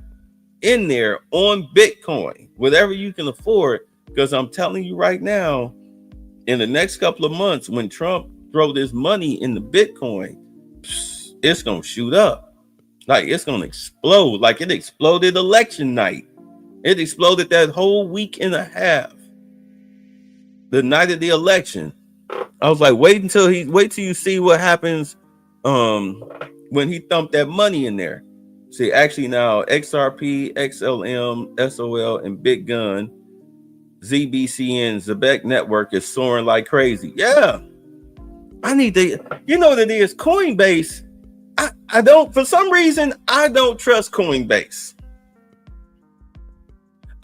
in there on Bitcoin, whatever you can afford. Because I'm telling you right now, in the next couple of months, when Trump throw this money in the Bitcoin, it's going to shoot up. Like, it's going to explode. Like it exploded election night. It exploded that whole week and a half. The night of the election. I was like, wait till you see what happens when he thumped that money in there. See, actually now XRP, XLM, SOL, and Big Gun, ZBCN, Zebek Network is soaring like crazy. Yeah. I need to, you know what it is? Coinbase. I don't, for some reason, I don't trust Coinbase.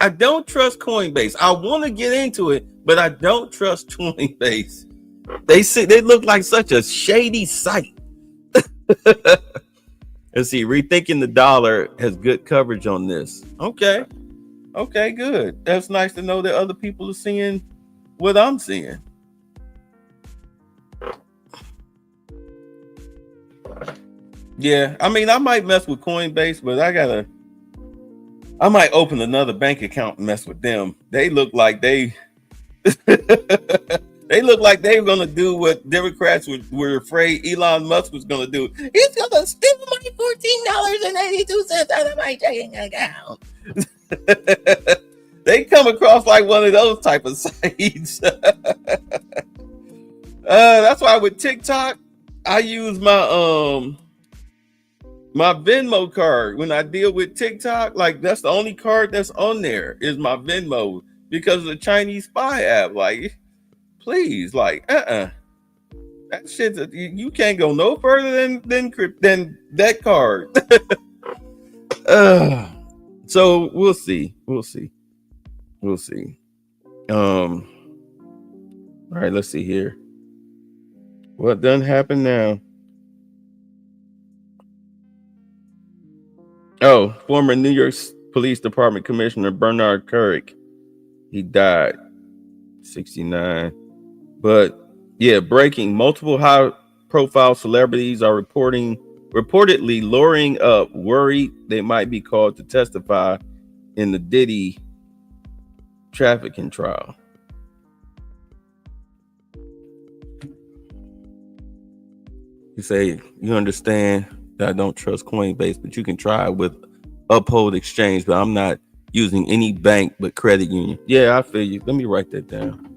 I don't trust Coinbase. I want to get into it, but I don't trust Coinbase. They look like such a shady sight. Let's see. Rethinking the dollar has good coverage on this. Okay, good. That's nice to know that other people are seeing what I'm seeing. Yeah, I mean, I might mess with Coinbase, but I might open another bank account and mess with them. They look like they look like they were gonna do what Democrats were afraid Elon Musk was gonna do. He's gonna steal my $14.82 out of my checking account. They come across like one of those type of sites. That's why with TikTok, I use my Venmo card when I deal with TikTok. Like, that's the only card that's on there is my Venmo because of the Chinese spy app. Like, please, like, that shit, you can't go no further than that card. So we'll see. All right, let's see here. What done happened now? Oh, former New York Police Department Commissioner Bernard Kerik, he died, 69. But yeah, breaking, multiple high-profile celebrities are reportedly luring up, worried they might be called to testify in the Diddy trafficking trial. You say you understand that I don't trust Coinbase, but you can try with Uphold Exchange, but I'm not using any bank but credit union. Yeah, I feel you. Let me write that down.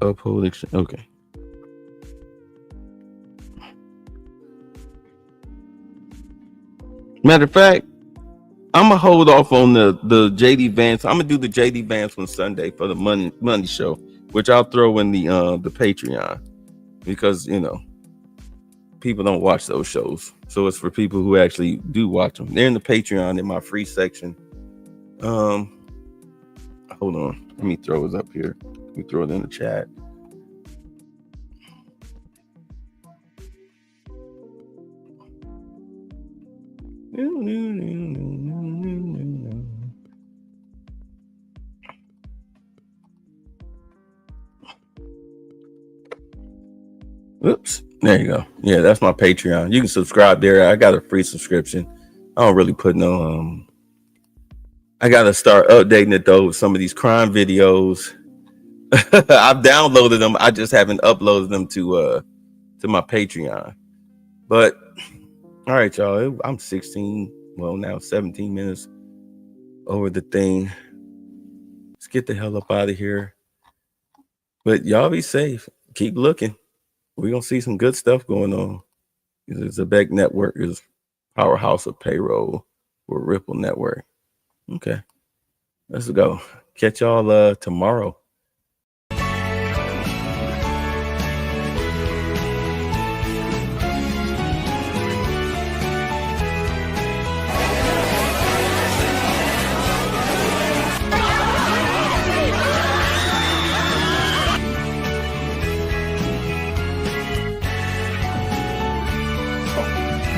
Uphold Exchange. Okay. Matter of fact, I'm gonna hold off on the JD Vance. I'm gonna do the JD Vance on Sunday for the Monday show, which I'll throw in the Patreon, because people don't watch those shows, so it's for people who actually do watch them. They're in the Patreon in my free section. Hold on, let me throw it up here. Let me throw it in the chat. Oops, there you go. Yeah, that's my Patreon. You can subscribe there. I got a free subscription. I don't really put no I gotta start updating it though with some of these crime videos. I've downloaded them, I just haven't uploaded them to my Patreon. But all right, y'all, I'm 17 minutes over the thing. Let's get the hell up out of here. But y'all be safe. Keep looking. We're gonna see some good stuff going on. The Zebek Network is powerhouse of payroll for Ripple Network. Okay, let's go. Catch y'all tomorrow.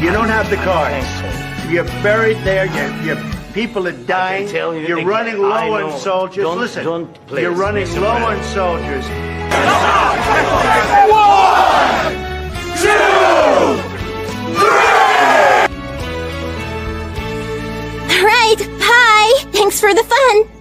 You don't have the cards. You're buried there. Your people are dying. You're running low on soldiers. Listen, you're running low on soldiers. 1, 2, 3! All right, bye. Thanks for the fun.